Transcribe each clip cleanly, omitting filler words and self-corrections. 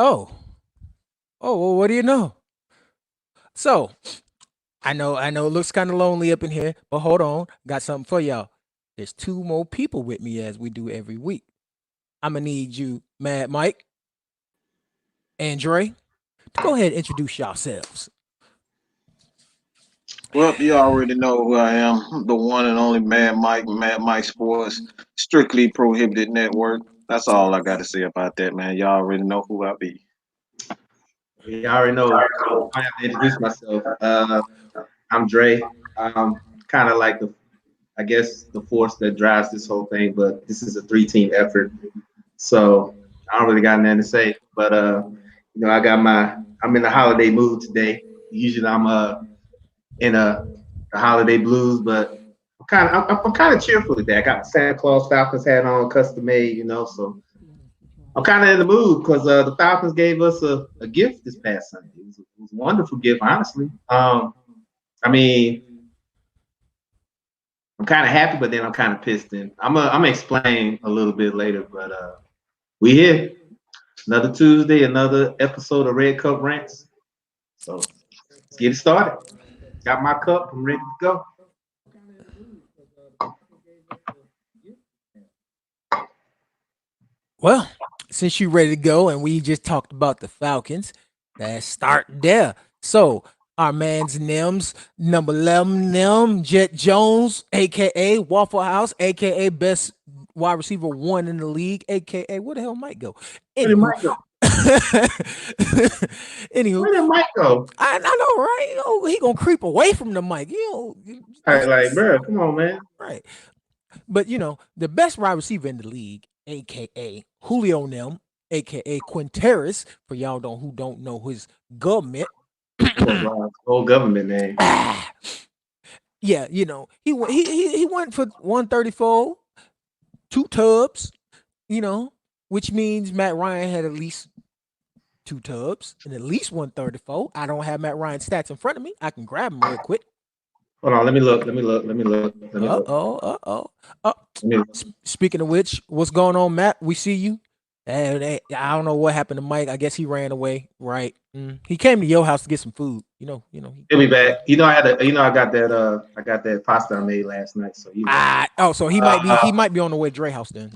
Oh, well, what do you know? So I know it looks kind of lonely up in here, but hold on, got something for y'all. There's two more people with me as we do every week. I'm gonna need you, Mad Mike and Dre, to go ahead and introduce yourselves. Well, you already know who I am, the one and only Mad Mike Sports, strictly prohibited network. That's all I got to say about that, man. Y'all already know who I be. You already know. I have to introduce myself. I'm Dre. I'm kind of like I guess, the force that drives this whole thing. But this is a three-team effort, so I don't really got nothing to say. But I'm in the holiday mood today. Usually I'm in the holiday blues, but I'm kind of cheerful today. I got my Santa Claus Falcons hat on, custom made, so I'm kind of in the mood because the Falcons gave us a gift this past Sunday. It was a wonderful gift, honestly. I mean, I'm kind of happy, but then I'm kind of pissed. And I'm gonna explain a little bit later. But we here, another Tuesday, another episode of Red Cup Rants. So let's get it started. Got my cup. I'm ready to go. Well, since you ready to go and we just talked about the Falcons, let's start there. So our man's Nims, number 11 Nim, Jet Jones, aka Waffle House, aka best wide receiver one in the league, aka where the hell might go. Where did Anywho. Mike go? Anywho, Where did Mike go? I know, right? He gonna creep away from the mic. Like, bro, come on, man. Right. But the best wide receiver in the league, aka Julio Nem, aka Quinteris, for y'all who don't know his government. Whole government name. Ah, yeah, he went for 134, two tubs, you know, which means Matt Ryan had at least two tubs and at least 134. I don't have Matt Ryan's stats in front of me. I can grab them real quick. Hold on, let me look. Let me look. Let me look. Let me look. Oh. Let me look. Speaking of which, what's going on, Matt? We see you. And I don't know what happened to Mike. I guess he ran away. Right? He came to your house to get some food. He'll be back. I got that pasta I made last night. So So he might be on the way to Dre house then.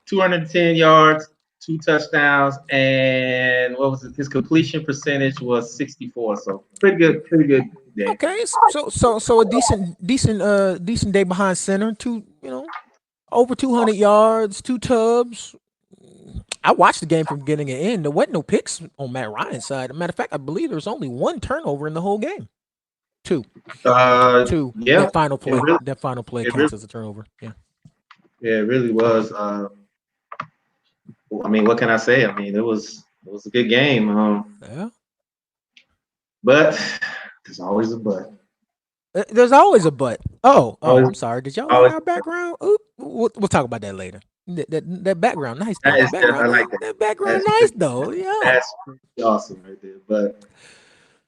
210 yards, two touchdowns, and what was it? His completion percentage was 64. So pretty good day. Okay, so a decent day behind center. Over 200 yards, two tubs. I watched the game from beginning to end. There wasn't no picks on Matt Ryan's side. As a matter of fact, I believe there was only one turnover in the whole game. Two. Two. Yeah, That final play it counts really, as a turnover. Yeah. yeah, it really was. I mean, what can I say? I mean, it was a good game. Yeah. But there's always a but. There's always a but. Always, I'm sorry. Did y'all like always. our background? Oop, we'll talk about that later. That background, nice though. That is just, I like that. That background, That's nice pretty, though. Yeah. that's pretty awesome right there. But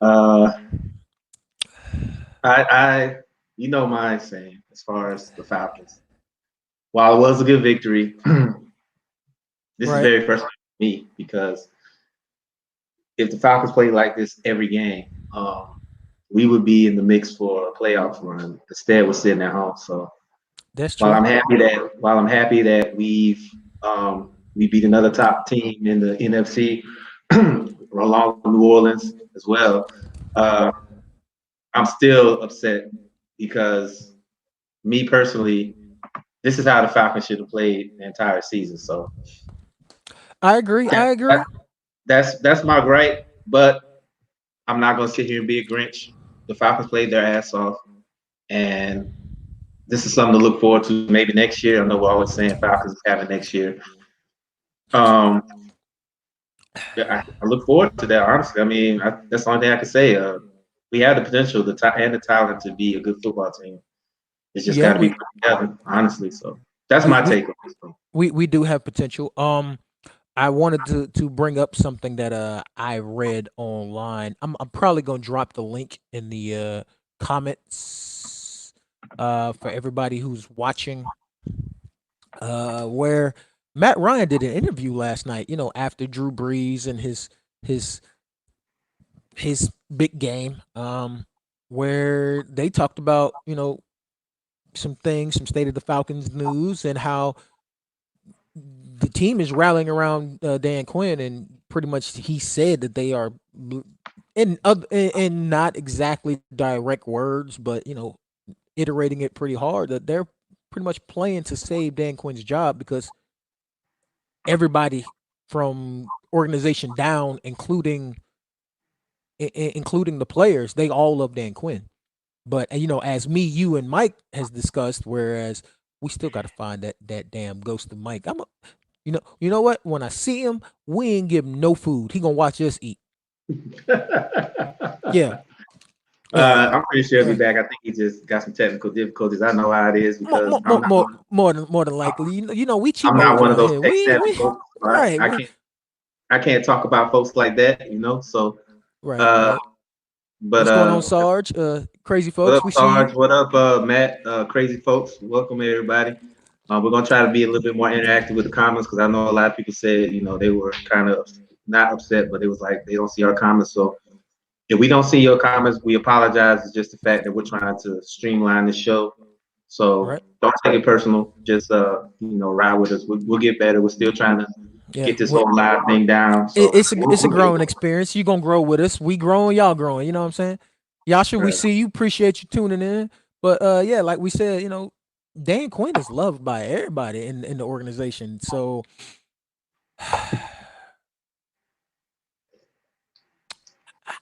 uh, I you know my saying as far as the Falcons. While it was a good victory, this is Right. very frustrating for me because if the Falcons played like this every game, we would be in the mix for a playoff run. Instead, we're sitting at home. So That's while true. I'm happy that we beat another top team in the NFC, along with New Orleans as well, uh, I'm still upset because me personally, this is how the Falcons should have played the entire season. So I agree. I that, agree. that's my gripe. But I'm not gonna sit here and be a Grinch. The Falcons played their ass off, and this is something to look forward to maybe next year. I know we're always saying Falcons is having next year. Um, yeah, I look forward to that. Honestly, I mean, that's the only thing I can say. We have the potential, and the talent to be a good football team. It's just Yeah, got to be we put together, honestly. So that's we my we take on this. we do have potential. I wanted to bring up something that I read online. I'm probably gonna drop the link in the comments for everybody who's watching. Where Matt Ryan did an interview last night, after Drew Brees and his his big game, where they talked about, some things, some state of the Falcons news, and how the team is rallying around Dan Quinn, and pretty much he said that they are, in not exactly direct words, but iterating it pretty hard, that they're pretty much playing to save Dan Quinn's job, because everybody from organization down, including the players, they all love Dan Quinn. But as me, you, and Mike has discussed, whereas we still got to find that damn ghost of Mike. You know what? When I see him, we ain't give him no food. He gonna watch us eat. Yeah, yeah. I'm pretty sure he'll be back. I think he just got some technical difficulties. I know how it is More, because more, more, more, more than likely. We I'm not cheap one of around those here. tech We savvy we folks. right. I can't talk about folks like that, you know. So, Right, uh, right. but What's going on, Sarge? Crazy what folks, up, we see you. Sarge? What up, Matt? Crazy folks. Welcome everybody. We're gonna try to be a little bit more interactive with the comments because I know a lot of people said they were kind of not upset, but it was like they don't see our comments. So if we don't see your comments, we apologize. It's just the fact that we're trying to streamline the show. So Right. don't take it personal. Just ride with us. We'll get better. We're still trying to Yeah. get this whole live thing down. So It's a we'll get growing experience. You gonna grow with us. We growing, y'all growing. You know what I'm saying? Yasha, we right. see you. Appreciate you tuning in. But yeah, like we said, Dan Quinn is loved by everybody in the organization. So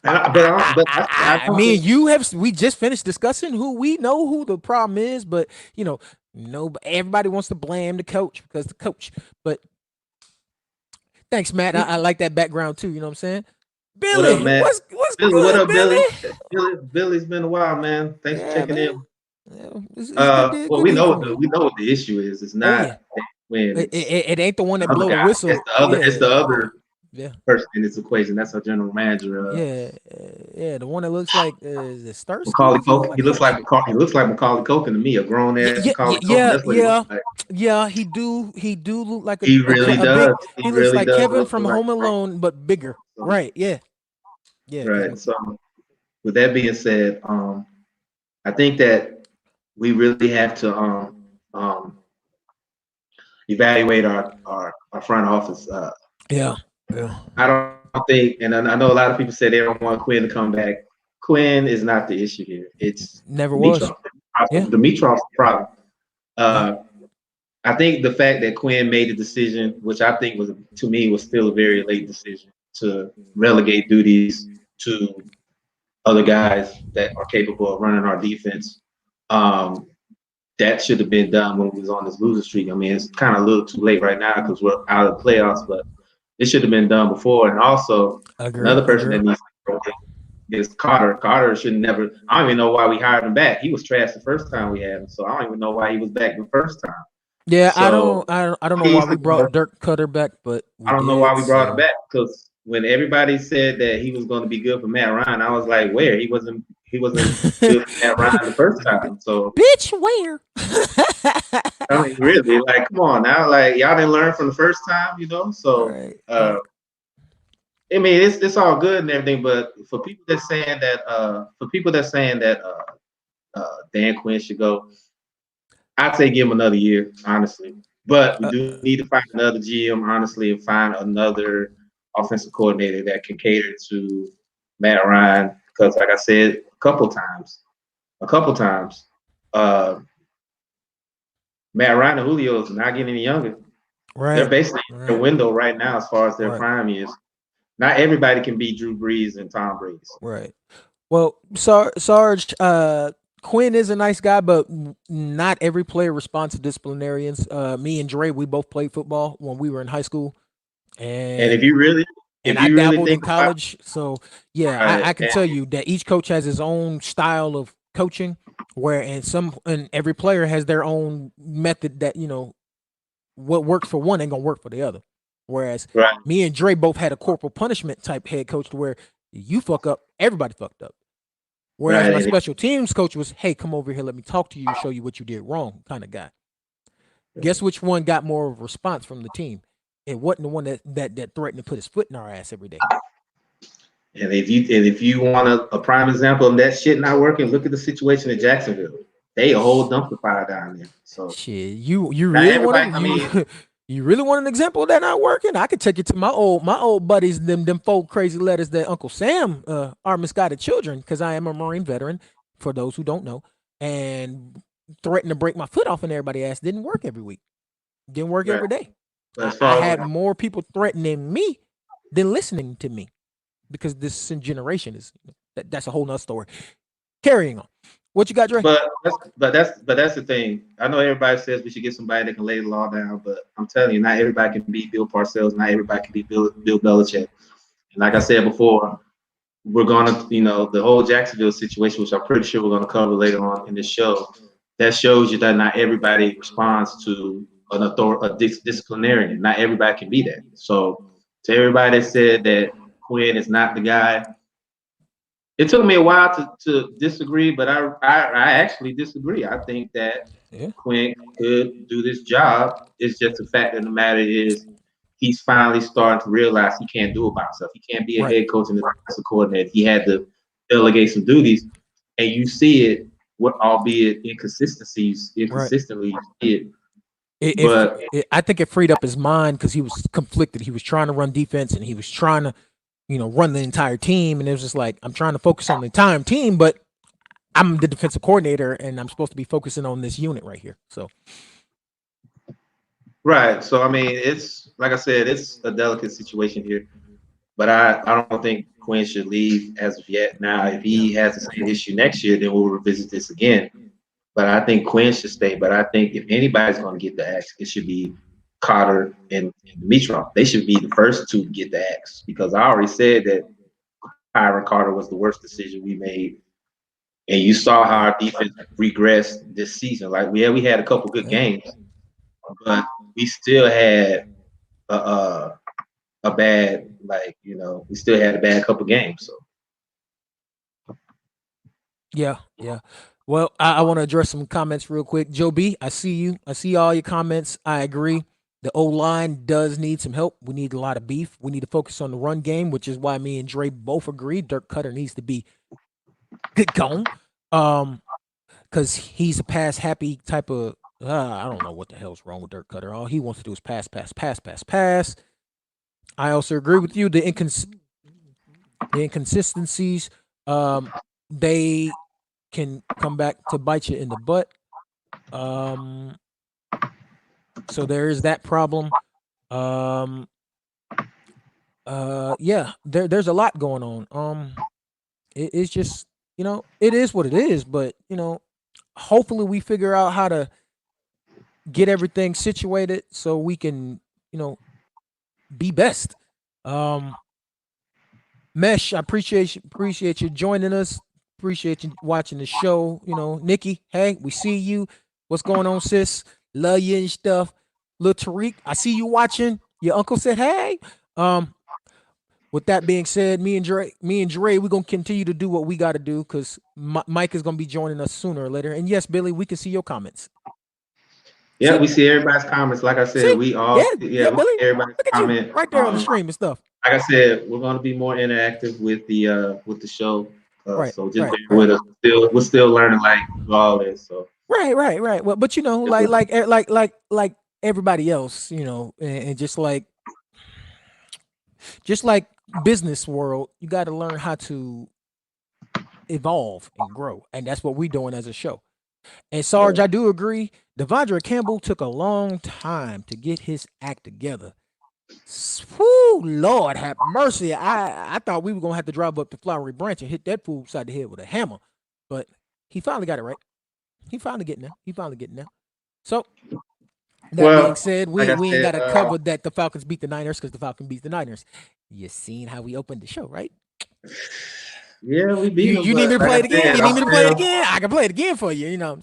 But I don't me and think you we just finished discussing who the problem is, but no, everybody wants to blame the coach because the coach. But thanks, Matt. I like that background too. You know what I'm saying? what up, Billy, Matt? what's Billy, what good, up, Billy? Billy? Billy's been a while, man. Thanks for Yeah, checking in. man. Yeah, it's Well, good to hear from you. we know what the issue is. It's Oh not yeah, when it, it's it, it ain't the one the that other blow the guy. whistle. It's Yeah, the other yeah, person in this equation. That's our general manager, yeah, yeah. The one that looks like is it Stursky? Macaulay Does he look Culkin. like Coach? He looks like Macaulay Culkin to me, a grown Yeah, ass yeah, Macaulay Culkin. yeah, That's what he looks yeah, like. yeah. He do look like He really a big. does. He He looks really like does Kevin look from like Home Alone, but bigger. so, Right? Yeah, yeah. Because right. So with that being said, I think that we really have to um evaluate our front office. yeah, yeah. I don't think, and I know a lot of people say they don't want Quinn to come back. Quinn is not the issue here. It's Never was. Dimitrov. Yeah, Dimitrov's the problem. yeah. Uh, I think the fact that Quinn made the decision, which I think was to me was still a very late decision, to relegate duties to other guys that are capable of running our defense. Um, that should have been done when we was on this losing streak. I mean, it's kind of a little too late right now because we're out of the playoffs, but it should have been done before. And also, Agree, another person agree. that needs to grow is Carter. Carter should never. I don't even know why we hired him back. He was trash the first time we had him, so I don't even know why he was back the first time. Yeah, So I don't know he why needs we to grow. brought Dirk Cutter back, but we I don't know why did. we brought him So back because when everybody said that he was going to be good for Matt Ryan, I was like, where? He wasn't. He wasn't good for Matt Ryan the first time. So bitch, where? I mean, really, like, come on now, like y'all didn't learn from the first time, you know. So, Right, uh, right. I mean, it's all good and everything, but for people that saying that Dan Quinn should go, I'd say give him another year, honestly. But we Uh, do need to find another GM, honestly, and find another offensive coordinator that can cater to Matt Ryan. Because, like I said, a couple times, uh, Matt Ryan and Julio is not getting any younger. They're right, basically in their right, window right now as far as their right, prime is. Not everybody can be Drew Brees and Tom Brady. right. Well, Sarge, Quinn is a nice guy, but not every player responds to disciplinarians. Me and Dre, we both played football when we were in high school, And and if I you really dabbled think in about college. So yeah, I it, can tell you that each coach has his own style of coaching, where and every player has their own method that what works for one ain't gonna work for the other. Whereas right, me and Dre both had a corporal punishment type head coach to where you fuck up, everybody fucked up. Whereas right, my and special teams coach was, hey, come over here, let me talk to you, show you what you did wrong, kind of guy. Guess which one got more of a response from the team? It wasn't the one that threatened to put his foot in our ass every day. And if you want a prime example of that shit not working, look at the situation in Jacksonville. They a whole dumpster fire down there. So Shit, you not really everybody. want I you mean, you really want an example of that not working? I could take you to my old buddies, them folk crazy letters that Uncle Sam, our misguided children, because I am a Marine veteran. For those who don't know, and threatened to break my foot off in everybody's ass didn't work every week. Didn't work right. every day. But I, as I far as had more people threatening me than listening to me because this generation is that's a whole nother story. Carrying on. What you got, Dre? but that's the thing. I know everybody says we should get somebody that can lay the law down, but I'm telling you, not everybody can be Bill Parcells. Not everybody can be Bill Belichick. And like I said before, we're gonna, the whole Jacksonville situation, which I'm pretty sure we're gonna cover later on in this show. That shows you that not everybody responds to a disciplinarian. Not everybody can be that. So to everybody that said that Quinn is not the guy, it took me a while to disagree, but I actually disagree. I think that Yeah. Quinn could do this job. It's just the fact of the matter is he's finally starting to realize he can't do it by himself. He can't be a Right. head coach and a defensive coordinator. He had to delegate some duties, and you see it, albeit Right. inconsistently, you see it. If But I think it freed up his mind because he was conflicted. He was trying to run defense and he was trying to, run the entire team. And it was just like, I'm trying to focus on the entire team, but I'm the defensive coordinator and I'm supposed to be focusing on this unit right here. So right, so I mean, it's like I said, it's a delicate situation here. But I don't think Quinn should leave as of yet. Now, if yeah, he has the same issue next year, then we'll revisit this again. But I think Quinn should stay. But I think if anybody's going to get the axe, it should be Cotter and Dimitrov. They should be the first two to get the axe because I already said that hiring Carter was the worst decision we made. And you saw how yeah, our defense regressed this season. Like, we had a couple good yeah. games, but we still had a, a bad, we still had a bad couple games. So Yeah, yeah. Well, I want to address some comments real quick. Joe B, I see you. I see all your comments. I agree. The O line does need some help. We need a lot of beef. We need to focus on the run game, which is why me and Dre both agree Dirk Cutter needs to be good gone. Because he's a pass happy type of. I don't know what the hell's wrong with Dirk Cutter. All he wants to do is pass, pass, pass, pass, pass. I also agree with you. The inconsistencies, they can come back to bite you in the butt. Um, so there is that problem. Um, yeah, there's a lot going on. It's just it is what it is. But hopefully we figure out how to get everything situated so we can be best. Um, Mesh, I appreciate you joining us. Appreciate you watching the show. Nikki, hey, we see you. What's going on, sis? Love you and stuff. Lil Tariq, I see you watching. Your uncle said, hey. Um, with that being said, me and Dre, we're gonna continue to do what we gotta do because Mike is gonna be joining us sooner or later. And yes, Billy, we can see your comments. yeah, See? we see everybody's comments. Like I said, See? Yeah, yeah, yeah, we Billy. see everybody's Look at you comment. right there on the stream and stuff. Like I said, we're going to be more interactive with the show. Right, So just right, bear right. with us. We're still learning like through all this. So Right. Well, but like everybody else, and just like business world, you got to learn how to evolve and grow, and that's what we're doing as a show. And Sarge, yeah. I do agree. Devondre Campbell took a long time to get his act together. Whoo, Lord have mercy. I thought we were gonna have to drive up to Flowery Branch and hit that fool upside the head with a hammer, but he finally got it right. He finally getting there. He finally getting there. So that being Well, said, like we I we ain't said, got to cover that the Falcons beat the Niners because the Falcons beat the Niners. You seen how we opened the show, right? yeah, we beat You them, you need me but to like play I it again? said, You need I'm me to play it still again? I can play it again for you. no,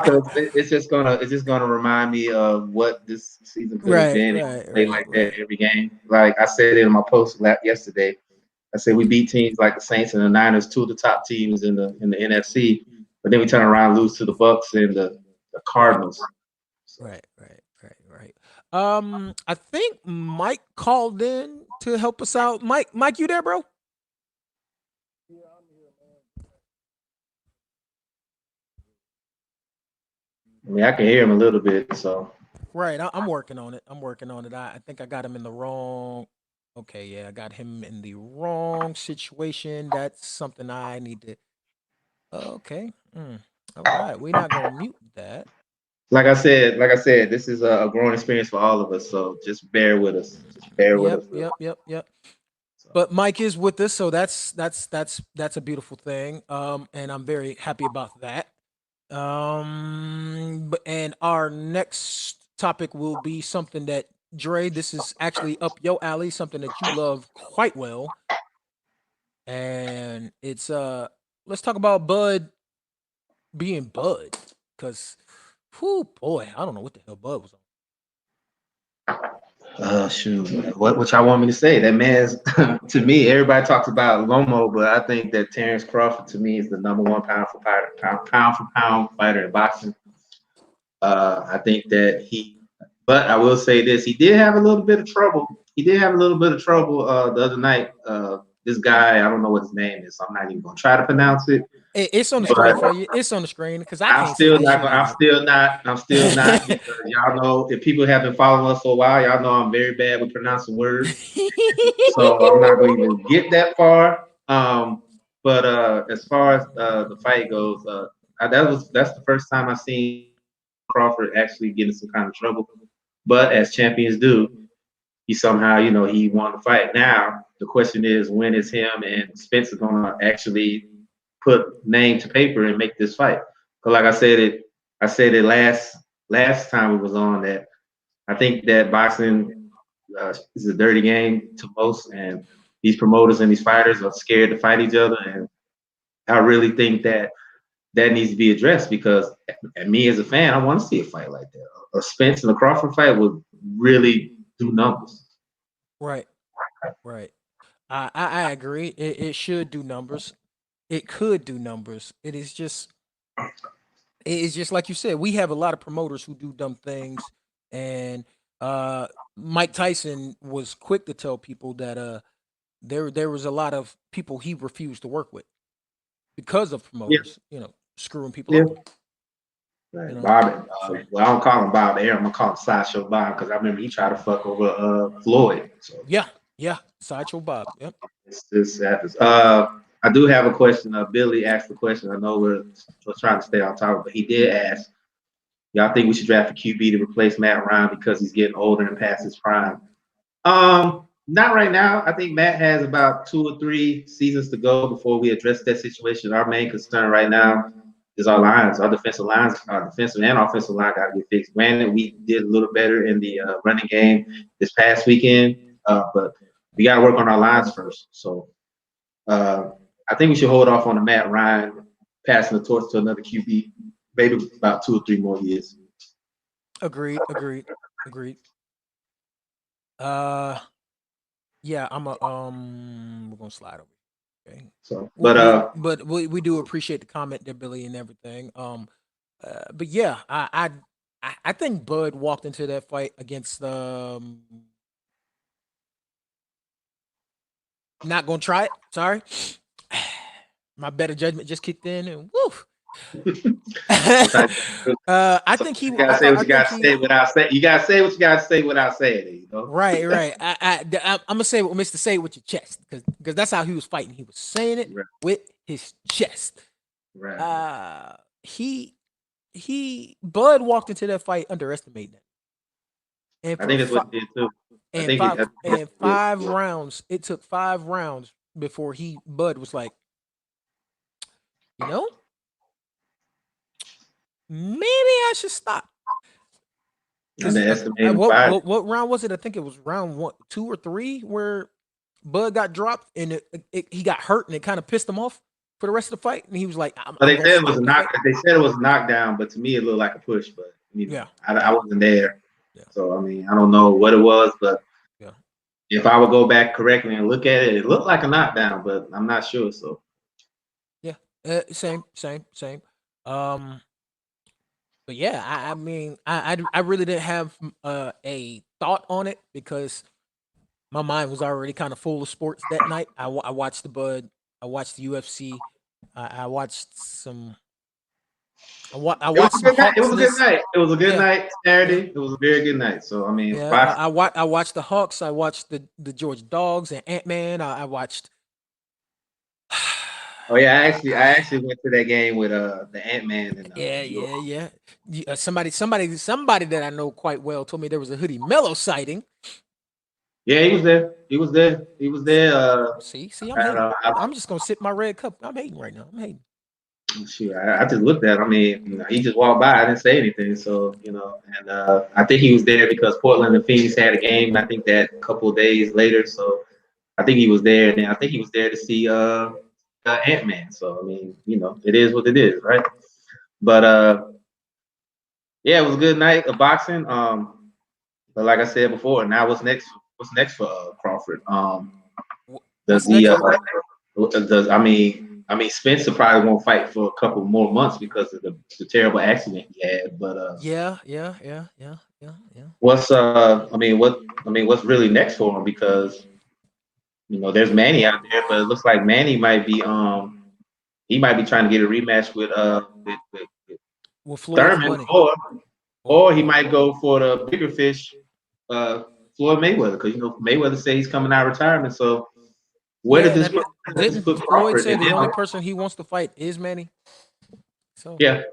because it's just gonna remind me of what this season could have Right, been if we right, played right, like that right. every game. Like I said in my post yesterday, I said we beat teams like the Saints and the Niners, two of the top teams in the NFC, but then we turn around and lose to the Bucks and the Cardinals. Right, right. I think Mike called in to help us out. Mike, you there, bro? I mean, I can hear him a little bit, so Right, I'm working on it. I think I got him in the wrong. Okay, yeah, I got him in the wrong situation. That's something I need to. Okay. All right, we're not gonna mute that. like I said, this is a growing experience for all of us. So just bear with us. Just bear with Yep, us. yep. So, But Mike is with us, so that's a beautiful thing. And I'm very happy about that. And our next topic will be something that Dre, this is actually up your alley, something that you love quite well. And it's let's talk about Bud being Bud. Cause whoo boy, I don't know what the hell Bud was on. shoot, what y'all want me to say? That man's to me. Everybody talks about Lomo, but I think that Terrence Crawford to me is the number one pound for pound fighter in boxing. I think that but I will say this: he did have a little bit of trouble. He did have a little bit of trouble the other night. This guy, I don't know what his name is, so I'm not even gonna try to pronounce it. It's on the screen But for you. It's on the screen because I I'm can't see still this not. shit I'm either. still not. I'm still not because y'all know if people have been following us for a while, y'all know I'm very bad with pronouncing words. So I'm not going to even get that far. But as far as the fight goes, that's the first time I've seen Crawford actually get in some kind of trouble. But as champions do, he somehow, he won the fight. Now the question is, when is him and Spencer going to actually put name to paper and make this fight? Because like I said it last time we was on that I think that boxing is a dirty game to most, and these promoters and these fighters are scared to fight each other. And I really think that that needs to be addressed because, and me as a fan, I want to see a fight like that. A Spence and a Crawford fight would really do numbers. Right, right. I agree. It should do numbers. It could do numbers. It is just like you said. We have a lot of promoters who do dumb things, and uh, Mike Tyson was quick to tell people that there was a lot of people he refused to work with because of Yeah, promoters, screwing people yeah. over. You Right. know, Bob, so well, I don't call him Bob Air. I'm gonna call him Sideshow Bob because I remember he tried to fuck over Floyd. So yeah, yeah. Sideshow Bob. Yep. this happens. I do have a question. Billy asked the question. I know we're trying to stay on topic, but he did ask. Y'all think we should draft a QB to replace Matt Ryan because he's getting older and past his prime? Not right now. I think Matt has about 2 or 3 seasons to go before we address that situation. Our main concern right now is our lines, our defensive lines, our defensive and offensive line got to get fixed. Granted, we did a little better in the running game this past weekend, but we got to work on our lines first. So uh, I think we should hold off on the Matt Ryan passing the torch to another QB, maybe about 2 or 3 more years. Agreed. Agreed. Agreed. Uh, yeah. We're gonna slide over. Okay. So, We, but we but we do appreciate the comment there, Billy, and everything. But yeah, I think Bud walked into that fight against not gonna try it. Sorry, my better judgment just kicked in, and woo. sometimes I think you he. gotta say what I you think gotta say he. without say. You gotta say what you gotta say without saying it. Right, right. I'm gonna say what Mister say it with your chest, because that's how he was fighting. He was saying it Right, with his chest. right. Uh, he Bud walked into that fight underestimating it, and I for think that's what he did too. I and think it. five I think and yeah. 5 rounds. It took 5 rounds before Bud was like, you know, maybe I should stop. Because Underestimating what, five. what round was it? I think it was round 1, 2, or 3 where Bud got dropped and he got hurt and it kind of pissed him off for the rest of the fight. And he was like, "I'm, But I'm they gonna said it was a stop the knock. fight." They said it was a knockdown, but to me it looked like a push. But Yeah, I yeah, wasn't there, yeah, so I mean I don't know what it was. But yeah, if I would go back correctly and look at it, it looked like a knockdown, but I'm not sure. So yeah. Same. Um, But yeah, I mean, I really didn't have a thought on it because my mind was already kind of full of sports that night. I watched the Bud, I watched the UFC, I watched some, I It was watched a some good night. It Hawks was a good list. night. It was a good Yeah, night yeah, Saturday. It was a very good night. So I mean, yeah. boxing. I watched the Hawks. I watched the George Dogs and Ant Man. I watched. Oh yeah, I, I actually went to that game with the Ant Man and yeah, New York. yeah, yeah. Somebody that I know quite well told me there was a Hoodie Mellow sighting. Yeah, he was there. He was there. He was there. See, I'm And, hating. I'm just gonna sip my red cup. I'm hating right now. I'm hating. shoot, I just looked at him. I mean, he just walked by. I didn't say anything. So, and I think he was there because Portland and Phoenix had a game. I think that a couple of days later. So I think he was there. And then I think he was there to see Ant Man. So I mean, it is what it is, right? But yeah, it was a good night of boxing. But like I said before, now what's next? What's next for Crawford? Does What's he? next for? Does I mean Spencer probably won't fight for a couple more months because of the terrible accident he had. But Yeah. what's what's really next for him? Because there's Manny out there, but it looks like Manny might be he might be trying to get a rematch with With Floyd for Thurman, money. or he might go for the bigger fish, uh, Floyd Mayweather, because Mayweather say he's coming out of retirement. So where Yeah, does this that put didn't Floyd Crawford? say And the then only person he wants to fight is Manny. So yeah,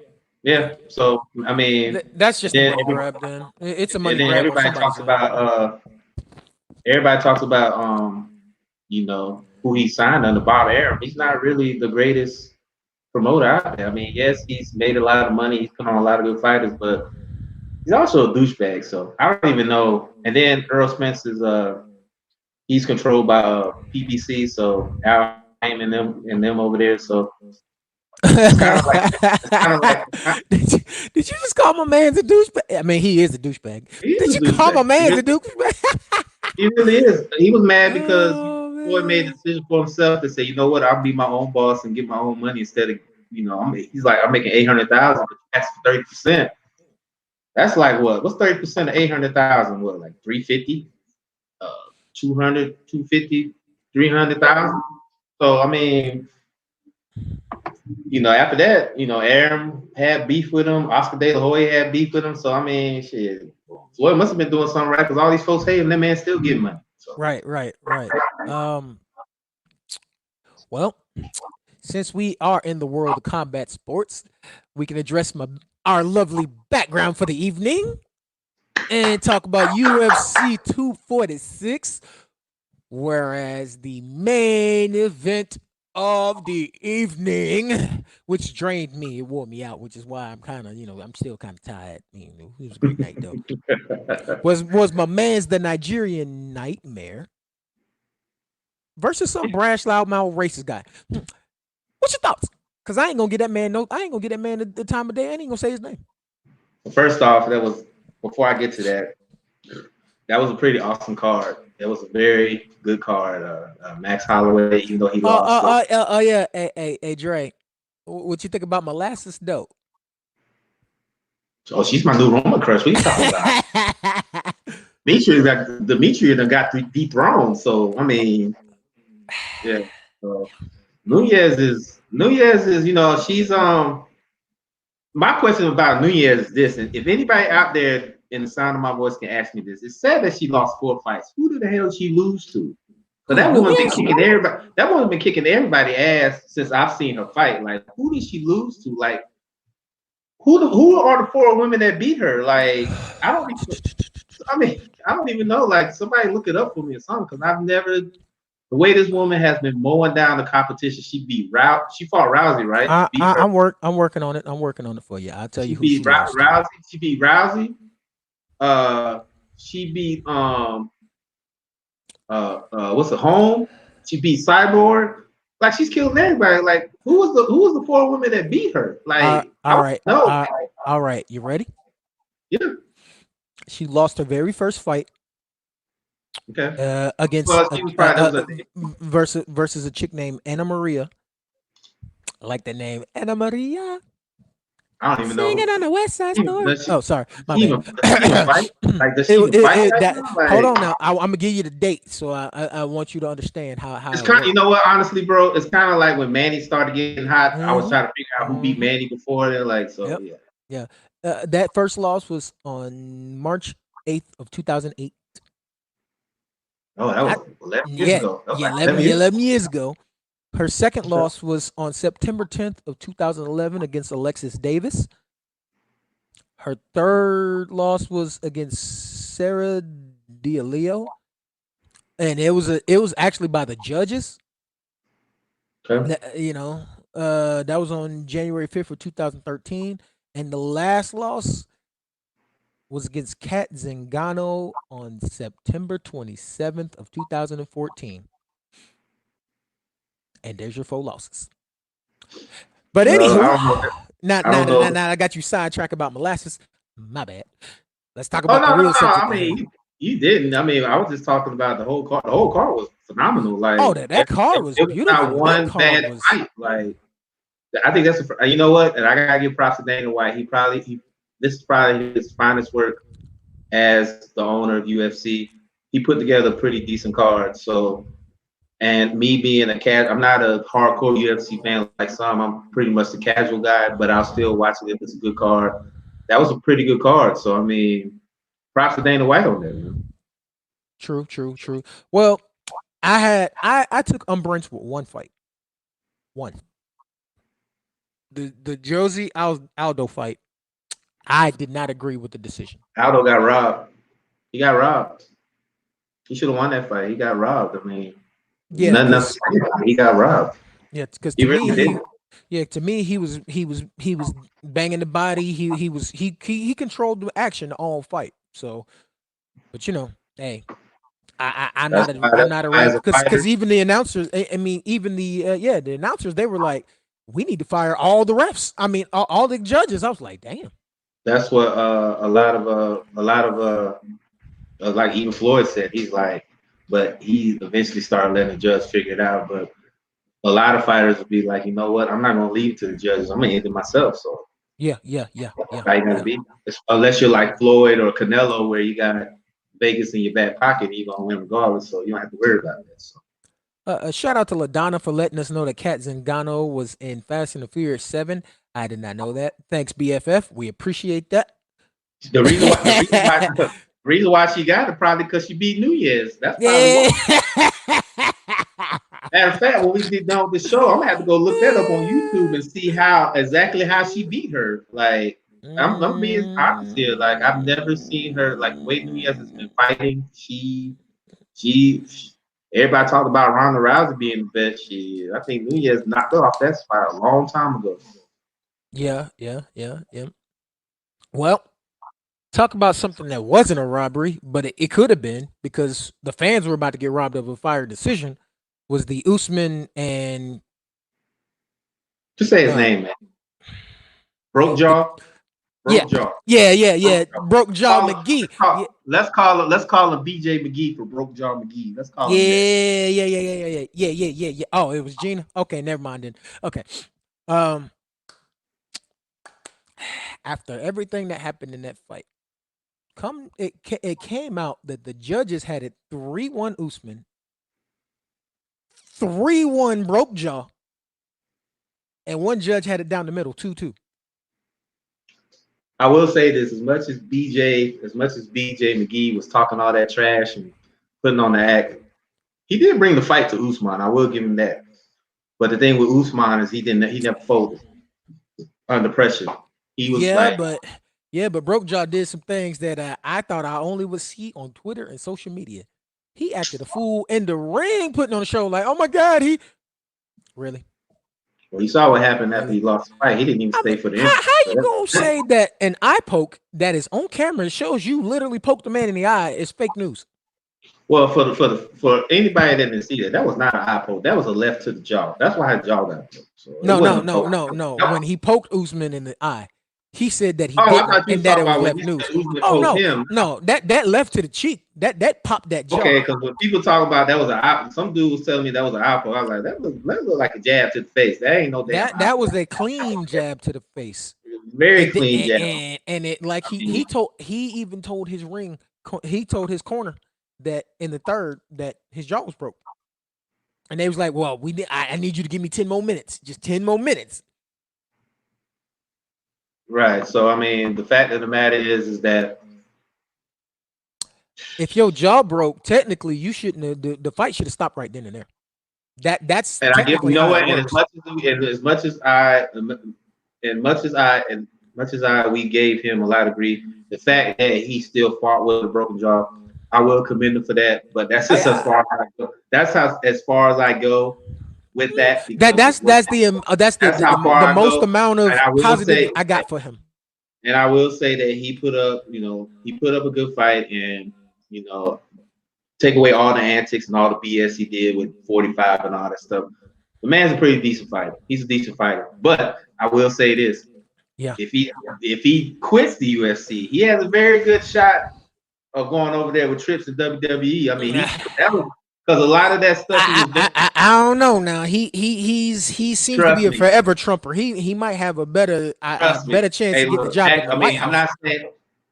yeah. So I mean, that's and just a then money grab. Then it's a and money then grab on somebody's end. everybody talks about who he signed under Bob Arum. He's not really the greatest promoter out there. I mean, yes, he's made a lot of money. He's put on a lot of good fighters, but he's also a douchebag. So I don't even know. And then Earl Spence is he's controlled by PBC, so Al Haim and them over there. So it's kind of like it's kind of like did you just call my man the douchebag? I mean, he is a douchebag. he's Did a you call my douchebag. man the douchebag? He really is. He was mad because Oh Floyd made the man. decision for himself to say, you know what, I'll be my own boss and get my own money instead of, he's like, I'm making 800,000, but that's 30%. That's like what? What's 30% of 800,000? What, like 350, 200, 250, 300,000? So I mean, after that, Aaron had beef with him. Oscar De La Hoya had beef with him. So I mean, shit, Floyd must have been doing something right because all these folks hate him. That man still getting money. So Right. Um. Well, since we are in the world of combat sports, we can address our lovely background for the evening and talk about UFC 246. Whereas the main event of the evening, which drained me, it wore me out, which is why I'm kind of, I'm still kind of tired. It was a great night though. Was my man's the Nigerian Nightmare versus some brash, loudmouth, racist guy. What's your thoughts? Cause I ain't gonna get that man I ain't gonna get that man the time of day. I ain't gonna say his name. first off, before I get to that. That was a pretty awesome card. It was a very good card. Max Holloway, even though he lost. So, Yeah. Hey, Dre. What you think about molasses dope? oh, she's my new Roman crush. What are you talking about? Demetria done got dethroned. So I mean, yeah. So Nunez is she's my question about Nunez is this, and if anybody out there in the sound of my voice can ask me this, it's sad that she lost 4 fights. Who the hell did she lose to? So Who that woman been Nunez? kicking everybody. That woman been kicking everybody ass since I've seen her fight. Like, who did she lose to? Like, who are the 4 women that beat her? Like, I don't even. I mean, I don't even know. Like, somebody look it up for me or something, because I've never. The way this woman has been mowing down the competition, she beat She fought Rousey, right? Beat her. I'm working on it. I'm working on it for you. I'll tell She you who she beat lost to. Rousey. She beat Rousey. She beat what's the home? She beat Cyborg. Like, she's killing everybody. Like, who was the 4 women that beat her? Like, I All don't right. know. All right. You ready? Yeah. She lost her very first fight Okay. against Well, she was probably that was a versus a chick named Anna Maria. I like the name Anna Maria. I don't even Singing know. on the West Side Story. Does Oh, sorry, my she bad. even fight? Like, does she even fight right now? Hold Like, on now. I'm gonna give you the date, so I want you to understand it's how it kind of, works. you know what, honestly, bro, it's kind of like when Manny started getting hot. I was Mm-hmm. trying to figure out who beat Mm-hmm. Manny before. They're like, so Yep. yeah. Yeah. That first loss was on March 8th of 2008. Oh, that I, was 11 years yeah, ago. That was yeah, like 11 years 11 years ago. Her second ago. loss was on September 10th of 2011 against Alexis Davis. Her third loss was against Sarah D'Aleo, and it was actually by the judges. Okay. You know, that was on January 5th of 2013, and the last loss was against Kat Zingano on September 27th of 2014. And there's your 4 losses. But Well, I anywho, don't know. now, I now, don't now, know. now I got you sidetracked about molasses. My bad. Let's talk Oh about the no, no, real no. subject I at mean, hand. you didn't. I mean, I was just talking about the whole card. The whole card was phenomenal. Oh, Like, that car was it was not beautiful. That one car bad was. fight. Like, I think that's you know what, and I gotta give props to Dana White. This is probably his finest work as the owner of UFC. He put together a pretty decent card. So, and me being I'm not a hardcore UFC fan like some. I'm pretty much the casual guy, but I'll still watch it if it's a good card. That was a pretty good card. So, I mean, props to Dana White on that, man. True, true, true. Well, I took umbrance with one fight. One. The Josie Aldo fight. I did not agree with the decision. Aldo got robbed. He got robbed. He should have won that fight. He got robbed. I mean, Yeah, nothing else to because say about it. He got robbed. yeah, because He to me really did. to me he was banging the body. He controlled the action all fight. So, but hey, That's why. I'm That's not a why as ref a fighter, because even the announcers. I mean, even the announcers they were like, we need to fire all the refs. I mean, all the judges. I was like, damn. that's what like even Floyd said. He's like, but he eventually started letting the judge figure it out. But a lot of fighters would be like, you know what? I'm not gonna leave it to the judges. I'm gonna end it myself. So Yeah, yeah, yeah, that's yeah, how you gotta yeah. be. Unless you're like Floyd or Canelo, where you got Vegas in your back pocket, and you're gonna win regardless. So you don't have to worry about that. So. A shout out to LaDonna for letting us know that Kat Zingano was in Fast and the Furious 7. I did not know that. Thanks, BFF. We appreciate that. The reason why she got it probably because she beat New Year's. That's probably why. Yeah. Matter of fact, when we get done with the show, I'm gonna have to go look that up on YouTube and see exactly how she beat her. Like, I'm being honest here. Like, I've never seen her like the way New Year's has been fighting. She everybody talked about Ronda Rousey being the best. I think New Year's knocked her off that spot a long time ago. Yeah, yeah, yeah, yeah. Well, talk about something that wasn't a robbery, but it could have been because the fans were about to get robbed of a fire decision. Was the Usman and Just say his uh, name, man. Broke jaw. yeah, Broke jaw. yeah, Broke jaw. broke jaw McGee. Yeah, Let's call him BJ McGee for Broke Jaw McGee. Let's call him that. yeah. Oh, it was Gina. Okay, never mind then. Okay. Um, after everything that happened in that fight, it came out that the judges had it 3-1 Usman, 3-1 broke jaw, and one judge had it down the middle 2-2. I will say this: as much as BJ McGee was talking all that trash and putting on the act, he did bring the fight to Usman. I will give him that. But the thing with Usman is he never folded under pressure. He was Yeah, like, but broke jaw did some things that I thought I only would see on Twitter and social media. He acted a fool in the ring, putting on a show like, oh my god, he really. well, you saw what happened after he lost the fight. He didn't even I mean, stay for the interview. how So you gonna say that an eye poke that is on camera shows you literally poked the man in the eye is fake news? well, for anybody that didn't see that, that was not an eye poke. That was a left to the jaw. That's why his jaw got poked. So it No, no, wasn't a no, poke. no, no. When he poked Usman in the eye, he said that he Oh, I didn't thought you and was that talking it was about when left he news. said Usman Oh poked no, him. no, that left to the cheek. That popped that jaw. Okay, because when people talk about that was an eye, some dude was telling me that was an eye poke. I was like, that look like a jab to the face. That ain't no damn eye That poke. was a clean jab to the face. very And clean jab. and it like I mean, he even told he told his corner that in the third that his jaw was broke. And they was like, "Well, I need you to give me 10 more minutes. Just 10 more minutes." right. So I mean, the fact of the matter is that, If your jaw broke, technically you shouldn't have, the fight should have stopped right then and there. That's and I give you technically know how it what, and as works. much as we gave him a lot of grief, the fact that he still fought with a broken jaw, I will commend him for that. But that's just as Yeah. far as I go. That's how as far as I go with that because of what, That's that's how far the I most go. amount And of I will positive say, I got for him. and I will say that he put up a good fight, and you know, take away all the antics and all the BS he did with 45 and all that stuff. The man's a pretty decent fighter. He's a decent fighter. But I will say this: Yeah. if he quits the UFC, he has a very good shot of going over there with trips to WWE. I mean, that was because a lot of that stuff he was doing. I don't know now. He seems to be Trust a me, forever trumper. He might have a trust me. better chance Hey, to get the look, job Jack. in the I White mean, House.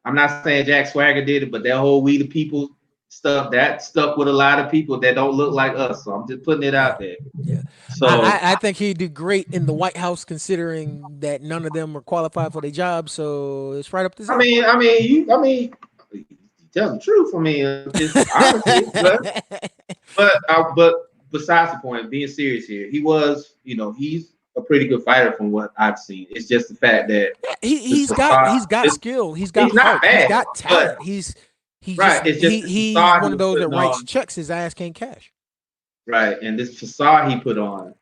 I'm not saying Jack Swagger did it, but that whole We the People stuff that stuck with a lot of people that don't look like us. So I'm just putting it Yeah. out there. Yeah. So I think he'd do great in the White House considering that none of them are qualified for their job, so it's right up his alley. you tell the truth. I mean, just honestly, but besides the point, being serious here, he's a pretty good fighter from what I've seen. It's just the fact that this facade, he's got skill, he's got he's not heart, he's bad, got but talent. He just right, it's just this he's facade he one of was those that putting writes on, checks his ass can't cash. right, and this facade he put on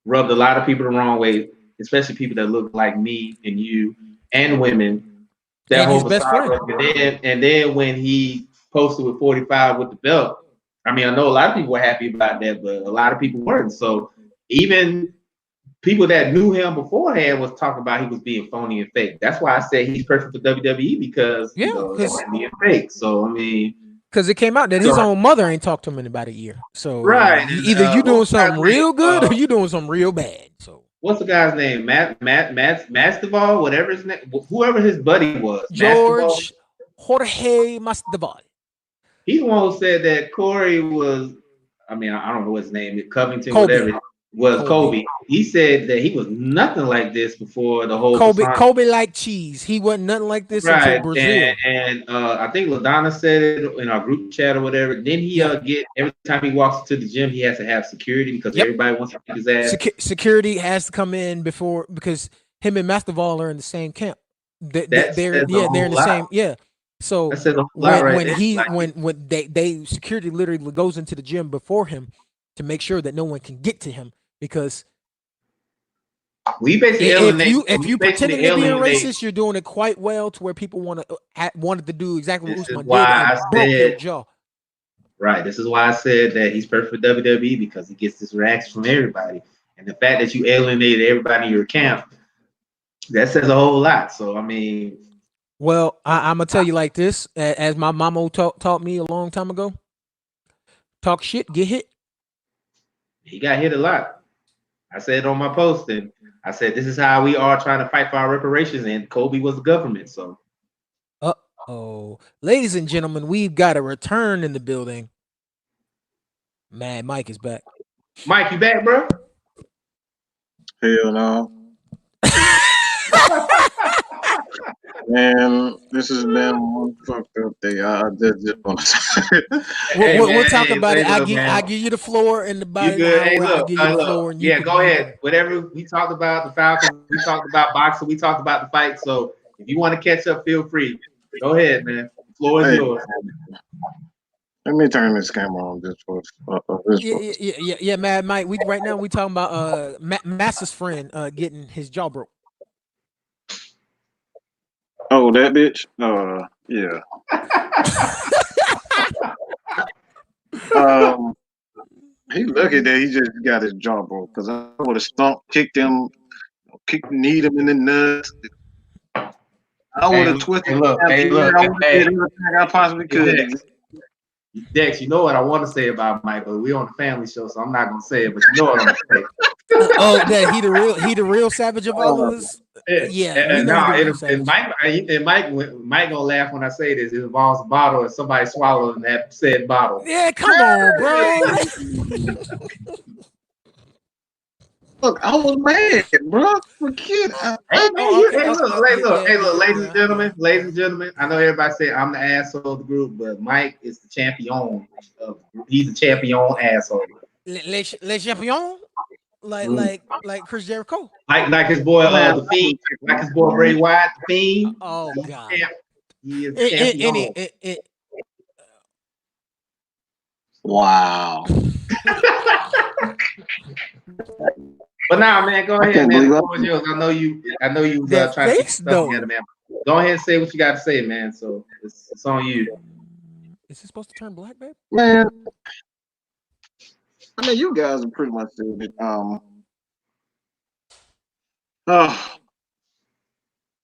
rubbed a lot of people the wrong way, especially people that look like me and you and women. That And whole his best facade, friend. and then when he posted with 45 with the belt, I mean, I know a lot of people were happy about that, but a lot of people weren't. So even people that knew him beforehand was talking about he was being phony and fake. That's why I said he's perfect for WWE because Yeah, it's being fake. So I mean, because it came out that his so own mother ain't talked to him in about a year. So right, and either you what doing was the something guy's name? real good or you doing something real bad. So What's the guy's name? Mastival, whatever his name, whoever his buddy was, Mastival. George Jorge Masvidal. He's the one who said that Corey was, I mean, I don't know his name, Covington, Colby. whatever, was Colby. Colby. He said that he was nothing like this before the whole persona. Kobe like cheese. He wasn't nothing like this until Right, and Brazil. I think LaDonna said it in our group chat or whatever. Then he Yeah. get every time he walks to the gym, he has to have security because Yep. everybody wants to kick his ass. Security has to come in before because him and Masvidal are in the same camp. That They're says a they're whole in the lot. same So That says a whole lot right when there. he Like, when they security literally goes into the gym before him to make sure that no one can get to him because we basically if you pretending to be a alienate. racist, you're doing it quite well to where people wanted to do exactly what This is Usman why did and I broke your said jaw. right. This is why I said that he's perfect for WWE because he gets this reaction from everybody, and the fact that you alienated everybody in your camp, that says a whole lot. So I mean, Well, I'm gonna tell you like this, as my mama taught me a long time ago: talk shit, get hit. he got hit a lot. I said on my post, and I said this is how we are trying to fight for our reparations, and Kobe was the government. So Oh, ladies and gentlemen, we've got a return in the building. Mad Mike is back. Mike, you back, bro? Hell no. Man, this has been one fucked up day. I just want to say. We'll talk about it. look, I give you the floor in about you an good? Hey, hour. I look, give you the floor, and yeah, go you ahead. can. Whatever we talked about the Falcons, we talked about boxing, we talked about the fight. So if you want to catch up, feel free. Go ahead, man. The floor is Hey, yours. let me turn this camera on just for this. Yeah, Mad Mike. We right now we talking about Master's friend getting his jaw broke. Oh, that bitch. Yeah. Um, he lucky that he just got his jaw broke because I would have stomped, kneed him in the nuts. I would have twisted. Hey, look, I would have did everything I possibly could. Dex, Dex, you know what I want to say about Mike, but we're on the family show, so I'm not gonna say it. But you know what I'm gonna say. That he the real savage of all of Oh, us. Yeah, Yeah, we know he no, the real and savage. Mike gonna laugh when I say this. It involves a bottle and somebody swallowing that said bottle. Yeah, come on, bro. look, I was mad, bro. Forget. Hey man, Oh, okay. hey Oh, look, yeah, yeah, yeah, hey look, yeah, yeah, yeah, ladies yeah. and gentlemen. I know everybody say I'm the asshole of the group, but Mike is the champion of the group. He's the champion asshole. Les champions, Mm. like Chris Jericho. Like his boy Man, the Fiend, like his boy Bray Wyatt, the Fiend. Oh He's the God. champ. He is the champion. Any. wow. But now, man, go I ahead, can't man. The believe floor is yours. I know you was That trying to get face your stuff though. together, man. Go ahead and say what you got to say, man. So it's on you. Is it supposed to turn black, babe? man. I mean, you guys are pretty much said it. Oh,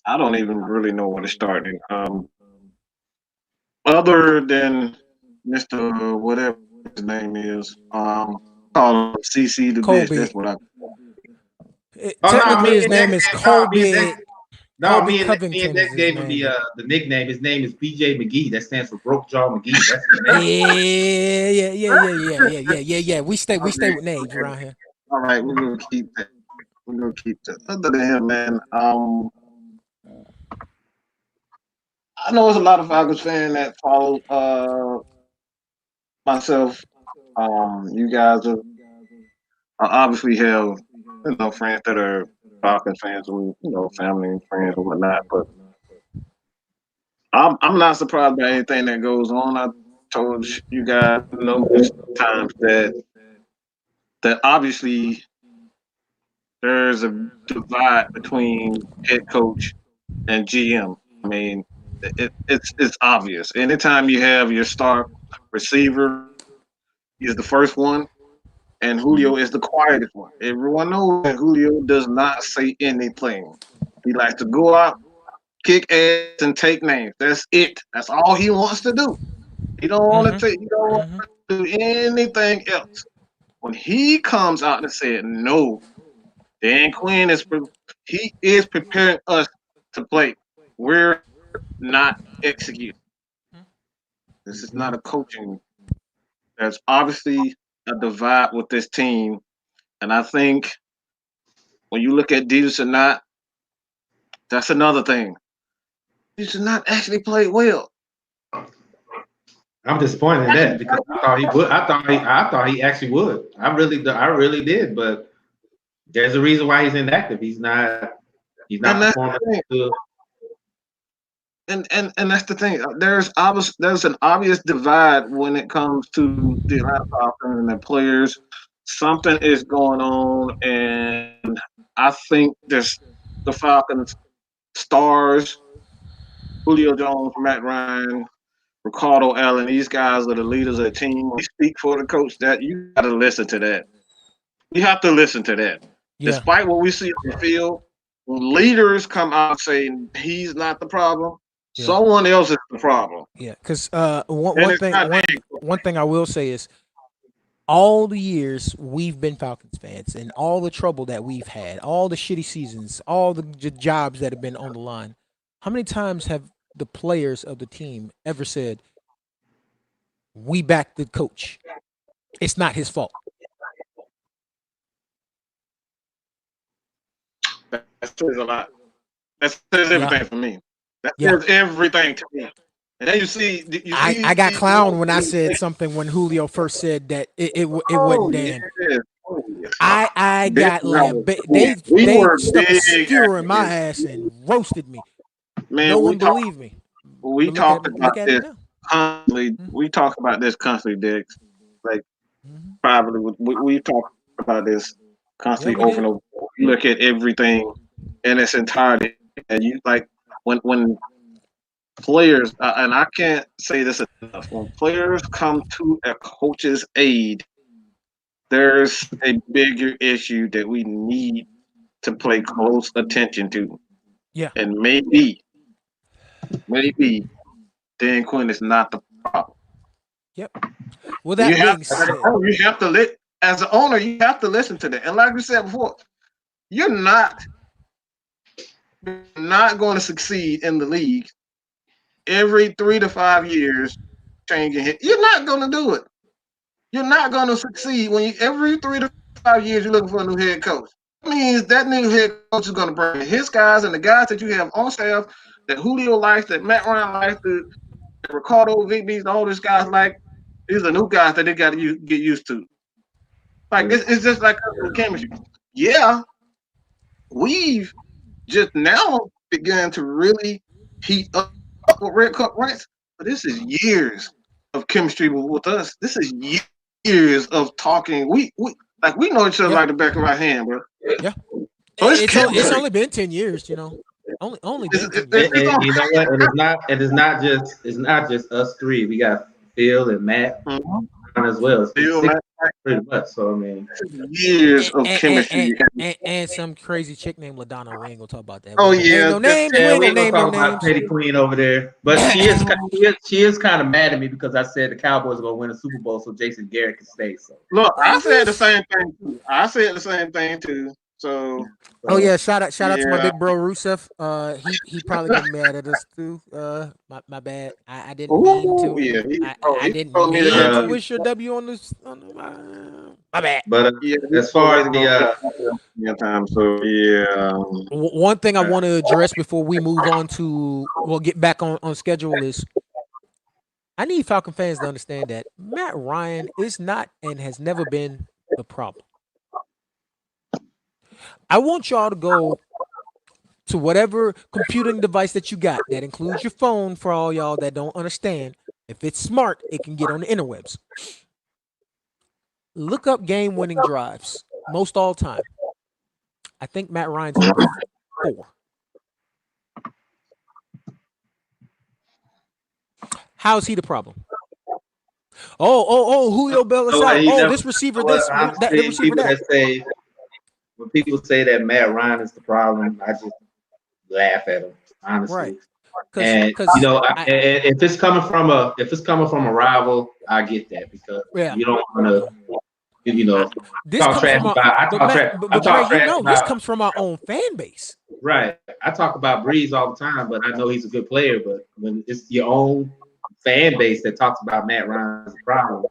I don't even really know where to start. Other than Mister whatever his name is, call him CC the bitch. That's Colby. what I. Oh no, Technically, his name is Colby. Colby me and Covington is Dex his gave him name, but the nickname. His name is BJ McGee. That stands for Broke Jaw McGee. That's his name. yeah. We stay Okay, with names okay. around here. All right, we're gonna keep that. We're gonna keep that. Other than him, man, I know there's a lot of Falcons fans that follow myself. You guys are obviously have friends that are Falcons fans, or family and friends or whatnot. But I'm not surprised by anything that goes on. I told you guys numerous times that obviously there's a divide between head coach and GM. I mean, it's obvious. Anytime you have your star receiver is the first one, and Julio is the quietest one. Everyone knows that Julio does not say anything. He likes to go out, kick ass, and take names. That's it. That's all he wants to do. He don't want to Mm-hmm. take. He don't want Mm-hmm. to do anything else. When he comes out and said no, Dan Quinn he is preparing us to play. We're not executing. This is not a coaching. There's obviously a divide with this team, and I think when you look at Detus or not, that's another thing. He should not actually play well. I'm disappointed in that because I thought he would. I thought he actually would. I really did. But there's a reason why he's inactive. He's not And that's performing the thing. good. And that's the thing. There's an obvious divide when it comes to the Atlanta Falcons and the players. Something is going on, and I think this the Falcons stars, Julio Jones, Matt Ryan, Ricardo Allen, these guys are the leaders of the team. We speak for the coach. That you got to listen to that. You have to listen to that. Yeah. Despite what we see on the field, when leaders come out saying he's not the problem, Yeah. someone else is the problem. Yeah. Because one And one it's thing not one one thing I will say is all the years we've been Falcons fans and all the trouble that we've had, all the shitty seasons, all the jobs that have been on the line, how many times have the players of the team ever said, "We back the coach. It's not his fault." that says a lot. That says Yeah. everything for me. That Yeah. says everything to me. And then you I see got these ones clowned when I said something when Julio first said that it wasn't oh Dan. yes. Oh yes. I This got was cool. We they were stuck a big skewer in my advocates. ass and roasted me. No Man, one believed me. we But look at talked about look at it this now. constantly. Mhm. We talk about this constantly, Dix. Like Mhm. privately, we talk about this Yeah, constantly we over did. and over. You look at everything in its entirety, and you like when players, and I can't say this enough. When players come to a coach's aid, there's a bigger issue that we need to pay close attention to, Yeah. and maybe Dan Quinn is not the problem. Yep. Well, You that have being to, said, you have to let. as an owner, you have to listen to that. And like we said before, you're not going to succeed in the league every 3 to 5 years changing hit. You're not going to do it. You're not going to succeed when every 3 to 5 years you're looking for a new head coach. That means that new head coach is going to bring his guys and the guys that you have on staff that Julio likes, that Matt Ryan likes, that Ricardo, VBs, all these guys like. These are new guys that they got to get used to. Like it's just like chemistry. Yeah, we've just now begun to really heat up with Red Cup Rants, but this is years of chemistry with us. This is years of talking. We know each other like the back of our hand, bro. Yeah. So it's only been 10 years, Only been 10 years. And you know what? And it's not just us three. We got Phil and Matt as well. Phil, Matt, pretty much. So I mean, years of chemistry. And some crazy chick named LaDonna. We ain't gonna talk about that. Oh yeah, no names. We ain't gonna name no names. Petty Queen over there, but she is kind of mad at me because I said the Cowboys are gonna win a Super Bowl, so Jason Garrett can stay. So look, I said the same thing too. So yeah, shout out to my big bro Rusev. He probably get mad at us too. My bad. I didn't mean to. Yeah, I didn't mean to wish your W on this. My bad. But as far as one thing I want to address before we move on to get back on schedule is I need Falcon fans to understand that Matt Ryan is not and has never been the problem. I want y'all to go to whatever computing device that you got that includes your phone for all y'all that don't understand. If it's smart, it can get on the interwebs. Look up game-winning drives, most all time. I think Matt Ryan's number 4. How's he the problem? Julio Bell this receiver, that receiver, that. When people say that Matt Ryan is the problem, I just laugh at them, honestly. Right. And if it's coming from a rival, I get that because you don't want to talk trash about. This comes from our own fan base. Right. I talk about Brees all the time, but I know he's a good player. But when it's your own fan base that talks about Matt Ryan as a problem,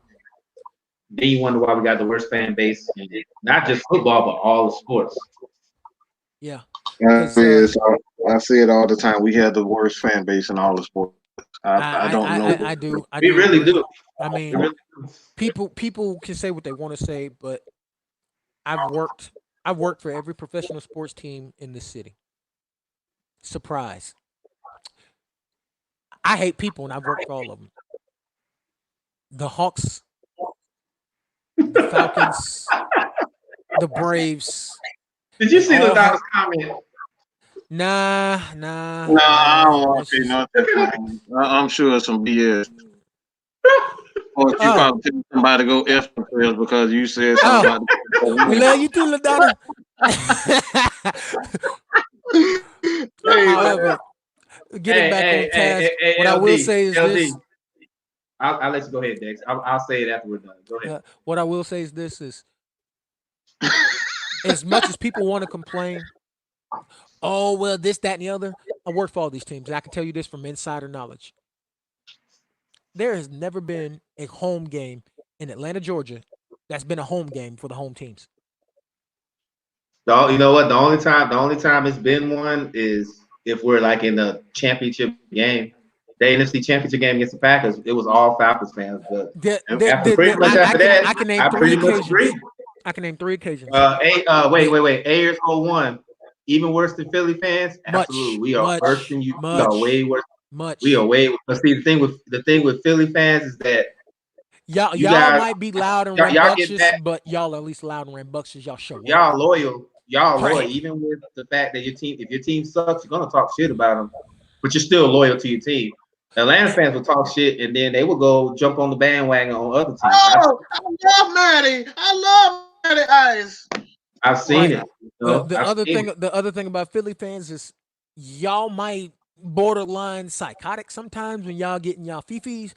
then you wonder why we got the worst fan base in not just football, but all the sports. Yeah. I see it all the time. We have the worst fan base in all the sports. I don't know. I do. We really do. I mean, people can say what they want to say, but I've worked for every professional sports team in this city. Surprise. I hate people, and I've worked for all of them. The Hawks, the Falcons, the Braves. Did you see the Dodgers comment? Nah. I don't want to see nothing. I'm sure it's some BS. Or you probably tell somebody to go F themselves because you said something about we love you too, LaDonna. However, getting back on task, what I will say is this. I'll let you go ahead, Dex. I'll say it after we're done. Go ahead. What I will say is this is, as much as people want to complain, oh, well, this, that, and the other, I work for all these teams, and I can tell you this from insider knowledge. There has never been a home game in Atlanta, Georgia, that's been a home game for the home teams. You know what? The only time it's been one is if we're like in the championship game. The NFC Championship game against the Packers, it was all Falcons fans. But I can name 3 occasions. I can name 3 occasions. Wait. Ayers 01. Even worse than Philly fans? Absolutely. We are worse than you. We are way worse. We are way. But see, the thing with Philly fans is that y'all guys, might be loud and rambunctious, but y'all are at least loud and rambunctious. Y'all show up. Y'all loyal. Even with the fact that if your team sucks, you're gonna talk shit about them, but you're still loyal to your team. Atlanta fans will talk shit and then they will go jump on the bandwagon on other teams. Oh, I love Matty Ice. I've seen it. The other thing about Philly fans is y'all might borderline psychotic sometimes when y'all getting y'all fifis,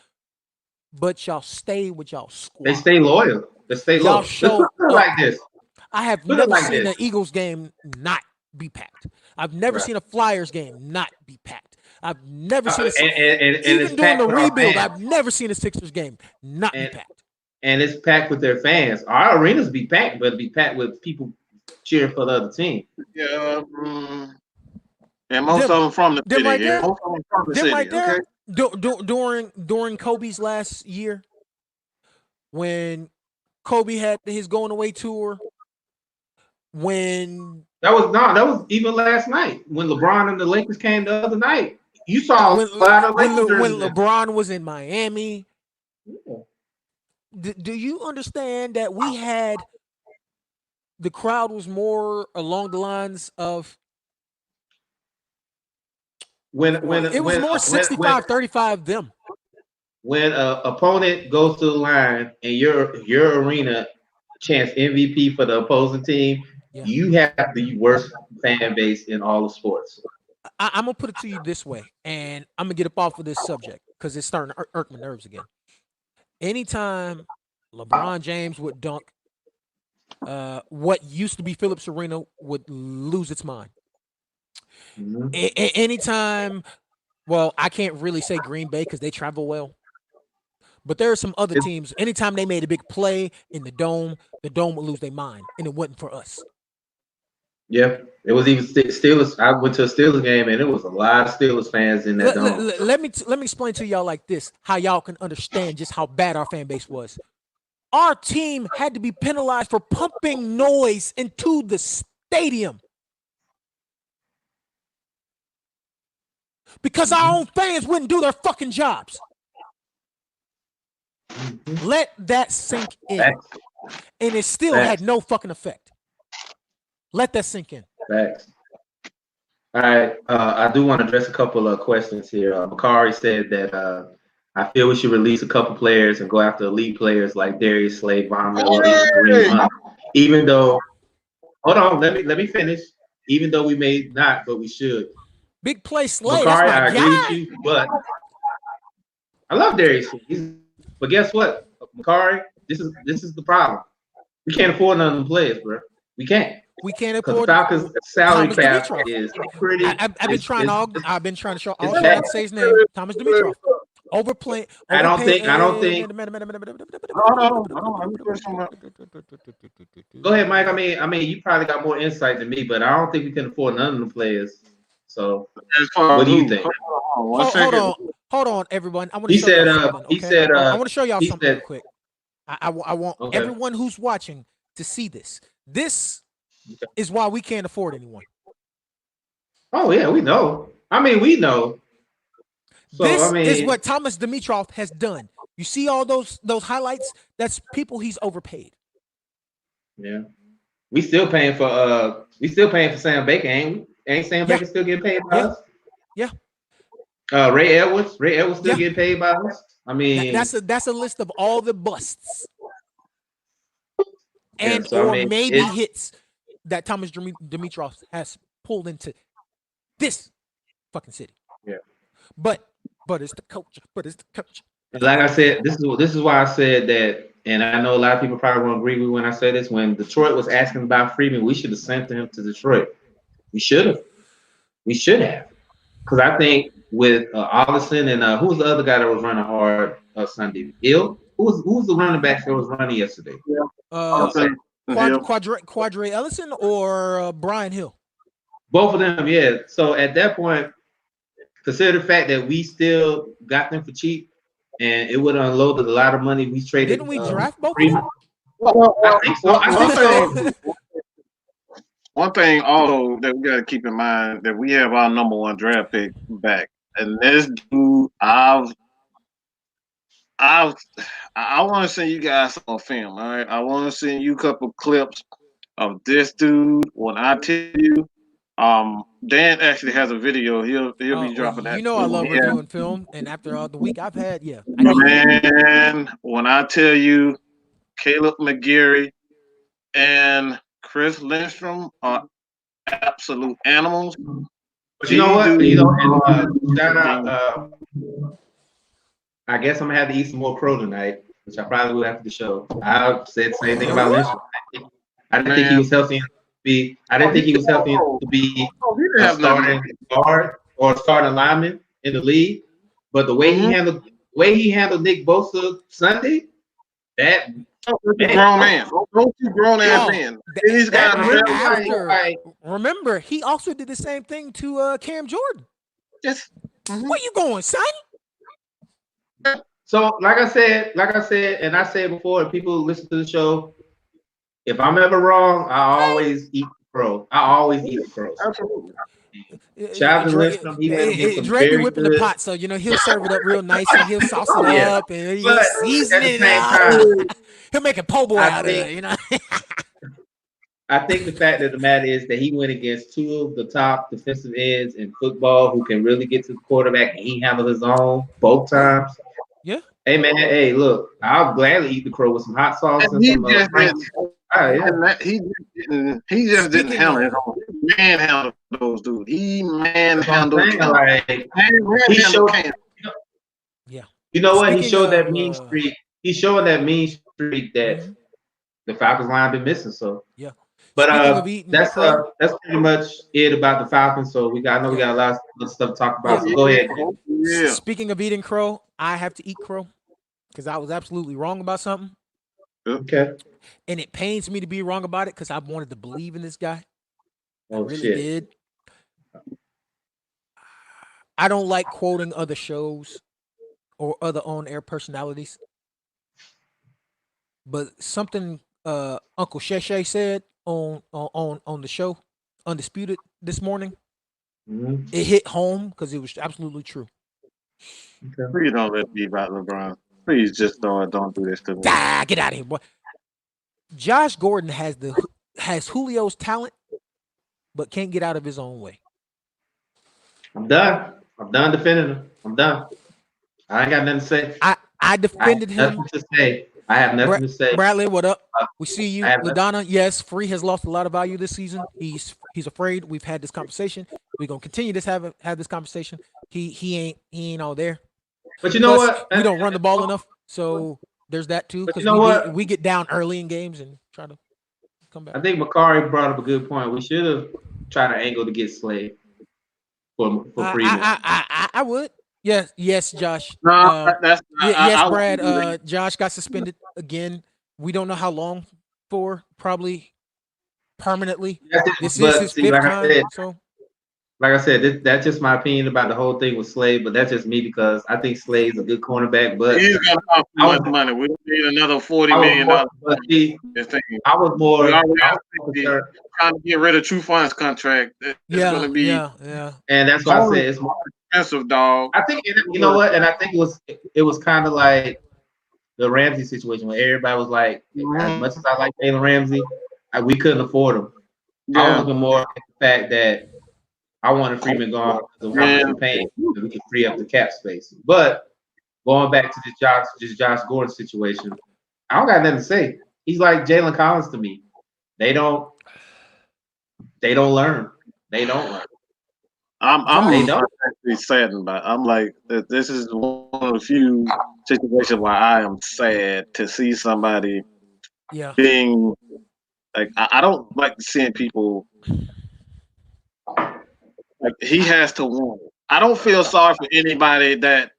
but y'all stay with y'all squad. They stay loyal. They stay Y'all loyal. show Look up. like this. I have Look never like seen this. an Eagles game not be packed. I've never Right. seen a Flyers game not be packed. I've never seen And it's even during packed the with our rebuild. fans. I've never seen a Sixers game not be And packed. and it's packed with their fans. Our arenas be packed, but it be packed with people cheering for the other team. Yeah, and most of them from the Them city. right Yeah, there. most of them from the Them right city. Okay. there. During Kobe's last year, when Kobe had his going away tour, when That was even last night when LeBron and the Lakers came the other night. You saw when a lot of Lakers when jerseys. LeBron was in Miami. Yeah. Do you understand that we had the crowd was more along the lines of it was more 65-35 them. When an opponent goes to the line and your arena chants MVP for the opposing team, Yeah. you have the worst fan base in all of sports. I'm gonna put it to you this way, and I'm gonna get up off of this subject because it's starting to irk my nerves again. Anytime LeBron James would dunk, what used to be Phillips Arena would lose its mind. Mm-hmm. Anytime, well, I can't really say Green Bay because they travel well, but there are some other teams. Anytime they made a big play in the dome would lose their mind, and it wasn't for us. Yeah, it was even Steelers. I went to a Steelers game and it was a lot of Steelers fans in that dome. Let me explain to y'all like this, how y'all can understand just how bad our fan base was. Our team had to be penalized for pumping noise into the stadium because our own fans wouldn't do their fucking jobs. Let that sink in. Facts. And it still had no fucking effect. Let that sink in. Facts. All right. I do want to address a couple of questions here. Makari said that I feel we should release a couple players and go after elite players like Darius Slade, Von Miller, Kareem Hunt. Even though, hold on, let me finish. Even though we may not, but we should. Big play Slade. Makari, That's my I agree guy. with you, but I love Darius Slade. But guess what, Makari? This is the problem. We can't afford none of them players, bro. We can't. We can't Because the afford Falcons' salary Thomas cap Dimitroff. is pretty. I've been trying to show. I'll it's try bad. not to say his name. Thomas Dimitroff. Overplaying. I don't think. Go ahead, Mike. I mean, you probably got more insight than me, but I don't think we can afford none of them players. So, what do you think? Hold on, everyone. I want to show y'all something. Okay? I want to show y'all something real quick. I want everyone who's watching to see this. This is why we can't afford anyone. Oh yeah, we know. I mean, we know. So, this is what Thomas Dimitroff has done. You see all those highlights? That's people he's overpaid. Yeah, we still paying for Sam Baker, ain't we? Ain't Sam Baker still getting paid by us? Yeah. Ray Edwards still getting paid by us. I mean, that's a list of all the busts and maybe hits that Thomas Dimitroff has pulled into this fucking city. Yeah. But it's the coach. Like I said, this is why I said that, and I know a lot of people probably won't agree with when I say this. When Detroit was asking about Freeman, we should have sent him to Detroit. We should have. Because I think with Allison and who was the other guy that was running hard Sunday? Hill? Who was the running back that was running yesterday? Quadre Ellison or Brian Hill? Both of them, yeah. So at that point, consider the fact that we still got them for cheap, and it would have unloaded a lot of money. We traded. Didn't we draft both of them? I think so. One thing also that we got to keep in mind that we have our number one draft pick back, and this dude, I want to send you guys some film. All right, I want to send you a couple clips of this dude. When I tell you, Dan actually has a video. He'll be dropping that. You know, I love reviewing film, and after the week I've had, man, when I tell you, Caleb McGuire and Chris Lindstrom are absolute animals. But you know what? Shout out. I guess I'm gonna have to eat some more crow tonight, which I probably will after the show. I said the same thing about What? Lynch. I didn't think he Man, was healthy enough to be. I oh, didn't think he was healthy enough to be he didn't a have nothing. starting guard or a starting lineman in the league. But Mm-hmm. the way he handled Nick Bosa Sunday, that man, Grown man. Don't you grown ass Oh, men. These guys that are really after. like Remember, he also did the same thing to Cam Jordan. just. Mm-hmm. Where you going, son? so. Like I said, and I said before, and people listen to the show. If I'm ever wrong, I always eat the crow. I always eat the crows. Absolutely. Shout out to Lindstrom. He went against some Dre be very whipping the good. pot, so he'll serve it up real nice and he'll sauce it Oh yeah, up and he'll but season at the it same up. time, He'll make a po' boy I out of think it. I think the fact of the matter is that he went against two of the top defensive ends in football who can really get to the quarterback, and he handled his own both times. Yeah. Hey man, hey look, I'll gladly eat the crow with some hot sauce And and he some just Frank's. didn't. Yeah. He just didn't Speaking handle his of, own. He manhandled those dudes. He That's what I'm manhandled saying. Cam. Like he Manhandled showed. Cam. yeah. You know what? He Speaking showed that of, mean streak. He's showing that mean streak that mhm, the Falcons line been missing. So, yeah. but Speaking of eating crow, that's pretty much it about the Falcons. So I know we yeah, got a lot of stuff to talk yeah. about. So go ahead. Yeah. Speaking of eating crow, I have to eat crow because I was absolutely wrong about something, Okay. and it pains me to be wrong about it because I wanted to believe in this guy. I Oh really shit. did. I don't like quoting other shows or other on-air personalities, but something Uncle Sheshe said on the show Undisputed this morning, Mhm. it hit home because it was absolutely true. Okay. Please don't let me about LeBron. Please just don't do this to me. Ah, get out of here, boy. Josh Gordon has Julio's talent, but can't get out of his own way. I'm done. I'm done defending him. I'm done. I ain't got nothing to say. I I have defended him. nothing to say. I have nothing to say. Bradley, what up? Uh, We see I you. have nothing. Ladonna, yes, Free has lost a lot of value this season. He's afraid. We've had this conversation. We're gonna continue this have this conversation. He ain't all there. But you know Plus, what? we don't run the ball enough. So there's that too. But you Because know what? we get down early in games and try to come back. I think Makari brought up a good point. We should have tried an angle to get Slade for Freeman. I would. Yes, Josh. No, that's Yes, I Brad. wouldn't do that. Josh got suspended again. We don't know how long for. Probably permanently. This is his fifth time. So like I said, that's just my opinion about the whole thing with Slade. But that's just me because I think Slade's a good cornerback. But He's gonna cost too much money. We need another $40 million. But see, I was more concerned trying to get rid of True Funds contract. It's gonna be and that's why I said it's more expensive, dog. I think you know what, and I think it was kind of like the Ramsey situation where everybody was like, as much as I like Jalen Ramsey, we couldn't afford him. Yeah. I was looking more at the fact that I wanted Freeman gone because of how much we're paying, so we could free up the cap space. But going back to this Josh Gordon situation, I don't got nothing to say. He's like Jalen Collins to me. They don't learn. They don't learn. I'm actually saddened by. I'm like, this is one of the few situations where I am sad to see somebody being like. I don't like seeing people like he has to win. I don't feel sorry for anybody that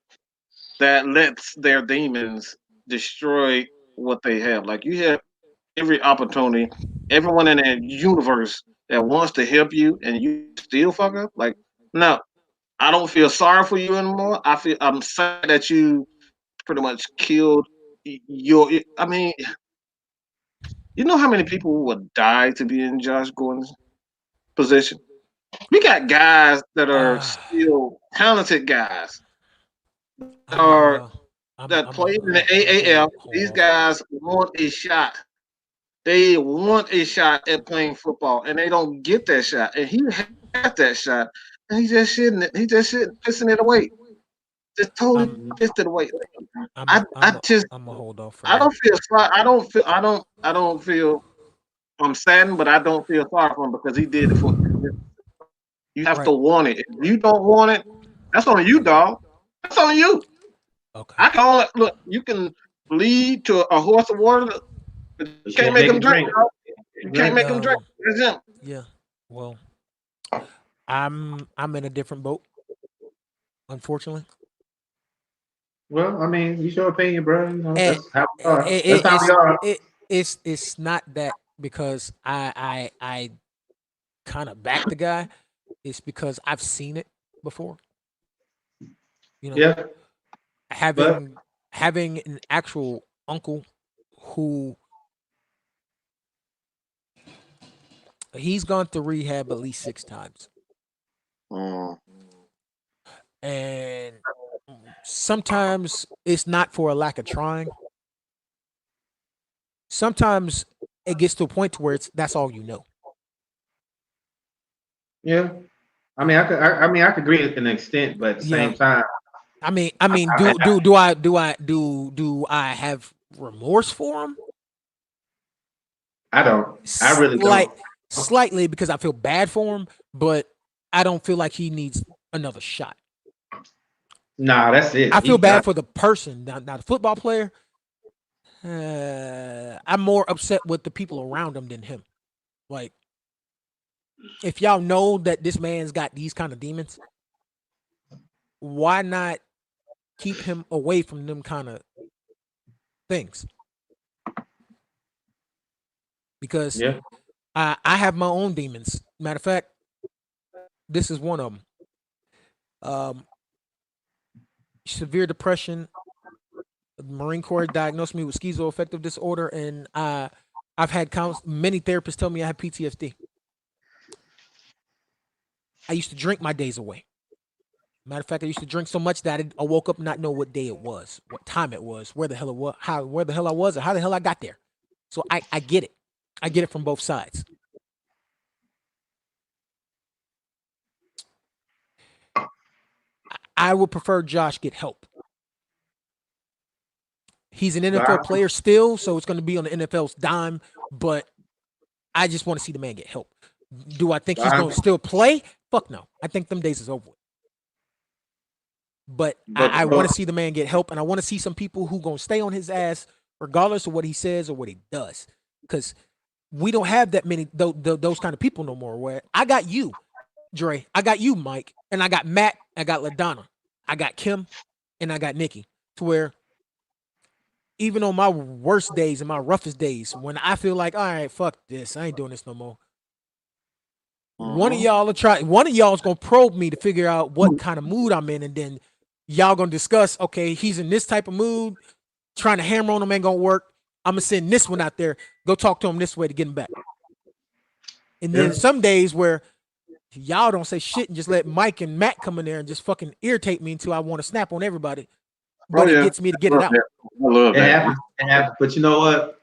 lets their demons destroy what they have. Like you have every opportunity, everyone in that universe that wants to help you, and you still fuck up. Like no. I don't feel sorry for you anymore. I'm sad that you pretty much killed your. I mean, you know how many people would die to be in Josh Gordon's position? We got guys that are still talented guys that play in the AAF. These guys want a shot. They want a shot at playing football, and they don't get that shot. And he had that shot, and he just shitting it. He just pissing it away. Just totally pissed it away. I'm gonna hold off. I don't feel sorry. I don't feel. I'm saddened, but I don't feel sorry for him because he did it for. You have to want it. If you don't want it, that's on you, dog. That's on you. Okay. I call it. Look, you can lead to a horse of water, but you But you can't can't make make him it drink. drink. Dog. You can't Exactly. make him drink. That's him. Yeah. Well, I'm in a different boat, unfortunately. Well, I mean, use your opinion, bro. You know, And that's how we are. That's it, how we are. it's not that because I kind of back the guy. It's because I've seen it before. You know, Yeah, but having having an actual uncle who he's gone through rehab at least 6 times, Mm. and sometimes it's not for a lack of trying. Sometimes it gets to a point to where it's that's all you know. yeah, I You mean, know, I could agree to an extent, but at the yeah. same time, I mean, I, do I have remorse for him? I don't. I really Slight, don't. slightly because I feel bad for him, but I don't feel like he needs another shot. Nah, that's I it. feel He's done. bad for the person, not the football player. I'm more upset with the people around him than him. Like, if y'all know that this man's got these kind of demons, why not keep him away from them kind of things? Because Yeah. I have my own demons. Matter of fact, this is one of them. Um, Severe depression. The Marine Corps diagnosed me with schizoaffective disorder, and I've had many therapists tell me I have PTSD. I used to drink my days away. Matter of fact, I used to drink so much that I woke up not know what day it was, what time it was, where the hell it was, where the hell I was, or how the hell I got there. So I get it. I get it from both sides. I would prefer Josh get help. He's an But NFL player still, so it's going to be on the NFL's dime. But I just want to see the man get help. Do I think he's I, going to still play? Fuck no. I think them days is over with. But but I want to see the man get help, and I want to see some people who going to stay on his ass regardless of what he says or what he does. Because we don't have that many those kind of people no more. Where I got you, Dre, I got you, Mike, and I got Matt, I got LaDonna, I got Kim, and I got Nikki. To where even on my worst days and my roughest days, when I feel like, all right, fuck this, I ain't doing this no more. One of Mm-hmm. y'all will try. One of y'all's gonna probe me to figure out what kind of mood I'm in, and then y'all gonna discuss. Okay, he's in this type of mood. Trying to hammer on him ain't gonna work. I'm gonna send this one out there. Go talk to him this way to get him back. And then yeah, some days where y'all don't say shit and just let Mike and Matt come in there and just fucking irritate me until I want to snap on everybody. Oh But it yeah, gets me to I get it love out. that. I love it that. happens. It happens. But you know what?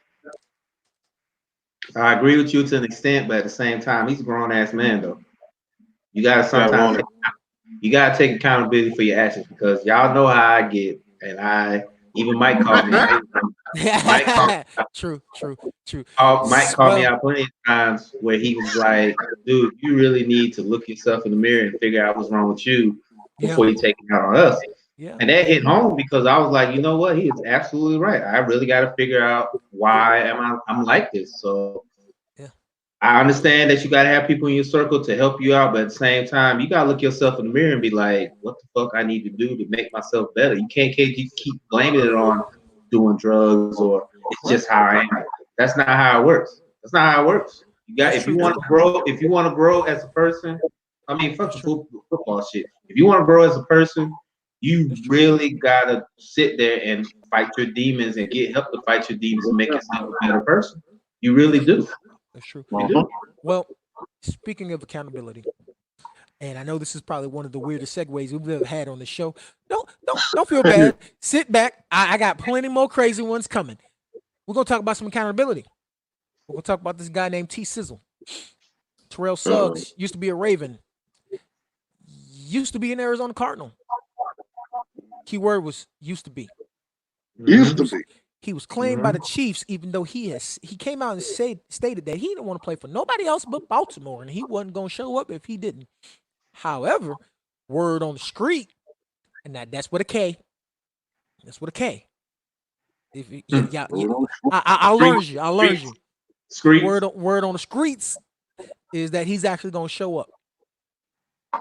I agree with you to an extent, but at the same time, he's a grown ass man though. You gotta I sometimes want it. you gotta take accountability for your actions because y'all know how I get, and I even Mike called me out. Mike called, True, true, true. Mike called me Well, out plenty of times where he was like, "Dude, you really need to look yourself in the mirror and figure out what's wrong with you yeah, before you take it out on us." yeah, And that yeah. hit home because I was like, you know what? He is absolutely right. I really got to figure out why I'm like this. So Yeah, I understand that you got to have people in your circle to help you out, but at the same time, you got to look yourself in the mirror and be like, what the fuck I need to do to make myself better? You can't keep blaming it on doing drugs or it's right. just how I am. That's not how it works. That's not how it works. You got That's if you true want too. to grow, if you want to grow as a person, I mean, fuck That's the true. football shit. If you want to grow as a person, you That's true. really gotta sit there and fight your demons and get help to fight your demons and make Yeah. yourself a better person. You really That's true. do. That's true. You Mm-hmm. do. Well, speaking of accountability, and I know this is probably one of the weirdest segues we've ever had on the show. Don't feel bad. Sit back. I got plenty more crazy ones coming. We're gonna talk about some accountability. We're gonna talk about this guy named T-Sizzle. Terrell Uh, Suggs used to be a Raven. Used to be an Arizona Cardinal. Keyword was used to be. used He to Mm-hmm. was be. he was claimed by Mm-hmm. the Chiefs, even though he came out and stated that he didn't want to play for nobody else but Baltimore, and he wasn't gonna show up if he didn't. However, word on the street, and that's with a K. That's with a K. If Hmm. yeah. I learned you. I learned Screets. you. Screets. Word on the streets is that he's actually gonna show up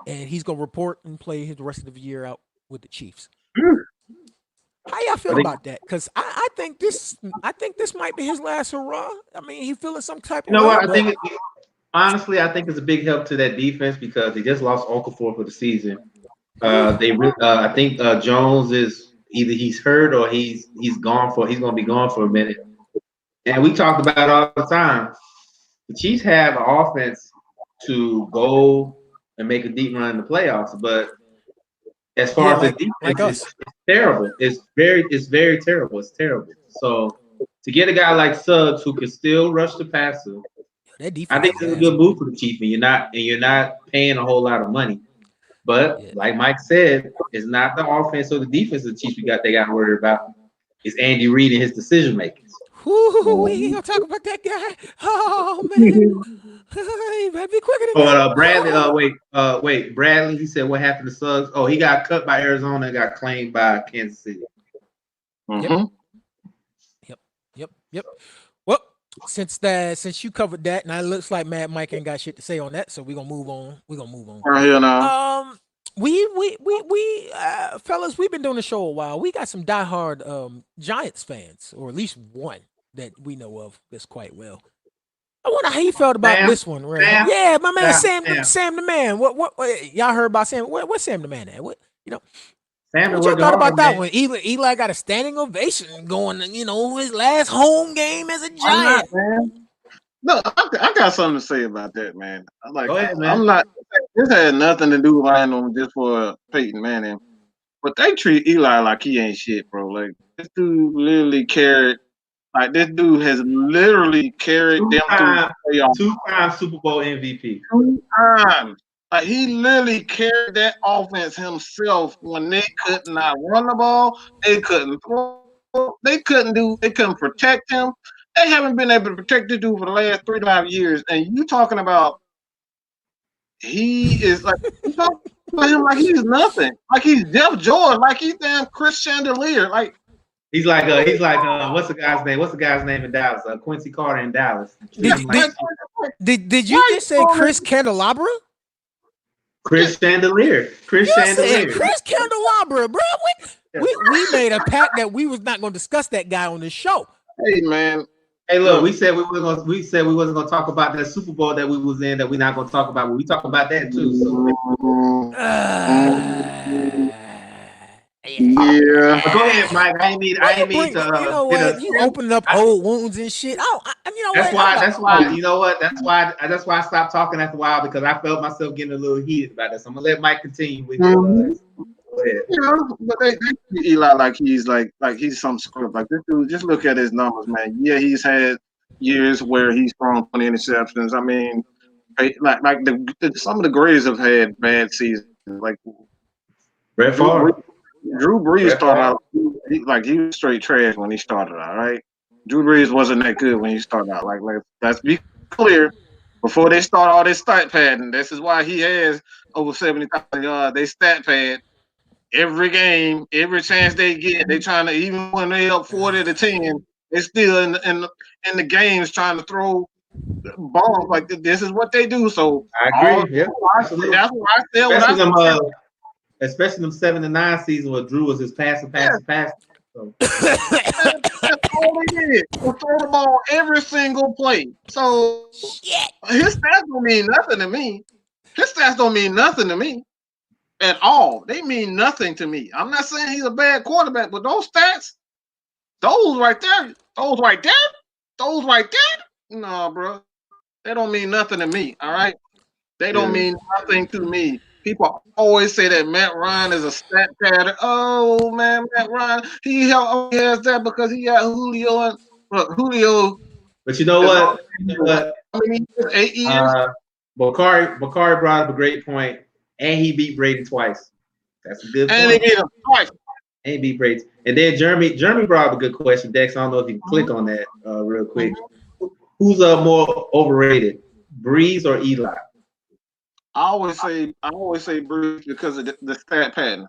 and he's gonna report and play his rest of the year out with the Chiefs. How y'all I feel think about that? Because I think this might be his last hurrah. I mean, he feeling some type you of know way, what I but think. Honestly, I think it's a big help to that defense because they just lost Okafor for the season. I think Jones is either he's hurt or he's gone for he's going to be gone for a minute. And we talked about it all the time. The Chiefs have an offense to go and make a deep run in the playoffs, but as far yeah, as the like defense, us. it's terrible. It's very terrible. It's terrible. So to get a guy like Suggs who can still rush the passer, That I defense think is it's a ass, good bro. move for the Chiefs, and you're not paying a whole lot of money. But Yeah. like Mike said, it's not the offense or the defense of the Chiefs they got to worry about. It's Andy Reid and his decision makings. Whoo, we ain't gonna talk about that guy. Oh man, you better be quicker than Oh, that. Bradley. Oh. Wait. Bradley. He said what happened to Suggs? Oh, he got cut by Arizona and got claimed by Kansas City. Yep, Mm-hmm. yep. Well, since you covered that, and it looks like Mad Mike ain't got shit to say on that, so we're gonna move on. We're gonna move on. Right here now. Fellas, we've been doing the show a while. We got some diehard Giants fans, or at least one that we know of that's quite well. I wonder how he felt about Sam, this one, right? Sam, Yeah, my man Sam, Sam, Sam. Sam the man. What y'all heard about Sam? What's Sam the man at? What you know? Sam been What y'all working thought about hard, that man. one? Eli got a standing ovation going. His last home game as a Why not, Giant. man? No, I got something to say about that, man. Go ahead, I'm man. not. This had nothing to do with lying on just for Peyton Manning, but they treat Eli like he ain't shit, bro. Like this dude literally carried. Like this dude has literally carried them through Two-time, the playoffs two-time Super Bowl MVP. 2 times. Like he literally carried that offense himself when they could not run the ball, they couldn't throw, they couldn't protect him. They haven't been able to protect this dude for the last 3 to 5 years. And you talking about he is like you talking about him like he's nothing. Like he's Jeff George, like he's damn Chris Chandelier. Like What's the guy's name? What's the guy's name in Dallas? Quincy Carter in Dallas. Treat Did him like did like, like did you why you just say calling Chris Candelabra? Chris Chandelier. Chris You said Chandelier. Chris Candelabra, bro. Yeah. We made a pact that we was not going to discuss that guy on this show. hey man, Hey, look, look, we said we wasn't gonna talk about that Super Bowl that we was in that we're not gonna talk about, but we talk about that too. So mm, yeah. but go ahead, Mike. I Why ain't you mean bring? to You know get what? us. You opening up old wounds and shit. You know what? I'm about. That's why you know what? That's why I stopped talking after a while because I felt myself getting a little heated about this. I'm gonna let Mike continue with his Mhm. go ahead. You know, but they treat Eli like he's some script. Like this dude, just look at his numbers, man. Yeah, he's had years where he's thrown 20 interceptions. I mean, some of the greatest have had bad seasons. Like Brett Drew Brees, Favre. Drew Brees Brett started Favre. out he was straight trash when he started out. Right? Drew Brees wasn't that good when he started out. Like let's be clear. Before they start all this stat padding, this is why he has over 70,000 yards. They stat pad every game, every chance they get, they trying to even when they up 40-10, they still in the games trying to throw bombs like this is what they do. So I all agree. Yeah, absolutely. that's why I said what I Especially them, said. especially them 7-9 season where Drew was his Yeah, passer. So that's all they did. Was throw the ball every single play. So Shit. his stats don't mean nothing to me. His stats don't mean nothing to me at all. They mean nothing to me. I'm not saying he's a bad quarterback, but those stats, those right there, those right there, those right there. No, bro. They don't mean nothing to me. All right. They don't yeah. mean nothing to me. People always say that Matt Ryan is a stat pattern. Oh man, Matt Ryan, only has that because he got Julio and look, Julio But you know is what? You know on what? how many years? 8 years. Uh, Bakari brought up a great point, and he beat Brady twice. That's a good And they point. get him twice. And he beat Brady. And then Jeremy brought up a good question, Dex. I don't know if you can click Mhm, on that real quick. mhm. Who's more overrated, Breeze or Eli? I always say Bruce because of the stat pattern.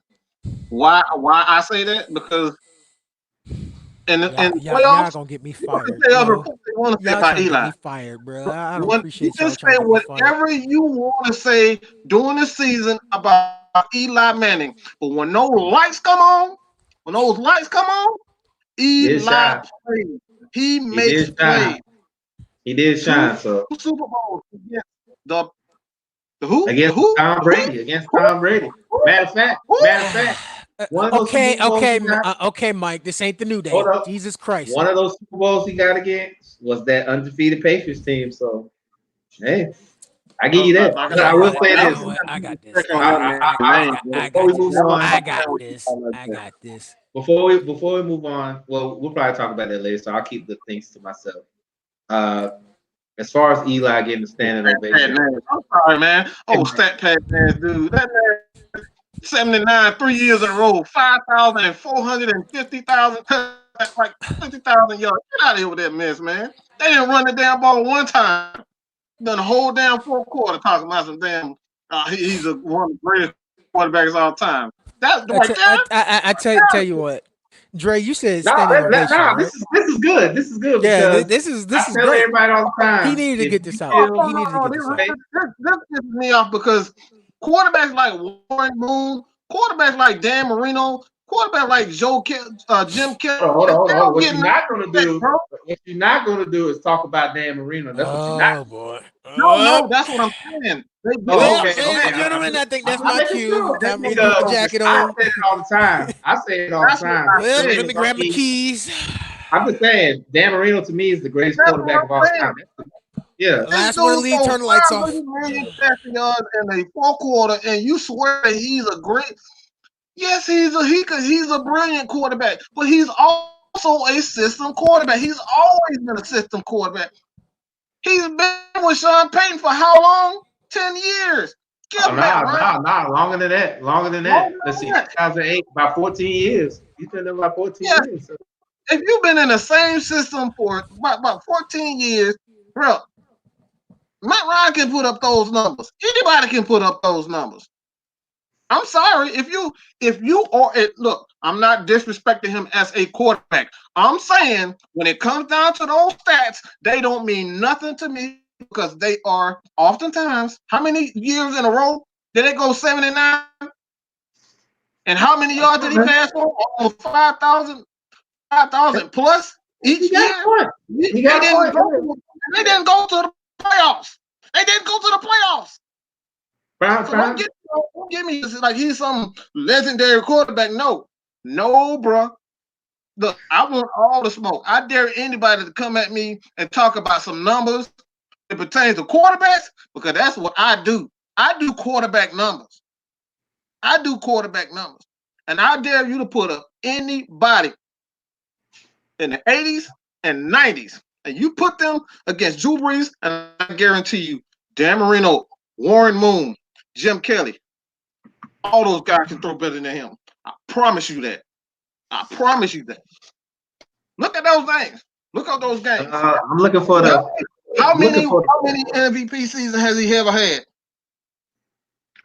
Why I say that? Because in the Y'all playoffs, gonna get me people can fired, say other yo. what they want to say Y'all about trying to get Eli. me fired, bro. I don't You appreciate can y'all trying say to get me fired. whatever you want to say during the season about Eli Manning, but when those lights come on, He did Eli shine. plays. He He makes did shine. plays. He did Two shine. So Super Bowls against the the who? The against who? Tom Who? Brady, against Who? Tom Brady. Who? Who? Matter of fact, one of those Super Bowls he got. Okay, Mike. This ain't the new Hold day. up. Jesus Christ. One of those Super Bowls he got against was that undefeated Patriots team. So hey, I give you that. Like I But said, I You know will what? say You y'all know this. what? I got this. check on that man. I ain't I Before we got move this. never on, I talking got about you this. like I that. got this. before we move on, well, we'll probably talk about that later. So I'll keep the things to myself. Uh, as far as Eli getting the standing Stat pad ovation, man. I'm sorry, man. Oh, stat pad man, dude. That man 79, 3 years in a row, 5,000 and 450,000, like 50,000 yards. Get out of here with that mess, man. They didn't run the damn ball one time. Done the whole damn fourth quarter talking about some damn. He's one of the greatest quarterbacks of all time. That's right there. I tell you what, Dre. You said standing ovation, nah, right? this is good. This is good Yeah, because this I is tell great. everybody all the He time needed to if get you this out. feel He needed to No. get this out. This pisses me off because quarterbacks like Warren Moon, quarterbacks like Dan Marino, quarterbacks like Jim Kelly, they hold on. don't get no respect, bro. What you're not gonna do is talk about Dan Marino. That's what you're not. Oh boy. No, that's what I'm saying. They get Oh, no Well, okay, ladies okay. and respect. gentlemen, I think that's I'm my making cue. sure They Time for me get to put no the because jacket I on. say it all the time. I say it all the That's what time. I Well, said. let me grab my keys. I'm just saying, Dan Marino to me is the greatest That's what quarterback of all I'm saying. time. Yeah, This Last one to dude leave. throws Turn the lights 500 off. million passing yards in a fourth quarter, and you swear that he's a great. Yes, he's a brilliant quarterback, but he's also a system quarterback. He's always been a system quarterback. He's been with Sean Payton for how long? 10 years. oh, Give Matt Ryan longer than that. Longer than that. longer Let's than see, that. 2008, about 14 years. He's been there about 14 Yes, years. So. if you've been in the same system for about 14 years, bro, Matt Ryan can put up those numbers. Anybody can put up those numbers. I'm sorry if you are it. Look, I'm not disrespecting him as a quarterback. I'm saying when it comes down to those stats, they don't mean nothing to me because they are oftentimes how many years in a row did they go 79? And how many yards did he pass for? Almost 5,000 plus He each got a year. point. He They got a didn't point. go. They didn't go to the playoffs. They didn't go to the playoffs. Brown So don't time. get me like he's some legendary quarterback. No, bro. Look, I want all the smoke. I dare anybody to come at me and talk about some numbers that pertains to quarterbacks because that's what I do. I do quarterback numbers. And I dare you to put up anybody in the 80s and 90s, and you put them against Drew Brees, and I guarantee you, Dan Marino, Warren Moon, Jim Kelly, all those guys can throw better than him. I promise you that. I promise you that. Look at those things. Look at those games. I'm looking for the. How I'm looking many for. MVP seasons has he ever had?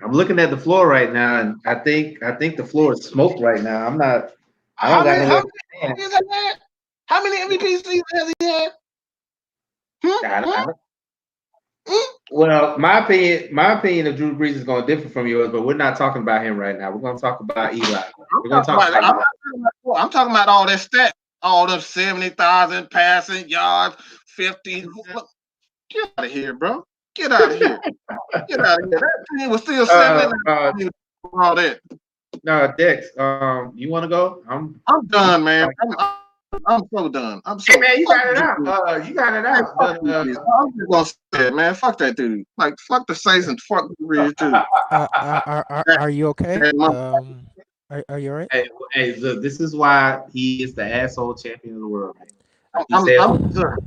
I'm looking at the floor right now, and I think the floor is smoked right now. I'm not. I don't How got many nowhere to stand. has he had? How many MVP seasons has he had? I, Hmm? I, Hmm? well, my opinion of Drew Brees is going to differ from yours, but we're not talking about him right now. We're going to talk about Eli. We're going to talk about Eli. I'm talking about all that stat, all them 70,000 passing yards, 50. Get out of here, bro. Get out of here. Get out of here. That team was still 79. All that. No, Dex. You want to go? I'm done, man. I'm so done. I'm so. Hey man, you Fuck got it Drew out. Brees. You got it Man, out. fuck But Drew Brees. I'm just gonna say it, man. Fuck that dude. Like, fuck the Saints and fuck Drew Brees too. Are you okay? Are you all right? hey, look, this is why he is the asshole champion of the world, man. Like he I'm, said, I'm,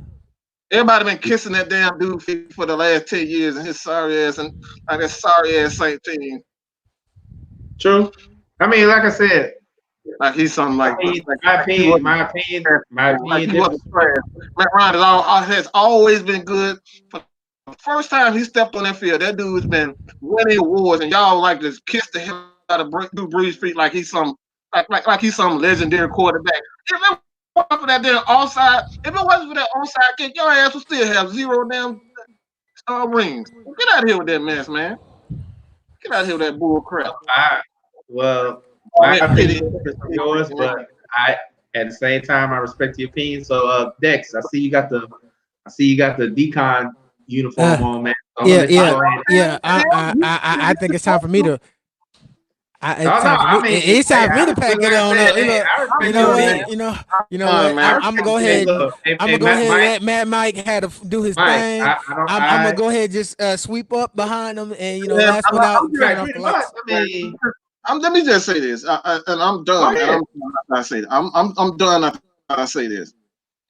everybody been kissing that damn dude for the last 10 years and his sorry ass and like that sorry ass Saint team. true. I mean, like I said, Like he's something like my like opinion he differs. wasn't trash. Matt Ryan has always been good. For the first time he stepped on that field, that dude's been winning awards, and y'all like to kiss the hell out of Drew Brees' feet like he's some like he's some legendary quarterback. wasn't for that damn offside, if it wasn't for that offside kick, your ass would still have zero damn rings. Get out of here with that mess, man. Get out of here with that bull crap. I well, All my that opinion pity. is different from yours, but I at the same time I respect your opinion. So Dex, I see you got the decon Uh, uniform on, man. So I'm gonna yeah, let you yeah, go ahead. yeah. I think it's time for me to. No, It's no, time for me. I mean, It's hey, time for me I to was pack it gonna on say, up. hey, I I'm You respect know your done, what? man. opinion. You know Done, what? man. I I'm gonna respect go your opinion. ahead. Look, I'm hey, gonna go ahead and Mike, let Mike had to do his Mike, thing. I don't, I'm gonna go ahead and just sweep up behind him and Yeah, last one out and turn right, off the pretty much. lights. I mean, let me just say this, and I'm go done. And ahead. I say that. I'm done after I say this.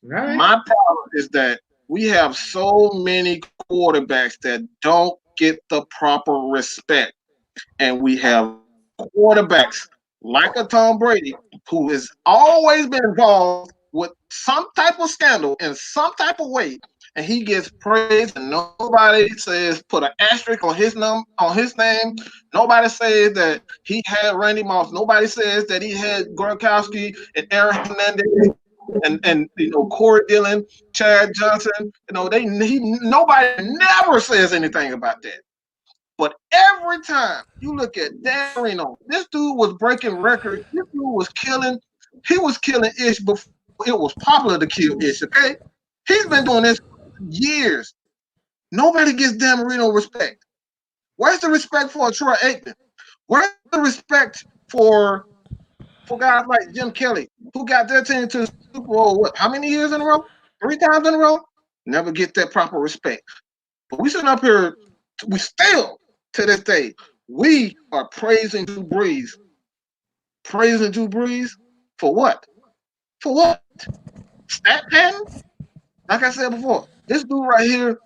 All right. My problem is that we have so many quarterbacks that don't get the proper respect, and we have quarterbacks like a Tom Brady who has always been involved with some type of scandal in some type of way, and he gets praised, and nobody says put an asterisk on on his name. Nobody says that he had Randy Moss. Nobody says that he had Gronkowski and Aaron Hernandez and Corey Dillon, Chad Johnson. Nobody never says anything about that. But every time you look at Dan Marino, this dude was breaking records. This dude was killing. He was killing Ish before it was popular to kill Ish. Okay, he's been doing this for years. Nobody gives Dan Marino respect. Where's the respect for Troy Aikman? Where's the respect for for guys like Jim Kelly, who got their team to the Super Bowl? What? How many years in a row? 3 times in a row? Never get that proper respect. But we sitting up here, we still to this day, we are praising Drew Brees. Praising Drew Brees for what? For what? Stat pattern? Like I said before, this dude right here,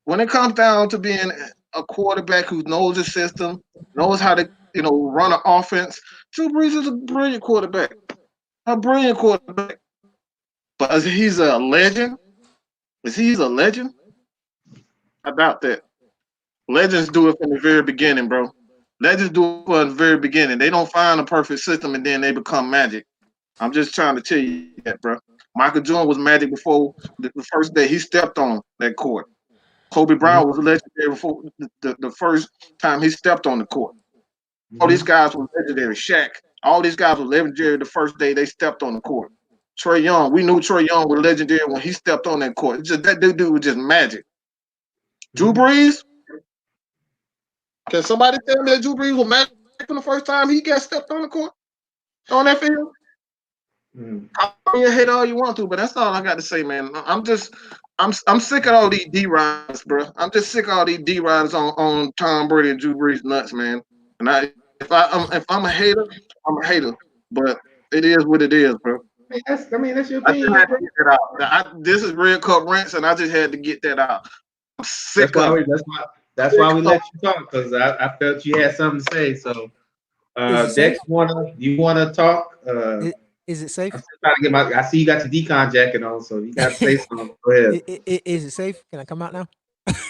when it comes down to being a quarterback who knows the system, knows how to, run an offense, Drew Brees is a brilliant quarterback. A brilliant quarterback. But is he's a legend? Is he's a legend? I doubt that. Legends do it from the very beginning, bro. Legends do it from the very beginning. They don't find a perfect system and then they become magic. I'm just trying to tell you that, bro. Michael Jordan was magic before the first day he stepped on that court. Kobe Bryant was legendary before the first time he stepped on the court. All these Mm-hmm. guys were legendary. Shaq, all these guys were legendary the first day they stepped on the court. Trey Young, we knew Trey Young was legendary when he stepped on that court. It's just that dude was just magic. Drew Mm-hmm. Brees, can somebody tell me that Drew Brees was magic from the first time he got stepped on the court on that field? Mm-hmm. You hate all you want to, but that's all I got to say, man. I'm sick of all these D rides, bro. I'm just sick of all these D rides on Tom Brady and Drew Brees nuts, man. And if I'm a hater, I'm a hater. But it is what it is, bro. That's your I just opinion, had bro. to get that out. This is real Cup Rants, and I just had to get that out. I'm That's sick why of we it. that's Sick why we of let you talk because I felt you had something to say. So Is it Dex, safe? you wanna talk? I- Is it I'm safe? still trying to get my. I see you got your decon jacket on, so you got to say something. Go ahead. Is it safe? Can I come out now?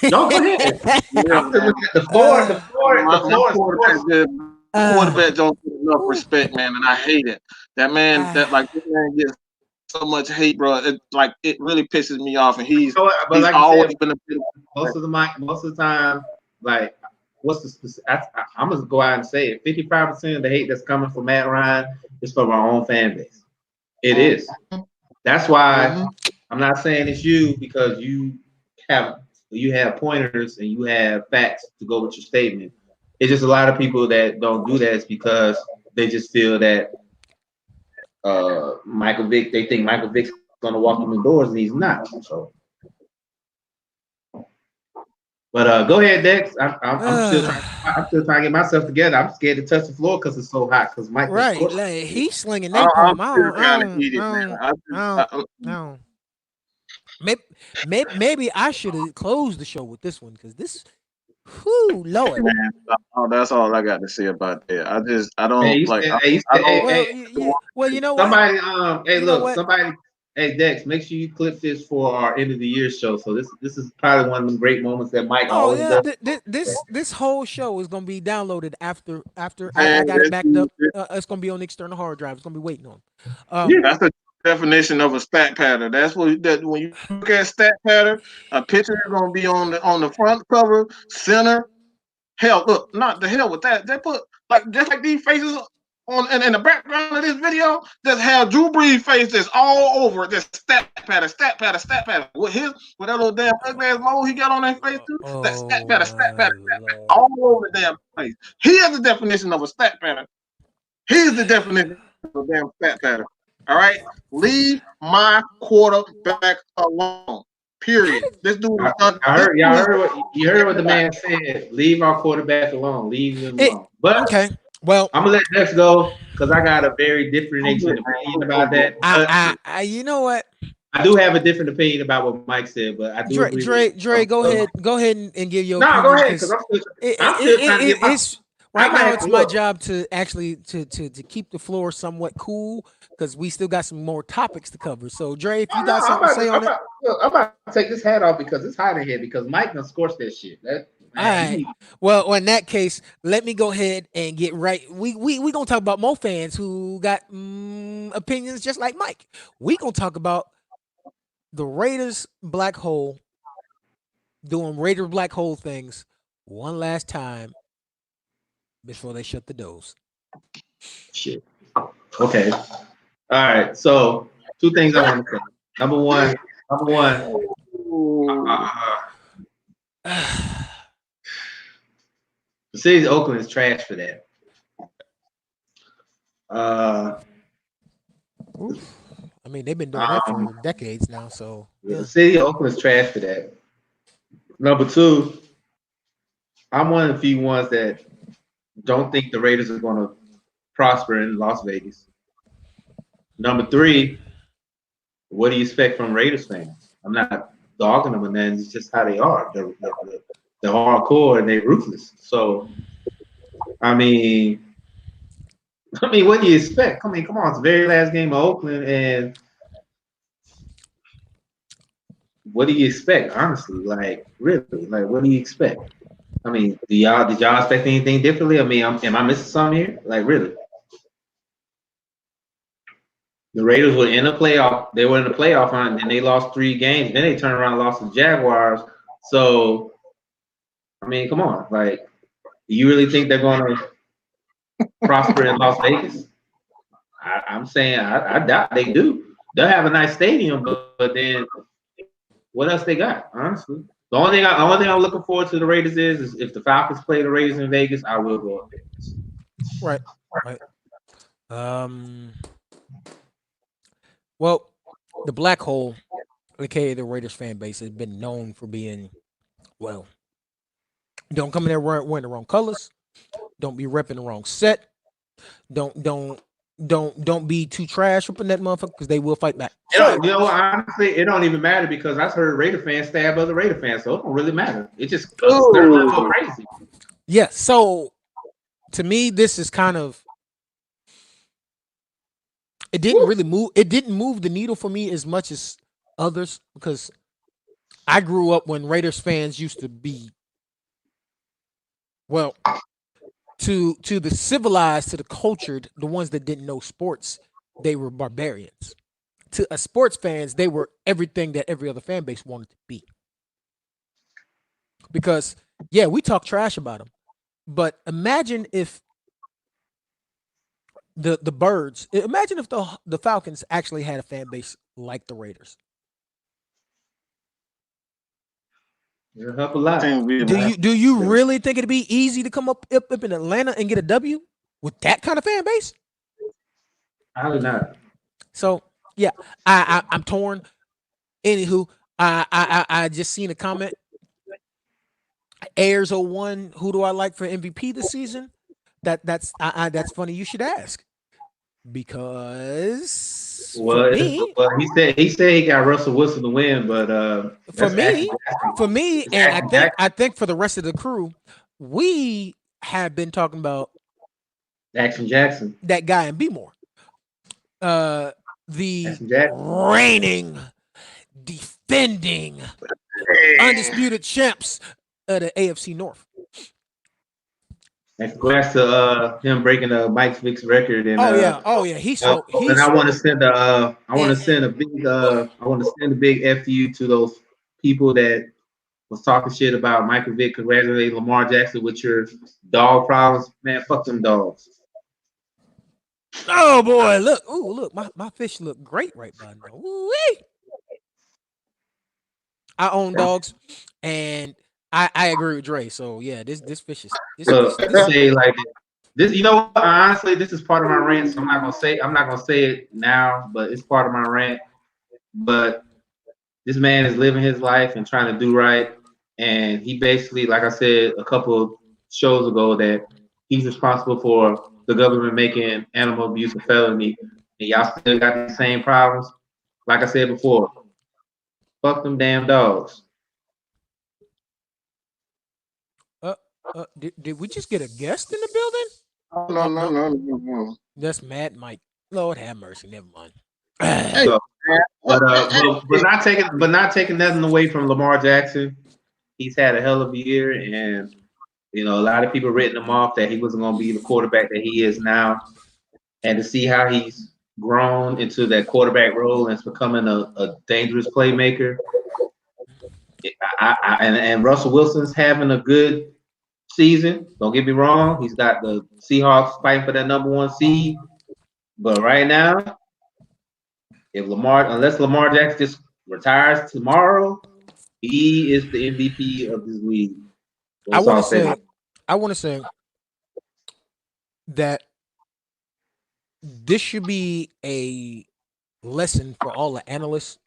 No, go ahead. Yeah, I'm still man. looking at the floor. uh, My, my The floor is. quarterback uh, don't get enough whew, respect, man, and I hate it. This man gets so much hate, bro. It really pisses me off, and You know what? But he's like you always said, been a bit. most of the time, like what's the specific? I'm gonna go out and say it. 55% of the hate that's coming from Matt Ryan is from our own fan base. It is. That's why Mm-hmm. I'm not saying it's you because have you have pointers and you have facts to go with your statement. It's just a lot of people that don't do that is because they just feel that Michael Vick, they think Michael Vick's gonna walk them the doors and he's not. So, but go ahead, Dex. I'm still trying to get myself together. I'm scared to touch the floor because it's so hot. Because Mike, of right. course, Like he's slinging I'm napalm. still kind of heated, man. I don't. Maybe, maybe I should have closed the show with this one because this, whoo, Lord. Man, that's all I got to say about that. I hey, don't you like, said, hey, you said, I don't. hey, Well, well, you know what? somebody, hey, You know look, what? somebody, hey, Dex, make sure you clip this for our end of the year show. So this is probably one of them great moments that Mike Oh always yeah, does. this whole show is gonna be downloaded after I Man, got it backed up. It's gonna be on the external hard drive. It's gonna be waiting on. Yeah, that's a definition of a stat pattern. That's what that when you look at stat pattern, a picture is gonna be on the front cover, center. Hell, look, not the hell with that. They put like just like these faces on in the background of this video. Just have Drew Brees' face that's all over it. Just stat pattern, stat pattern, stat pattern. With that little damn ugly ass mole he got on that face too. That Oh stat my pattern, lord! all over the damn place. He is the definition of a stat pattern. He's the definition of a damn stat pattern. All right, leave my quarterback alone. How Period. did This dude is I, done. I This heard dude y'all is heard what you heard what the man said. Leave our quarterback alone. Leave him it? alone. But Okay, well, I'm gonna let Dex go because I got a very different prove it, opinion man. about that. But you know what, I do have a different opinion about what Mike said. But I do agree with Dre, him. go ahead and give your No, go opinion ahead because because I'm still trying to get my. it's I right might now. have It's to my look. job to actually to keep the floor somewhat cool because we still got some more topics to cover. So, Dre, if you No, got something to say on it, I'm about to take this hat off because it's hot in here because Mike done scorched that shit. That all man, right. Well, in that case, let me go ahead and get right. We gonna talk about more fans who got opinions just like Mike. We gonna talk about the Raiders black hole doing Raiders black hole things one last time before they shut the doors. shit. Okay. All right. So two things I want to say. Number one. Number one. Ooh. The city of Oakland is trash for that. Uh, Oof. I mean, they've been doing that um, for decades now. So the yeah. city of Oakland is trash for that. Number two, I'm one of the few ones that don't think the Raiders are going to prosper in Las Vegas. Number three, what do you expect from Raiders fans? I'm not dogging them, and then it's just how they are. They're hardcore and they're ruthless. So, I mean, what do you expect? I mean, come on, it's the very last game of Oakland, and what do you expect? Honestly, like, really, like, what do you expect? I mean, did y'all expect anything differently? I mean, am I missing something here? Like, really? The Raiders were in a playoff. They were in the playoff hunt, and they lost 3 games. Then they turned around and lost to the Jaguars. So, I mean, come on. Like, do you really think they're going to prosper in Las Vegas? I'm saying I doubt they do. They'll have a nice stadium, but then what else they got? Honestly, the only thing I'm looking forward to the Raiders is if the Falcons play the Raiders in Vegas, I will go up there. Right. Right. Um. Well, the black hole, aka the Raiders fan base, has been known for being well. Don't come in there wearing the wrong colors. Don't be repping the wrong set. Don't be too trash up in that motherfucker because they will fight back. So Honestly, it don't even matter because I've heard Raider fans stab other Raider fans, so it don't really matter. It just they're a little crazy. yeah. So to me, this is kind of it didn't really move. It didn't move the needle for me as much as others because I grew up when Raiders fans used to be well to the civilized, to the cultured, the ones that didn't know sports, they were barbarians. To a sports fans, they were everything that every other fan base wanted to be. Because yeah, we talk trash about them, but imagine if the birds. Imagine if the Falcons actually had a fan base like the Raiders. It'll help a lot. Do you really think it'd be easy to come up in Atlanta and get a W with that kind of fan base? Probably not. So yeah, I'm torn. Anywho, I just seen a comment. Ayers 01, who do I like for MVP this season? That's funny. You should ask because He said he got Russell Wilson to win, but for that's me, and I Action think Jackson. I think for the rest of the crew, we have been talking about Action Jackson. that guy in B-more. The Action Jackson. reigning, defending, undisputed champs of the AFC North. And congrats to him breaking Mike Vick's record. And oh yeah. and I want to send and, I want to send a big FU to those people that was talking shit about Michael Vick congratulating Lamar Jackson with your dog problems. Man, fuck them dogs. oh boy, look, my fish look great right by now. Ooh-wee. I own dogs, and I agree with Dre. So yeah, this fish is Look, I this. say like this. You know what? Honestly, this is part of my rant. So I'm not gonna say it now, but it's part of my rant. But this man is living his life and trying to do right. And he basically, like I said a couple of shows ago, that he's responsible for the government making animal abuse a felony. And y'all still got the same problems. Like I said before, fuck them damn dogs. Did we just get a guest in the building? Oh, Oh no, no, no, no, no. that's Mad Mike. Lord have mercy. Never mind. Hey, So, man. but not taking nothing away from Lamar Jackson. He's had a hell of a year, and a lot of people written him off that he wasn't going to be the quarterback that he is now. And to see how he's grown into that quarterback role and is becoming a dangerous playmaker. And Russell Wilson's having a good season. Don't get me wrong. He's got the Seahawks fighting for that number one seed. But right now, unless Lamar Jackson just retires tomorrow, he is the MVP of this league. I That's want to all say, said. that this should be a lesson for all the analysts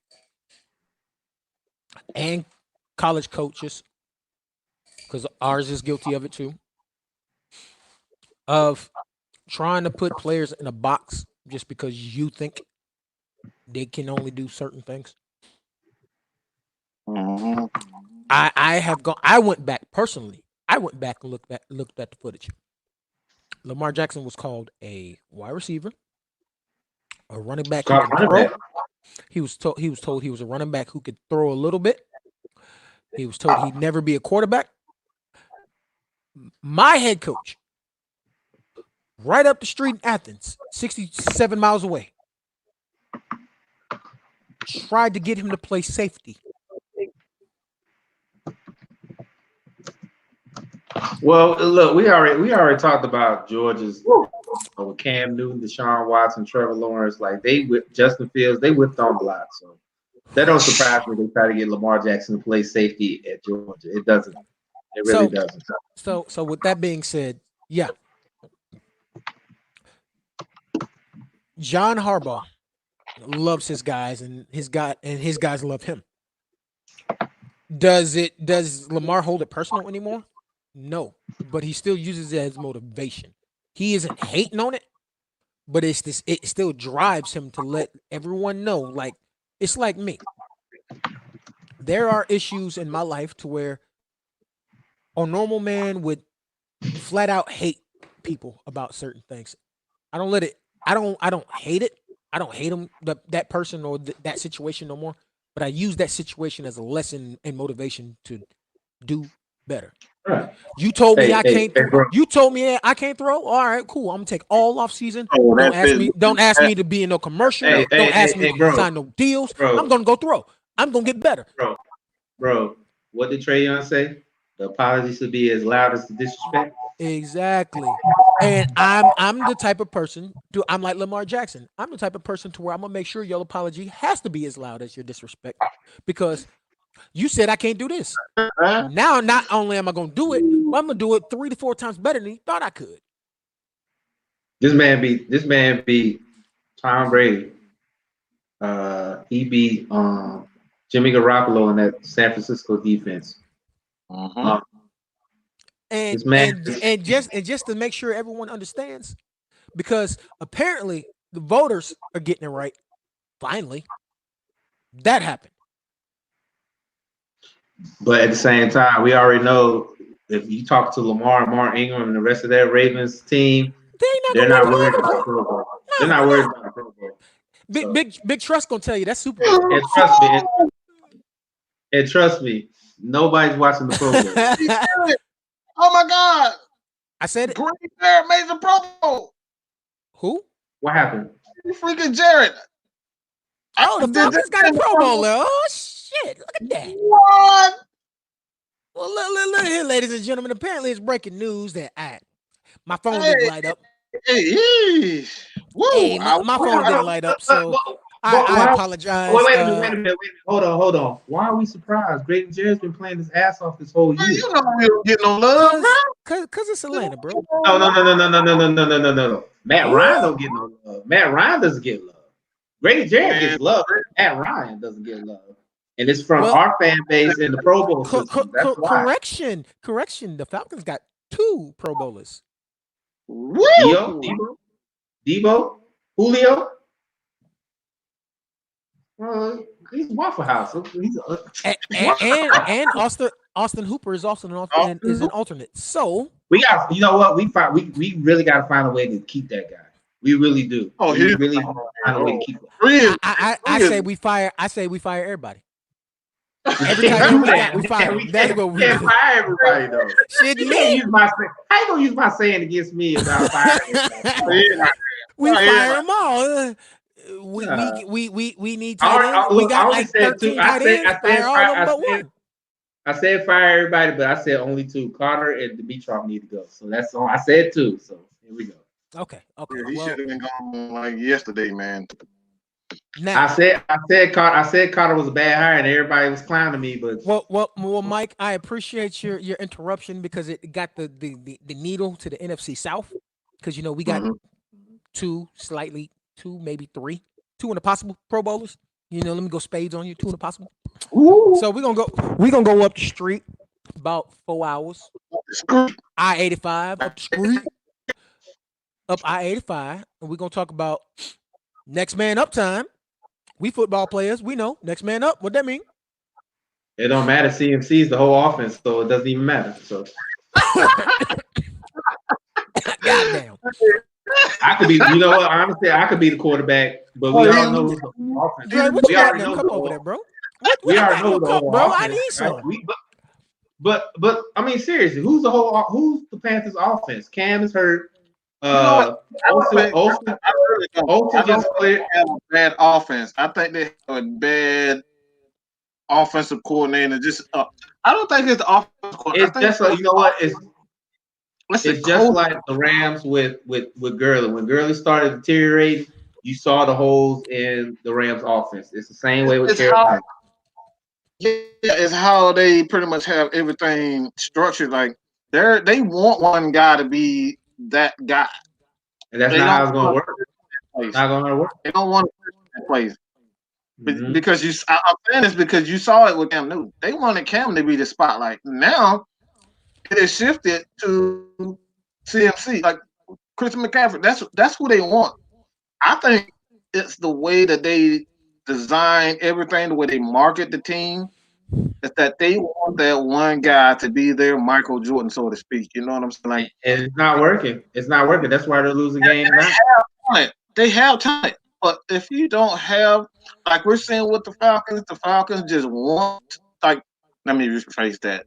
and college coaches, because ours is guilty of it too, of trying to put players in a box just because you think they can only do certain things. Mhm. I have gone. I went back personally. I went back and looked at the footage. Lamar Jackson was called a wide receiver, a running back who Caught can running throw. back. He was told he was a running back who could throw a little bit. He was told he'd never be a quarterback. My head coach, right up the street in Athens, 67 miles away, tried to get him to play safety. Well, look, we already talked about Georgia's with Cam Newton, Deshaun Watson, Trevor Lawrence. Like they with Justin Fields, they whipped on a lot. So that don't surprise me. They try to get Lamar Jackson to play safety at Georgia. It doesn't. It really So, doesn't. so with that being said, yeah, John Harbaugh loves his guys, and his guys love him. Does Lamar hold it personal anymore? No, but he still uses it as motivation. He isn't hating on it, but it still drives him to let everyone know, like, it's like me. There are issues in my life to where a normal man would flat out hate people about certain things. I don't let it. I don't hate it. I don't hate him, that person or that situation no more. But I use that situation as a lesson and motivation to do better. Right. You told me Hey, I hey, can't. hey, bro, You told me I can't throw. All right, cool. I'm gonna take all off season. Oh, Don't that ask fit. me. Don't ask me to be in no commercial. hey, hey, Don't hey, ask me hey, to bro, sign no deals. I'm bro, gonna go throw. I'm gonna get better. bro, bro. What did Trey Young say? The apology should be as loud as the disrespect. Exactly. And I'm the type of person to I'm like Lamar Jackson. I'm the type of person to where I'm gonna make sure your apology has to be as loud as your disrespect. Because you said I can't do this. Huh? Now not only am I gonna do it, but I'm gonna do it 3 to 4 times better than you thought I could. This man beat Tom Brady. He beat Jimmy Garoppolo in that San Francisco defense. Mhm. Um, And this man, just to make sure everyone understands, because apparently the voters are getting it right. Finally, that happened. but at the same time, we already know if you talk to Lamar, Mark Ingram, and the rest of that Ravens team, They ain't not they're gonna wait not for worried him to about play. a Pro Bowl. They're No, not they're worried not. about a Pro Bowl. So, Big Trust gonna tell you that's Super Bowl. and Super. trust me, and trust me, nobody's watching the Pro Bowl. He did it. Oh my God. I said it. Grier made the Pro Bowl. Who? What happened? Freaking Jared. Oh, the Falcons got a Pro Bowler. Oh shit! Look at that. What? Well, look here, ladies and gentlemen. Apparently, it's breaking news that my phone Hey, didn't light up. hey. Woo. Hey, my phone didn't light up, so I Why? apologize. Wait a minute. Hold on. Why are we surprised? Grady Jarrett's been playing his ass off this whole Man, year. you know we don't get no love, Cause it's Atlanta, bro. No. Matt Who? Ryan don't get no love. Matt Ryan doesn't get love. Grady Jarrett Man, gets love. Matt Ryan doesn't get love. And it's from Well, our fan base in the Pro Bowl system. That's why. correction. The Falcons got 2 Pro Bowlers. Woo. Debo, Julio. He's Waffle House. And Austin Hooper is also an alternate. So we got, you know what? We really got to find a way to keep that guy. We really do. Oh, we really find a way to keep him. I say we fire everybody. Every time we fire him. That's what we can't do. fire everybody though. Shit, You can't use my. How you gonna use my saying against me about firing? We fire them all. We need tight ends. We got like 13 tight ends. Fire all of them but one. I said fire everybody, but I said only 2. Carter and Dimitrov need to go. So that's all. I said 2. So here we go. Okay. Yeah, he should have been gone like yesterday, man. Now, I said Carter was a bad hire, and everybody was clowning me. But well, Mike, I appreciate your interruption because it got the needle to the NFC South because we got 2, maybe 3, 2 in the possible Pro Bowlers. Let me go spades on you. 2 in the possible. Ooh. So we're gonna go up the street about 4 hours. I-85 up the street. Up I-85, and we're gonna talk about next man up time. We football players, we know next man up. What that mean? It don't matter. CMC is the whole offense, so it doesn't even matter. So goddamn. I could be, you know what? Honestly, I could be the quarterback, but we all know the offense. Dre, what you got in cup over there, bro? We already know the whole bro. offense, I need some. Right? But I mean, seriously, who's the Panthers' offense? Cam is hurt. Olsen just played have a bad offense. I think they have a bad offensive coordinator. I don't think it's the offensive coordinator. It's just like, you know what? It's just like the Rams with Gurley. When Gurley started deteriorating, you saw the holes in the Rams offense. It's the same way with Carolina. It's how they pretty much have everything structured. Like they want one guy to be that guy. And that's not how it's going to work. It's not going to work. They don't want that place. Because I'm saying this because you saw it with Cam Newton. They wanted Cam to be the spotlight. Now it is shifted to CMC, like Christian McCaffrey. That's who they want. I think it's the way that they design everything, the way they market the team, is that they want that one guy to be their Michael Jordan, so to speak. You know what I'm saying? Like, and it's not working. It's not working. That's why they're losing games now. They have talent. But if you don't have, like we're seeing with the Falcons just want, like, let me rephrase that.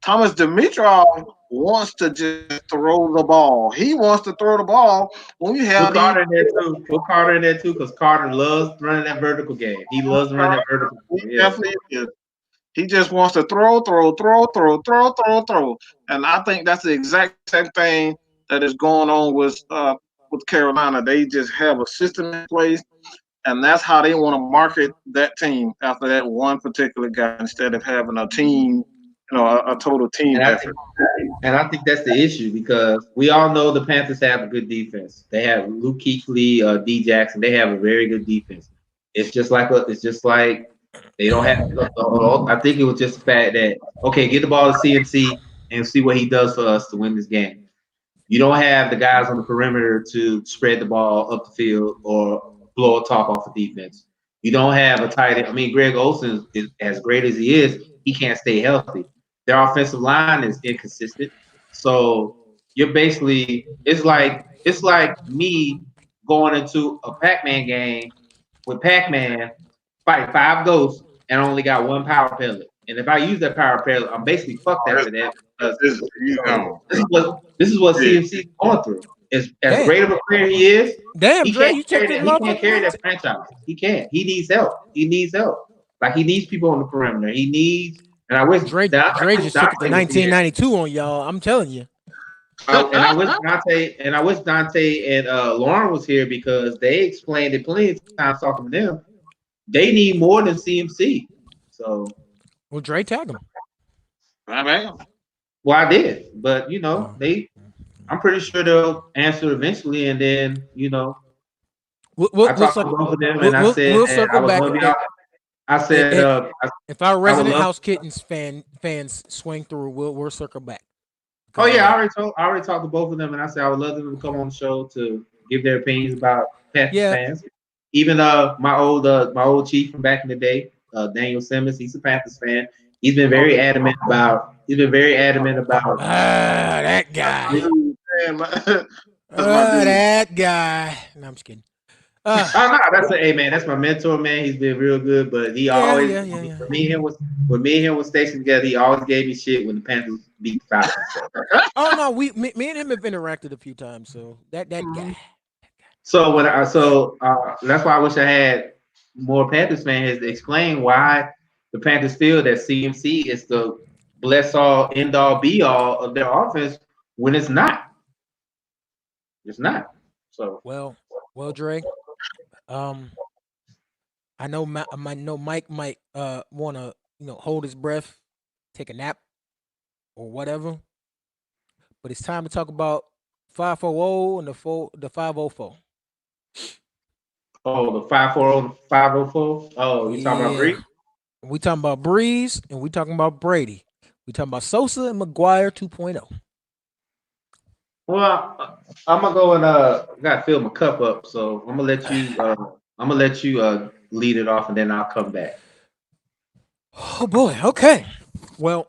Thomas Dimitrov wants to just throw the ball. He wants to throw the ball when you have Put Carter in there too. Put Carter in there too, because Carter loves running that vertical game. He loves running that vertical game. He definitely is. He just wants to throw. And I think that's the exact same thing that is going on with Carolina. They just have a system in place, and that's how they want to market that team after that one particular guy instead of having a team, a total team effort. And I think that's the issue because we all know the Panthers have a good defense. They have Luke Kuechly, D. Jackson. They have a very good defense. It's just like they don't have. I think it was just the fact that get the ball to CMC and see what he does for us to win this game. You don't have the guys on the perimeter to spread the ball up the field or blow a top off of defense. You don't have a tight end. I mean, Greg Olsen is as great as he is. He can't stay healthy. Their offensive line is inconsistent. So you're basically it's like me going into a Pac-Man game with Pac-Man, fight 5 ghosts, and only got 1 power pellet. And if I use that power pellet, I'm basically fucked after that You gone. This is what Yeah. CMC is going through. As Damn. great of a player he is, Damn, he Dre, can't you carry took this that. He can't carry motherfucker. that franchise. He can't. He needs help. He needs help. Like he needs people on the perimeter. He needs. And I wish Dre just took it to Dante was here. 1992 on y'all. I'm telling you. And I wish Dante and Lauren was here because they explained it plenty of times talking to them. They need more than CMC. So Well, Dre, tag him. well, I did, but Oh. I'm pretty sure they'll answer eventually, and then I We'll talked to both of them, and I said we'll that I circle was back. going to be out. I said, If our I would resident love. House Kittens fans swing through, we'll circle back. Oh yeah, I already talked to both of them, and I said I would love them to come on the show to give their opinions about Panthers Yeah. fans. Even my old chief from back in the day, Daniel Simmons, he's a Panthers fan. He's been very adamant about. That guy. That guy. No, I'm just kidding. Oh no, that's my mentor, man. He's been real good, but he always when me and him was stationed together, he always gave me shit when the Panthers beat the Falcons. Oh no, me and him have interacted a few times, so that guy. So that's why I wish I had more Panthers fans to explain why the Panthers feel that CMC is the bless all, end all, be all of their offense when it's not. It's not. So well, Dre. I know Mike might want to hold his breath, take a nap, or whatever. But it's time to talk about 540 and the 504. Oh, the 504. Oh, you talking about Brees? We talking about Brees and we talking about Brady. We talking about Sosa and McGuire 2.0. Well, I'm gonna go and gotta fill my cup up, so I'm gonna let you lead it off, and then I'll come back. Oh boy. Okay. Well,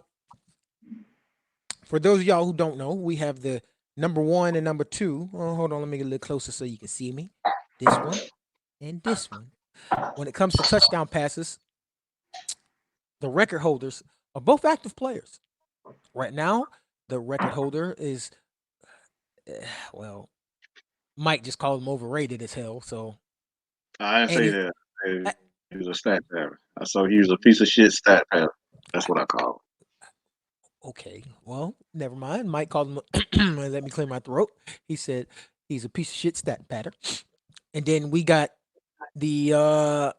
for those of y'all who don't know, we have the number 1 and number 2. Oh, hold on, let me get a little closer so you can see me. This one and this one. When it comes to touchdown passes, the record holders are both active players. Right now, the record holder is, well, Mike just called him overrated as hell. So I didn't say and that. He was a stat pattern. So he was a piece of shit stat pattern. That's what I call him. Okay, well, never mind. Mike called him. Let me clear my throat. He said he's a piece of shit stat pattern. And then we got the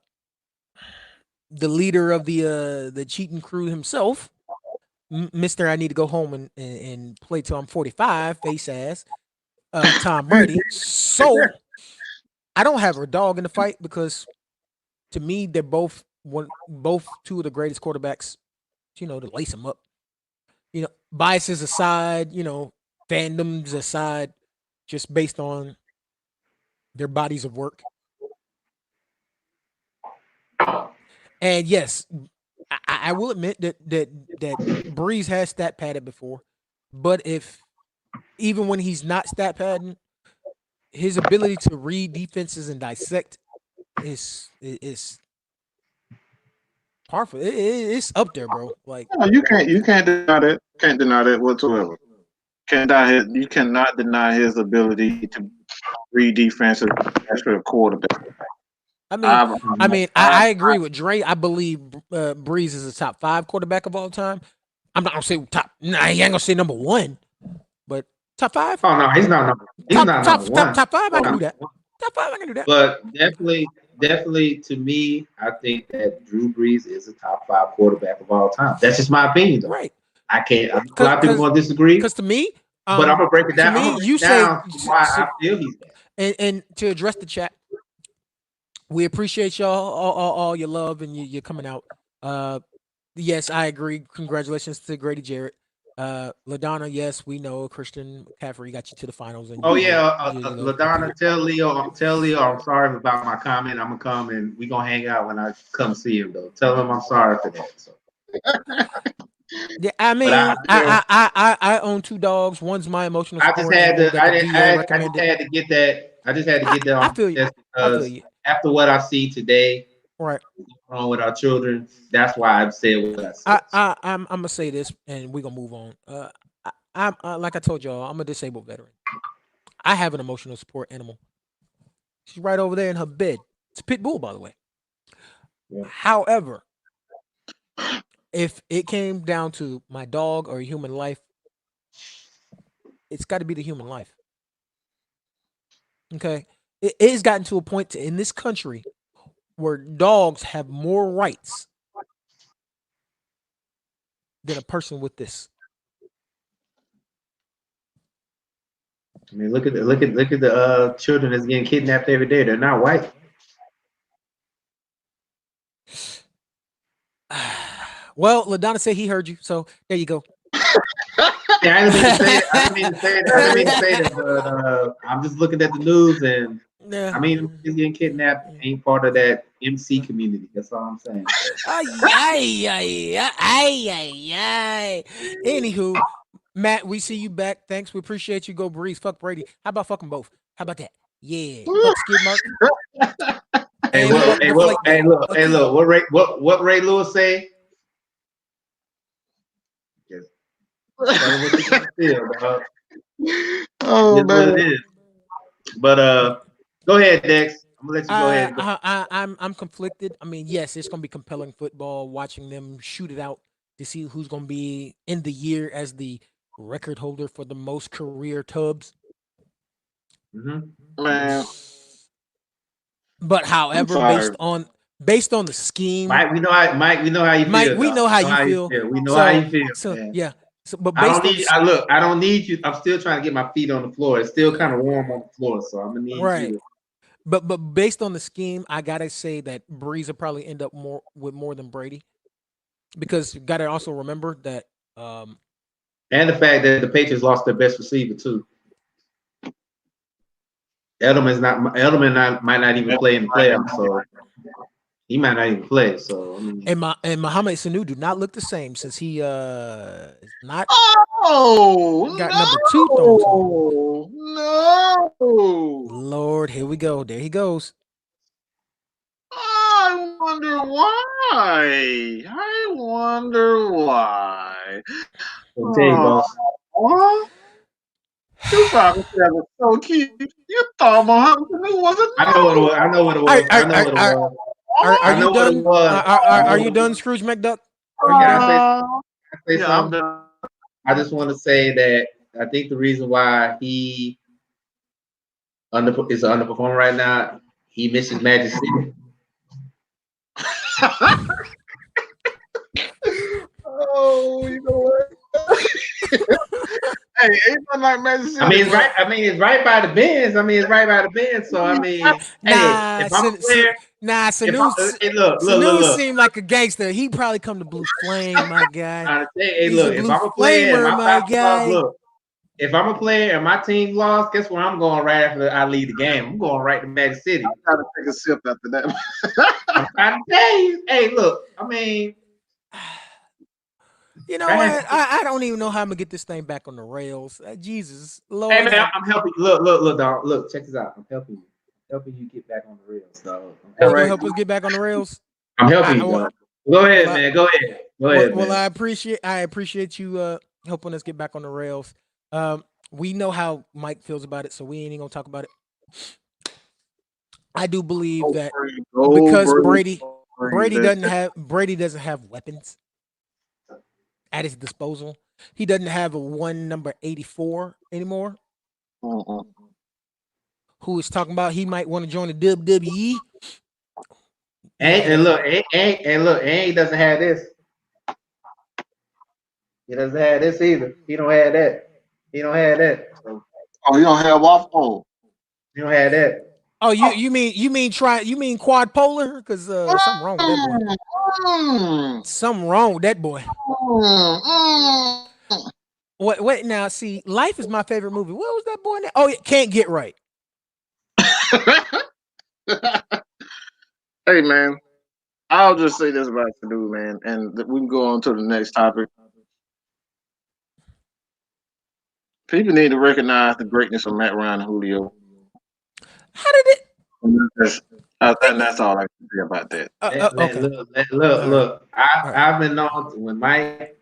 leader of the cheating crew himself, Mister. I need to go home and play till I'm 45. Face ass, Tom Brady. So I don't have a dog in the fight because to me they're both two of the greatest quarterbacks. To lace them up. Biases aside, fandoms aside, just based on their bodies of work. And yes, I will admit that Brees has stat padded before, but even when he's not stat padding, his ability to read defenses and dissect is powerful. It's up there, bro. Like no, you can't deny that. Can't deny that whatsoever. You cannot deny his ability to read defenses as a quarterback. I agree with Dre. I believe Brees is a top 5 quarterback of all time. I'm not gonna say top. Nah, he ain't gonna say number 1, but top 5. Oh no, he's not number. Top 5. I can do that. Top 5. I can do that. But definitely, to me, I think that Drew Brees is a top 5 quarterback of all time. That's just my opinion, though. Right. I can't. A lot of people gonna disagree. Because to me, but I'm gonna break it down. To me, you say why I feel he's bad. And to address the chat, we appreciate y'all all your love and you coming out. Yes, I agree. Congratulations to Grady Jarrett. LaDonna, yes, we know Christian McCaffrey got you to the finals. And LaDonna, tell Leo, I'm sorry about my comment. I'm gonna come and we gonna hang out when I come see him though. Tell him I'm sorry for that. So. Yeah, I mean, I own 2 dogs. One's my emotional support. I just had to get that. I feel you. After what I see today, Right. wrong with our children. That's why I've said what I said. I'm gonna say this, and we're gonna move on. I'm like I told y'all, I'm a disabled veteran. I have an emotional support animal. She's right over there in her bed. It's a pit bull, by the way. Yeah. However, if it came down to my dog or a human life, it's got to be the human life. Okay, it's gotten to a point in this country where dogs have more rights than a person with this. I mean, look at the children that's getting kidnapped every day. They're not white. Well, Ladonna said he heard you, so there you go. Yeah, I didn't mean to say it. I didn't mean to say it. I didn't mean to say that, but I'm just looking at the news, and Yeah. I mean, kids getting kidnapped ain't part of that MC community. That's all I'm saying. Ay, ay, ay, ay, ay, ay. Anywho, Matt, we see you back. Thanks. We appreciate you. Go Breeze. Fuck Brady. How about fucking both? How about that? Yeah. Fuck Skid Mark. Hey, And fuck hey, look, Deflategate. hey, look. What Ray Lewis say? Just tell him what you gonna feel, dog. Oh It is what man. it is. But go ahead, Dex. I'm gonna let you go ahead. I'm conflicted. I mean, yes, it's gonna be compelling football watching them shoot it out to see who's gonna be in the year as the record holder for the most career tubs. Man, But I'm however, sorry. based on the scheme, Mike, we know how you Mike, feel, we dog. know how We know you how you feel. feel. We know how So you feel, so man. yeah. So but I don't based on need. I don't need you. I'm still trying to get my feet on the floor. It's still kind of warm on the floor, so I'm gonna need you right. to. But based on the scheme, I gotta say that Breeze will probably end up more than Brady because you gotta also remember that And the fact that the Patriots lost their best receiver too. Might not even play in the playoffs, so he might not even play. So I mean, and Mohamed Sanu do not look the same since he is not got number two thrown to him. No. Lord, here we go. There he goes. I wonder why. I wonder why. I'll tell you, boss. Oh, you probably said it was so cute. You thought Muhammad Ali was a I know what it was. I know what it was. I know what it was. Are I you know what it done? was. I Are know you what it done, was. Scrooge McDuck? Are you Can I done? say, no. Yeah, I'm something? done. I just want to say that I think the reason why he is an underperformer right now, he misses Magic City. Oh, you know what? Hey, ain't nothing like Magic I City, mean, it's but right. I mean, it's right by the Benz. So I mean, hey, Nah, if I'm a player, if I hey, Sanu look. seemed like a gangster. He probably come to Blue Flame, my guy. Trying to say, hey, He's a look, if Blue I'm a player and Flamer, my my Falcons lost, guy. look, if I'm a player and my team lost, guess where I'm going right after I leave the game? I'm going right to Magic City. I gotta take a sip after that. I'm trying to tell you, hey, look, I mean, You know right. what? I don't even know how I'm gonna get this thing back on the rails. Jesus, Hey Lord, man, have I'm helping. Dog. Look, check this out. I'm helping you. Helping you get back on the rails, dog. you gonna help us get back on the rails? I'm helping I you, well, dog. Go well, ahead, I, man. Go ahead. Go ahead, well, man. I appreciate you helping us get back on the rails. We know how Mike feels about it, so we ain't even gonna talk about it. I do believe that because Brady doesn't have weapons at his disposal. He doesn't have a one number 84 anymore. Uh-uh. Who is talking about he might want to join the WWE? And Yeah, look, and doesn't have this. He doesn't have this either. He don't have that. He don't have that. So Oh, you don't have waffle. he don't have that. Oh, you mean quad polar? Because something wrong with that boy. Mm, Something wrong with that boy. mm, Wait now, see, Life is my favorite movie. What was that boy name? Oh, yeah, Can't Get Right. Hey man, I'll just say this about Sanu, man, and we can go on to the next topic. People need to recognize the greatness of Matt Ryan and Julio. How did it? And that's all I can say about that. Okay. Look, All right. look. All right. I've been on when Mike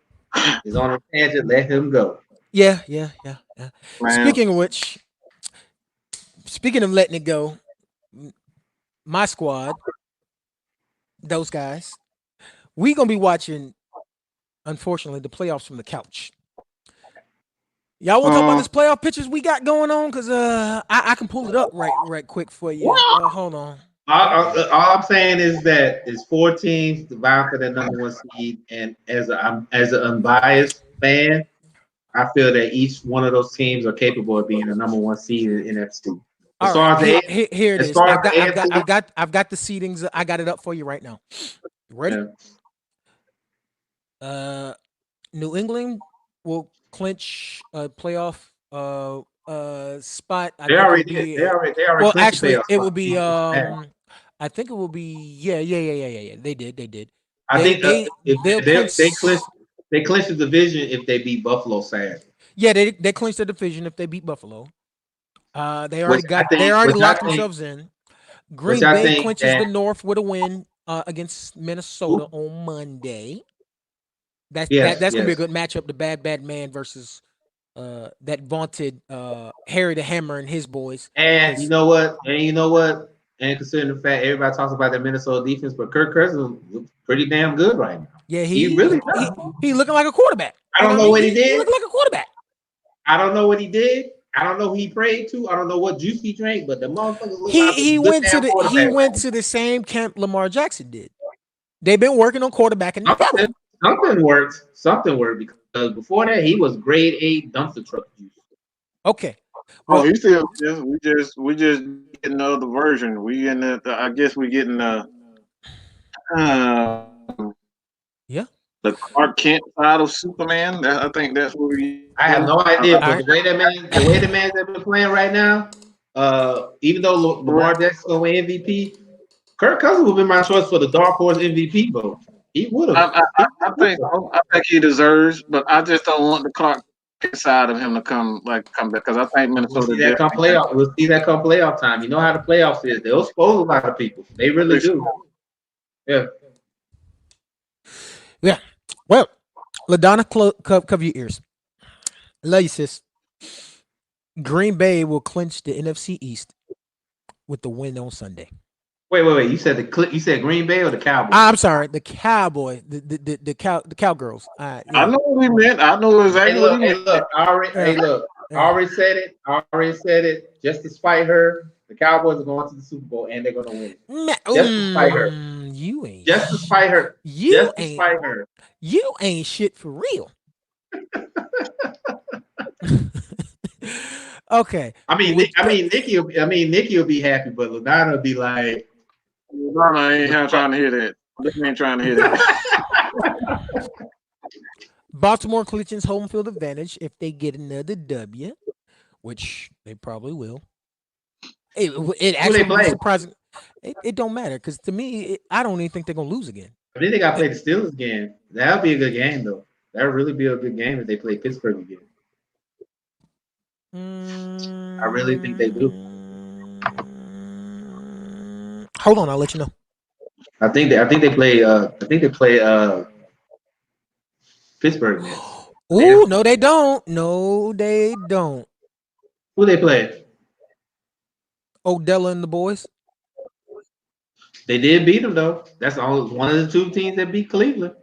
is on a tangent. Let him go. Yeah, yeah, yeah, yeah. Man, Speaking of which, speaking of letting it go, my squad, those guys, we gonna be watching. Unfortunately, the playoffs from the couch. Y'all want to talk about uh, this playoff pictures we got going on? Cause I can pull it up right quick for you. Hold on. All I'm saying is that it's 4 teams vying for the number one seed, and as an unbiased fan, I feel that each one of those teams are capable of being a number one seed in the NFC. As All right, far as the here it as is. far as the AFC, I've got the seedings. I got it up for you right now. You ready? yeah, Uh, New England will clinch a playoff spot. I they think it will already did. be They already well. clinched the Actually, playoff it spot. will be Yeah. I think it will be yeah. They did. I think if They'll clinch. they clinch the division if they beat Buffalo Saturday, Yeah, they clinched the division if they beat Buffalo. They already which I locked think, themselves in. Green Bay clinches that the North with a win against ooh, Minnesota on Monday. yes, That's gonna be a yes. good matchup. The bad man versus that vaunted Harry the Hammer and his boys. And you Because know what? And considering the fact everybody talks about that Minnesota defense, but Kirk Cousins looks pretty damn good right now. yeah, He really does. he looking like a quarterback. I You know don't what I know mean? what he He did. looking like a quarterback. I don't know what he did. I don't know who he prayed to. I don't know what juice he drank, but the motherfucker looked like a good damn He quarterback. went to the same camp Lamar Jackson did. They've been working on quarterbacking together. Something, something worked. Something worked because before that he was grade A dumpster truck juice. Okay. oh, Well, he still is. We just getting the other version. We in I guess we getting uh, yeah. the Clark Kent side of Superman. I think that's what we. I have no I, idea, I, All but right. the way the man's have been playing right now, even though Lamar Jackson's gonna win MVP, Kirk Cousins would be my choice for the dark horse MVP vote. He would have. I think so. I think he deserves, but I just don't want the Clark Kent side of him to come back because I think We'll Minnesota see that come definitely got playoff. We'll see that come playoff time. You know how the playoffs is. They'll expose a lot of people. They really this. do. Yeah. Yeah. Well, LaDonna, cover your ears. Love you, sis. Green Bay will clinch the NFC East with the win on Sunday. Wait. You said Green Bay or the Cowboys? I'm sorry, the Cowboy, the Cowgirls. I Yeah, know what he meant. I know exactly what he Hey meant. look. yeah, I yeah. already said it. I already said it. Just to spite her, the Cowboys are going to the Super Bowl and they're going to win it. Just to spite her. You ain't, Just to spite her. you Just to ain't, spite her. you ain't shit for real. Okay, which Nikki will be happy, but Ladonna will be like, No, I ain't trying to hear that. They ain't trying to hear that. Baltimore clinches home field advantage if they get another W, which they probably will. It who they actually would be play? surprising. It don't matter because to me, I don't even think they're gonna lose again. I think they got to play the Steelers again. That'll be a good game, though. That'll really be a good game if they play Pittsburgh again. I really think they do. Hold on, I'll let you know. I think they play Pittsburgh next. Ooh, no, they don't. No, they don't. Who they play? Odella and the boys. They did beat them though. That's only one of the two teams that beat Cleveland.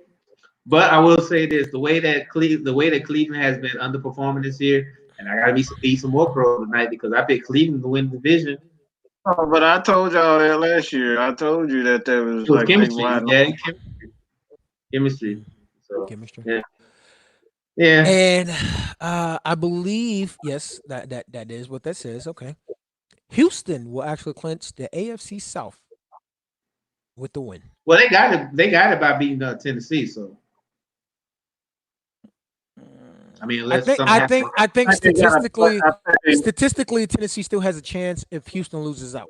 But I will say this: the way that Cleveland has been underperforming this year, and I got to eat some more crow tonight because I picked Cleveland to win the division. Oh, but I told y'all that last year. I told you that there was It was like they chemistry, wide. yeah, chemistry. So Chemistry. yeah. And I believe yes, that is what that says. Okay, Houston will actually clinch the AFC South with the win. Well, they got it. They got it by beating Tennessee. So I mean, unless something happens. I think I think they got statistically Tennessee still has a chance if Houston loses out.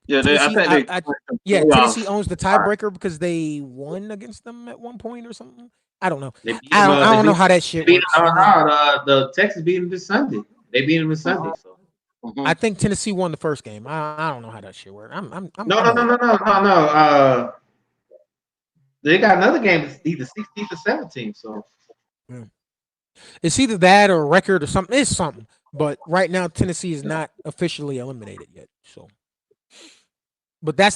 yeah, I Tennessee, think they. yeah, Tennessee Playoffs. owns the tiebreaker because they won against them at one point or something. I don't know. They beat them. I don't know how that They shit beat works. them. The Texas beat them this Sunday. They beat them this Sunday. So I think Tennessee won the first game. I don't know how that shit worked. I'm No. They got another game. It's either 16th or 17th. So it's either that or a record or something. It's something. But right now, Tennessee is not officially eliminated yet. So, but that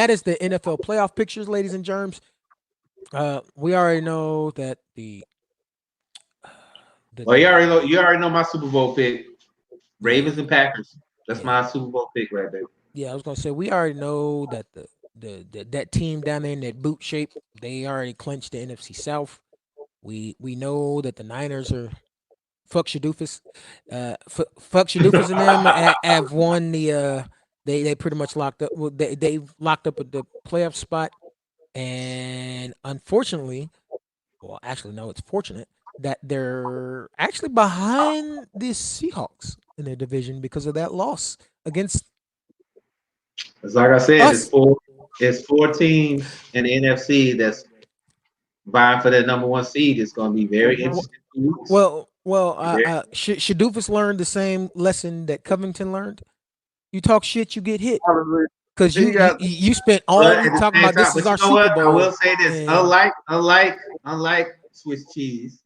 is the NFL playoff pictures, ladies and germs. We already know that well, you already know my Super Bowl pick. Ravens and Packers. That's my Super Bowl pick right there. Yeah, I was gonna say we already know that that team down there in that boot shape, they already clinched the NFC South. We know that the Niners are fuck Shadoofus, fuck Shadoofus and them have won the they pretty much locked up. Well, they've locked up at the playoff spot, and unfortunately, well, actually no, it's fortunate that they're actually behind the Seahawks in their division because of that loss against. It's like I said, Us. it's four teams in the NFC that's vying for that number 1 seed. It's going to be very interesting. Well, Shadoofus learned the same lesson that Covington learned. You talk shit, you get hit. Because you spent all week talking about this is our Super Bowl. I will say this: unlike Swiss cheese,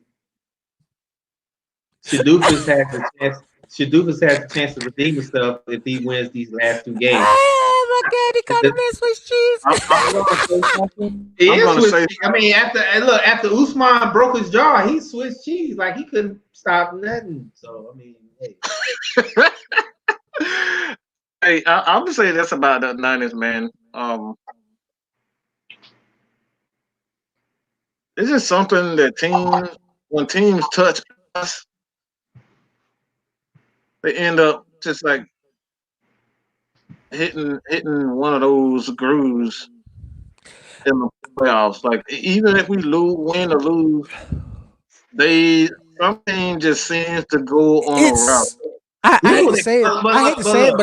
Shadoofus has a chance to redeem himself if he wins these last 2 games. Oh my God, he called him that Swiss cheese. I'm gonna say something. He is Swiss cheese. I mean, after Usman broke his jaw, he's Swiss cheese. Like he couldn't stop nothing. So I mean, hey. Hey, I'm gonna say that's about the Niners, man. It's just something that when teams touch us, they end up just like hitting one of those grooves in the playoffs. Like even if we win or lose, something just seems to go on a route. I hate to say it, but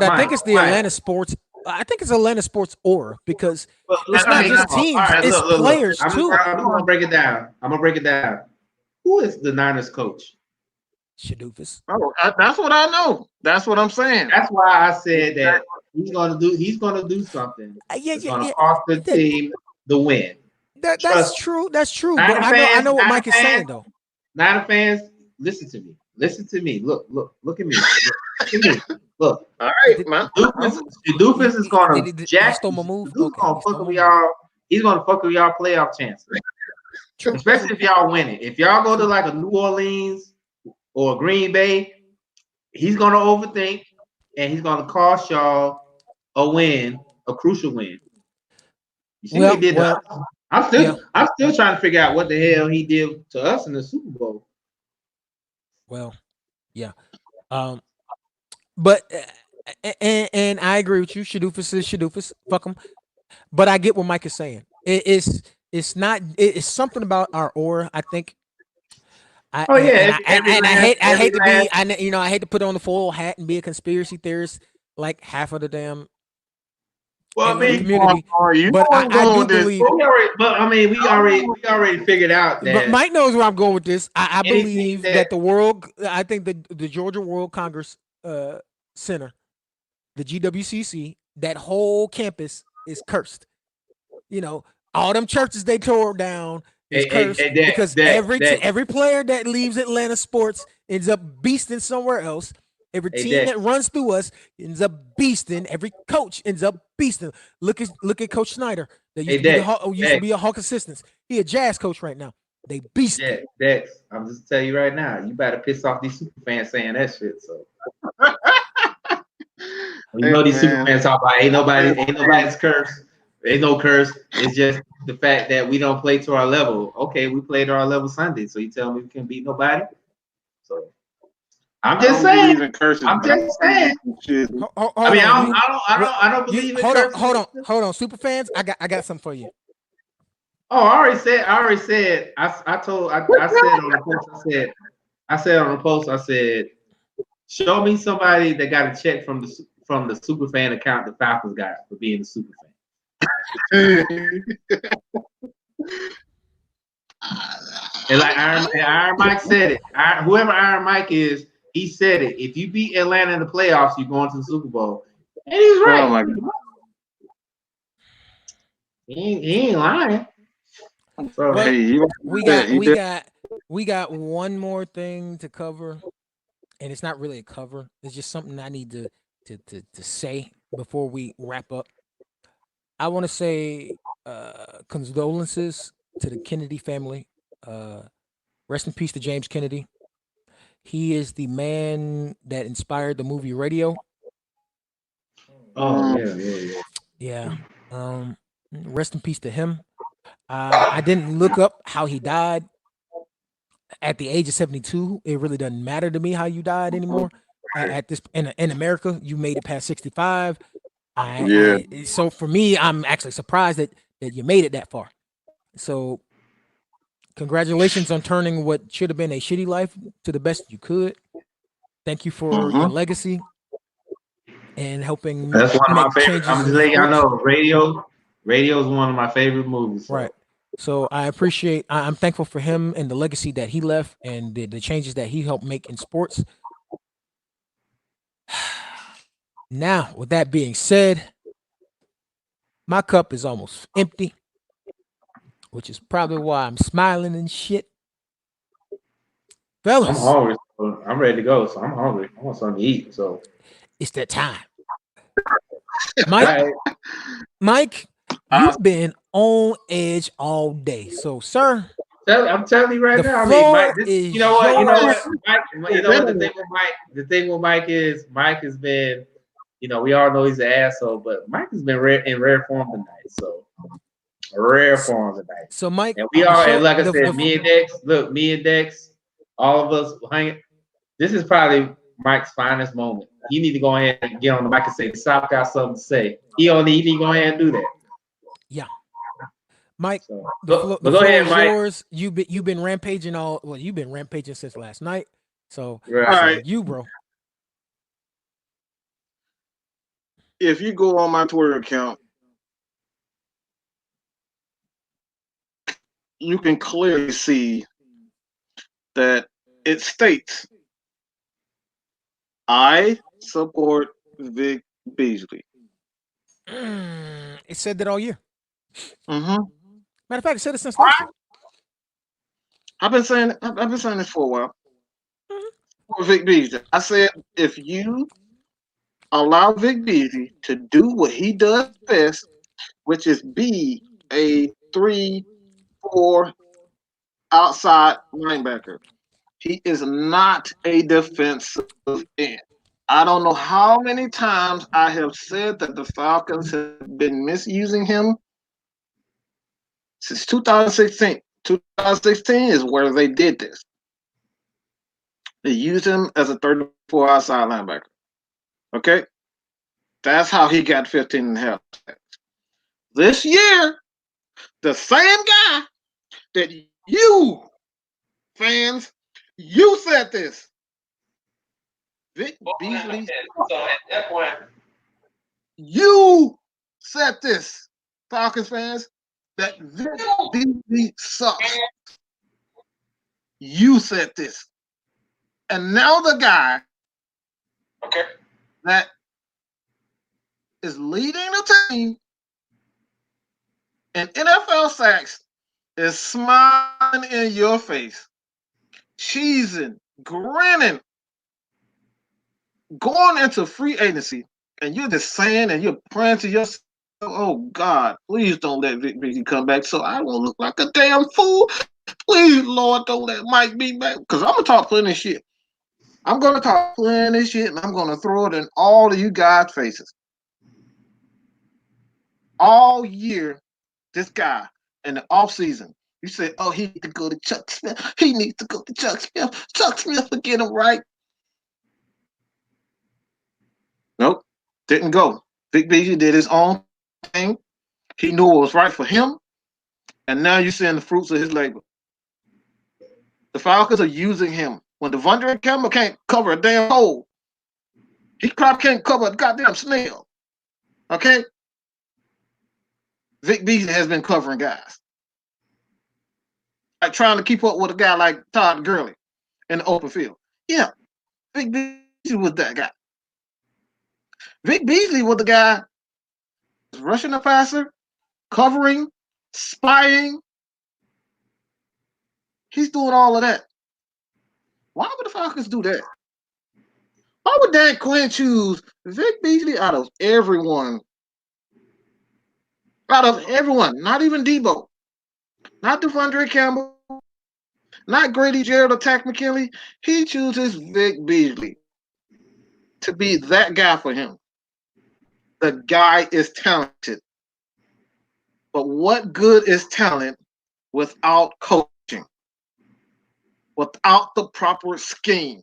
I think it's the Atlanta sports. I think it's Atlanta sports aura because it's not just teams; it's players too. I'm gonna break it down. Who is the Niners coach? Shadoofus. Oh, that's what I know. That's what I'm saying. That's why I said that he's gonna do something. It's gonna cost the team the win. That's true. That's true. But I know what Mike is saying though. Niner fans, listen to me. Look at me. Look. All right, man. Doofus is gonna jack. Stole my move. He's gonna fuck with y'all. He's gonna fuck with y'all playoff chances. Especially if y'all win it. If y'all go to like a New Orleans or Green Bay, he's gonna overthink and he's gonna cost y'all a win, a crucial win. You see what he did to us? I'm still trying to figure out what the hell he did to us in the Super Bowl. Well, yeah. But and I agree with you. Shadoofus is Shadoofus. Fuck him. But I get what Mike is saying. It's something about our aura. I think. I hate to put on the full hat and be a conspiracy theorist like half of the damn. Well, I mean, community, but I do believe. We already figured out that. But Mike knows where I'm going with this. I believe that the world. I think the Georgia World Congress Center, the GWCC, that whole campus is cursed. You know, all them churches they tore down is cursed because every player that leaves Atlanta sports ends up beasting somewhere else. Every team that runs through us ends up beasting. Every coach ends up beasting. Look at Coach Snyder. That used to be a Hawk assistant. He a Jazz coach right now. They beast. Dex, I'm just telling you right now. You better piss off these super fans saying that shit. So you know these super fans talk about ain't nobody's curse. Ain't no curse. It's just the fact that we don't play to our level. Okay, we played to our level Sunday. So you tell me we can't beat nobody? So I'm just saying. I'm just saying. I don't believe in curses. Hold on, super fans. I got something for you. Oh, I already said. I said on the post. I said, show me somebody that got a check from the super fan account the Falcons got for being a super fan. And like Iron Mike said it. Whoever Iron Mike is, He said it. If you beat Atlanta in the playoffs, you're going to the Super Bowl. And he's Oh right. my God. He ain't lying. So Well, Hey, you we said got he we did. got we got one more thing to cover, and it's not really a cover. It's just something I need to say before we wrap up. I want to say condolences to the Kennedy family. Uh, Rest in peace to James Kennedy. He is the man that inspired the movie Radio. oh Mm, yeah. Yeah. Um, Rest in peace to him. I didn't look up how he died at the age of 72. It really doesn't matter to me how you died anymore. At this in America, you made it past 65. yeah. So for me, I'm actually surprised that you made it that far. So congratulations on turning what should have been a shitty life to the best you could. Thank you for your Mm-hmm. legacy and helping That's one of my make favorite. I'm changes just in letting y'all sports. know, Radio is one of my favorite movies. Right. So So I appreciate. I'm thankful for him and the legacy that he left and the changes that he helped make in sports. Now, with that being said, my cup is almost empty, which is probably why I'm smiling and shit. I'm Fellas, hungry. So I'm ready to go. So I'm hungry. I want something to eat. So it's that time. all Mike, right. Mike, I, you've been on edge all day. So, sir, I'm telling you right the now. I mean, Mike. floor You know is what? You know what? yours. Mike. You know what? The thing with Mike. The thing with Mike is Mike has been. You know, we all know he's an asshole, but Mike has been in rare form tonight. So rare form tonight. So, Mike, And we the are, and show, like I the said, me and Dex. Look, me and Dex. All of us hanging. This is probably Mike's finest moment. He need to go ahead and get on the mic and say, "The South got something to say." He need to go ahead and do that. yeah, Mike, So, the but go floor ahead, is Mike. yours. You've been rampaging all. Well, you've been rampaging since last night. So Right. it's all on right. you, bro. If you go on my Twitter account, you can clearly see that it states I support Vic Beasley. It said that all year. Mm-hmm. Matter of fact, it said it since last year. I've been saying this for a while. Mhm. For Vic Beasley, I said if you allow Vic Beasley to do what he does best, which is be a 3-4 outside linebacker, he is not a defensive end. I don't know how many times I have said that the Falcons have been misusing him since 2016. 2016 is where they did this. They used him as a 34 outside linebacker. Okay? That's how he got 15 and a half. This year, the same guy that you fans, you said this. Vic Beasley, So at that point, you said this, Falcons fans, that Vic Beasley sucks. You said this. And now the guy okay. that is leading the team in NFL sacks is smiling in your face, cheesing, grinning, going into free agency, and you're just saying and you're praying to yourself, oh God, please don't let Vic Beasley come back so I won't look like a damn fool. Please, Lord, don't let Mike be back. Because I'm going to talk plenty of shit. I'm going to talk plenty of shit, and I'm going to throw it in all of you guys' faces. All year, this guy in the offseason, you say, oh, he needs to go to Chuck Smith. He needs to go to Chuck Smith. Chuck Smith will get him right. Nope, didn't go. Vic Beasley did his own thing. He knew what was right for him, and now you're seeing the fruits of his labor. The Falcons are using him. When Devondre Campbell can't cover a damn hole, he probably can't cover a goddamn snail. Okay? Vic Beasley has been covering guys. Like trying to keep up with a guy like Todd Gurley in the open field. Yeah, Vic Beasley was that guy. Vic Beasley was the guy rushing the passer, covering, spying. He's doing all of that. Why would the Falcons do that? Why would Dan Quinn choose Vic Beasley out of everyone? Out of everyone, not even Debo, not Devondre Campbell, not Grady Jarrett or Tack McKinley. He chooses Vic Beasley to be that guy for him. The guy is talented. But what good is talent without coaching? Without the proper scheme?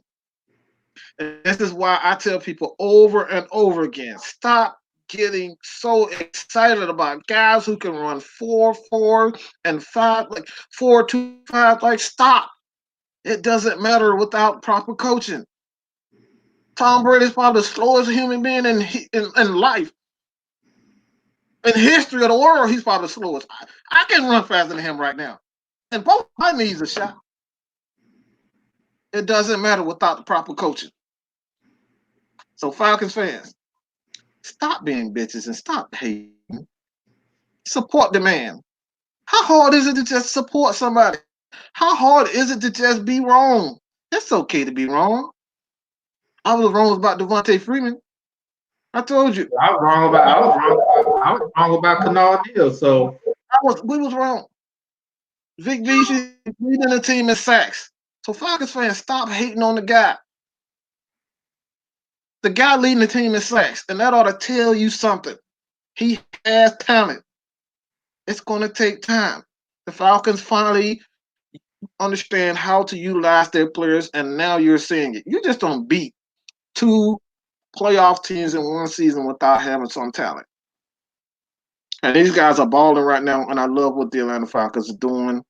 And this is why I tell people over and over again, stop getting so excited about guys who can run 4-4 and 5, like 4-2-5. Like, stop. It doesn't matter without proper coaching. Tom Brady is probably the slowest human being in life. In history of the world, he's probably the slowest. I can run faster than him right now. And both my knees are shot. It doesn't matter without the proper coaching. So Falcons fans, stop being bitches and stop hating. Support the man. How hard is it to just support somebody? How hard is it to just be wrong? It's okay to be wrong. I was wrong about Devontae Freeman. I told you. I was wrong about Canal Deal. So we was wrong. Vic Beasley leading the team in sacks. So Falcons fans, stop hating on the guy. The guy leading the team in sacks, and that ought to tell you something. He has talent. It's going to take time. The Falcons finally understand how to utilize their players, and now you're seeing it. You just don't beat 2 playoff teams in one season without having some talent. And these guys are balling right now, and I love what the Atlanta Falcons are doing.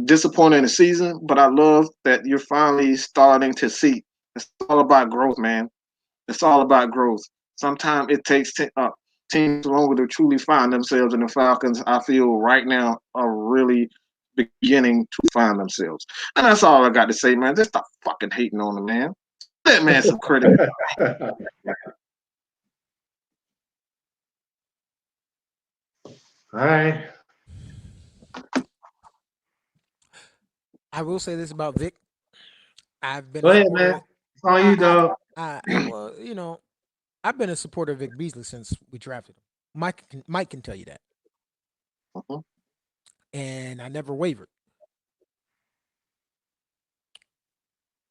Disappointing in the season, but I love that you're finally starting to see. It's all about growth, man. It's all about growth. Sometimes it takes teams longer to truly find themselves, and the Falcons, I feel right now, are really beginning to find themselves. And that's all I got to say, man. Just stop fucking hating on the man. That man some credit. all right. I will say this about Vic. I've been Go a ahead, supporter. man. It's on you, dog. Well, I've been a supporter of Vic Beasley since we drafted him. Mike can tell you that, Uh-huh. and I never wavered.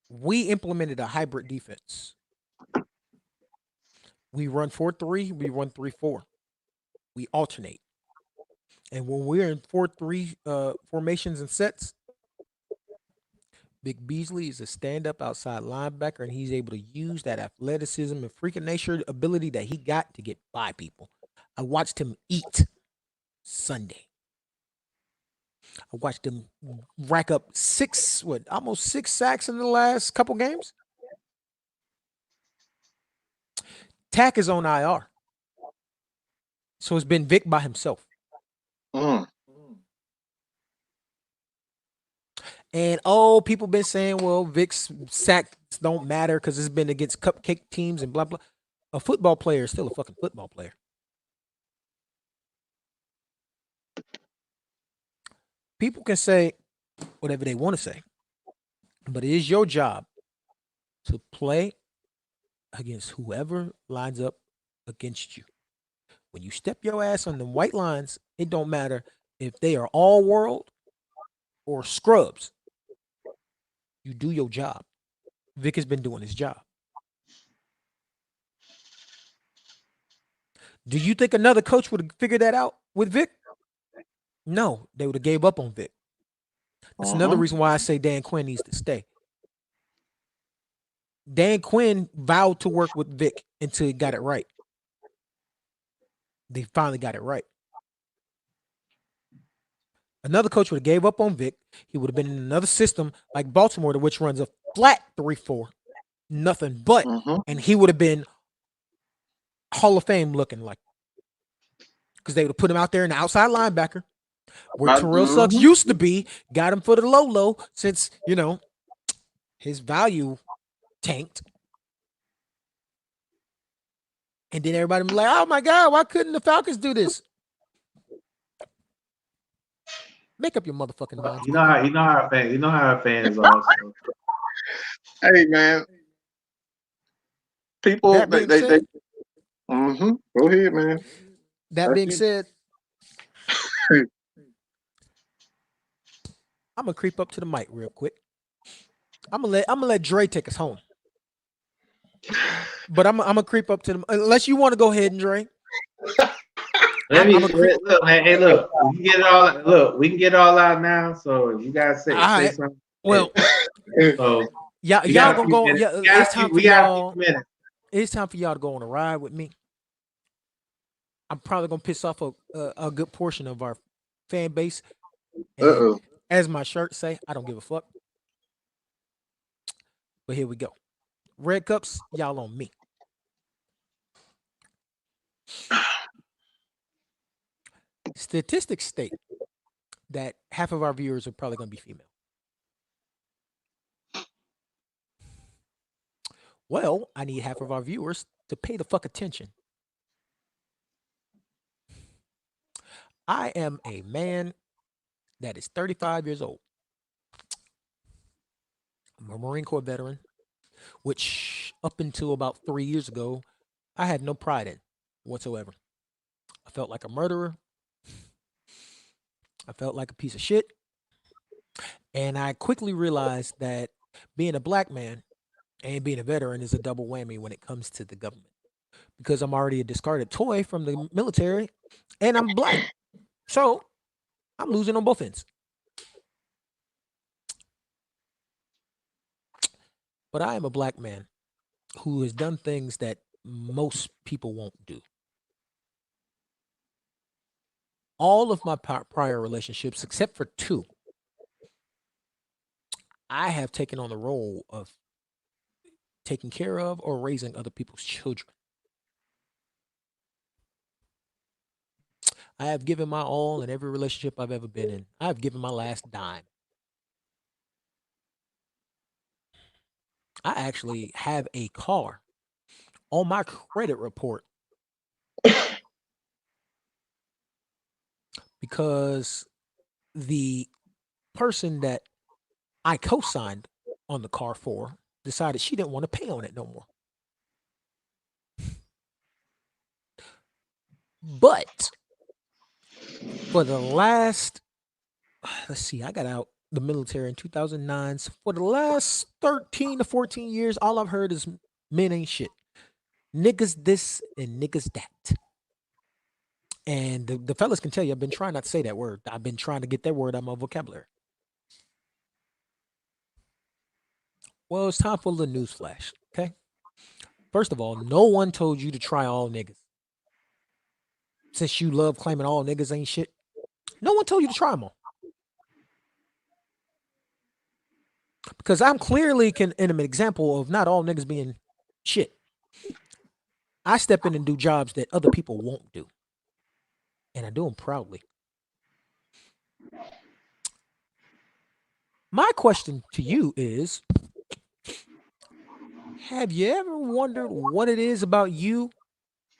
We implemented a hybrid defense. We run 4-3. We run 3-4. We alternate, and when we're in 4-3 formations and sets, Vic Beasley is a stand-up outside linebacker, and he's able to use that athleticism and freaking nature ability that he got to get by people. I watched him eat Sunday. I watched him rack up almost 6 sacks in the last couple games. Tack is on IR, so it's been Vic by himself. Mm. And people been saying, well, Vic's sacks don't matter because it's been against cupcake teams and blah blah. A football player is still a fucking football player. People can say whatever they want to say, but it is your job to play against whoever lines up against you. When you step your ass on the white lines, it don't matter if they are all world or scrubs. You do your job. Vic has been doing his job. Do you think another coach would have figured that out with Vic? No, they would have gave up on Vic. That's another reason why I say Dan Quinn needs to stay. Dan Quinn vowed to work with Vic until he got it right. They finally got it right. Another coach would have gave up on Vic. He would have been in another system like Baltimore, which runs a flat 3-4, nothing but, and he would have been Hall of Fame looking like, because they would have put him out there in the outside linebacker where Terrell Suggs used to be, got him for the low since, his value tanked. And then everybody be like, oh my God, why couldn't the Falcons do this? Make up your motherfucking minds. You know how our fans are. So. Hey man, people That being said, Go ahead, man. that being said, I'm gonna creep up to the mic real quick. I'm gonna let Dre take us home. But I'm gonna creep up to them unless you want to go ahead and Dre. Let me look, man. Hey, look, we can get it all. Look, we can get it all out now. So you guys say right. something. Well, so y'all gonna go. Yeah, it's time for y'all. Minutes. It's time for y'all to go on a ride with me. I'm probably gonna piss off a good portion of our fan base. And as my shirt say, I don't give a fuck. But here we go. Red Cups, y'all on me. Statistics state that half of our viewers are probably going to be female. Well, I need half of our viewers to pay the fuck attention. I am a man that is 35 years old. I'm a Marine Corps veteran, which up until about 3 years ago, I had no pride in whatsoever. I felt like a murderer. I felt like a piece of shit. And I quickly realized that being a black man and being a veteran is a double whammy when it comes to the government. Because I'm already a discarded toy from the military and I'm black. So I'm losing on both ends. But I am a black man who has done things that most people won't do. All of my prior relationships, except for 2, I have taken on the role of taking care of or raising other people's children. I have given my all in every relationship I've ever been in. I have given my last dime. I actually have a car on my credit report because the person that I co-signed on the car for decided she didn't want to pay on it no more. But for the last, let's see, I got out the military in 2009. So for the last 13 to 14 years, all I've heard is men ain't shit. Niggas this and niggas that. And the fellas can tell you, I've been trying not to say that word. I've been trying to get that word out of my vocabulary. Well, it's time for the news flash, okay? First of all, no one told you to try all niggas. Since you love claiming all niggas ain't shit, no one told you to try them all. Because I'm clearly an example of not all niggas being shit. I step in and do jobs that other people won't do. And I do them proudly. My question to you is, have you ever wondered what it is about you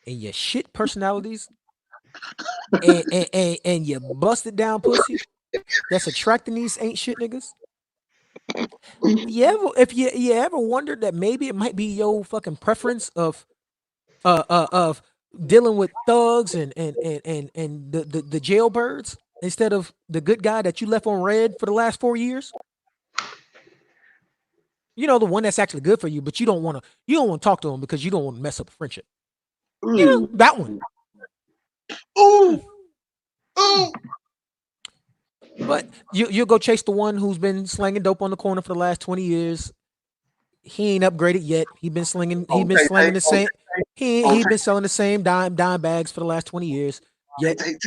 and your shit personalities and your busted down pussy that's attracting these ain't shit niggas? If you ever wondered that maybe it might be your fucking preference of dealing with thugs and the jailbirds instead of the good guy that you left on red for the last 4 years? You know, the one that's actually good for you, but you don't want to talk to him because you don't want to mess up a friendship. Ooh. You know, that one. Ooh. Ooh. But you'll go chase the one who's been slanging dope on the corner for the last 20 years. He ain't upgraded yet. He been slinging the same. He been selling the same dime bags for the last 20 years. Yet he ain't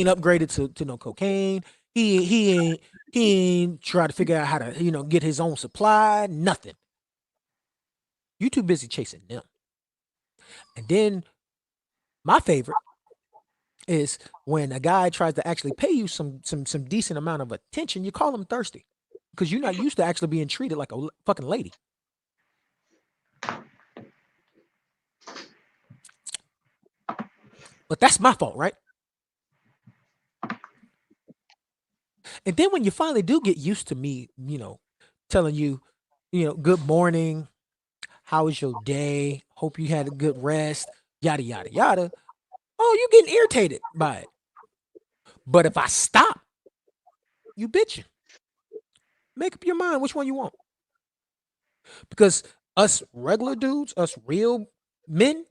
upgraded to no cocaine. He ain't try to figure out how to get his own supply. Nothing. You too busy chasing them. And then my favorite is when a guy tries to actually pay you some decent amount of attention. You call him thirsty. because you're not used to actually being treated like a fucking lady. But that's my fault, right? And then when you finally do get used to me, telling you, good morning, how was your day? Hope you had a good rest, yada, yada, yada. Oh, you getting irritated by it. But if I stop, you bitching. Make up your mind which one you want. Because us regular dudes, us real men,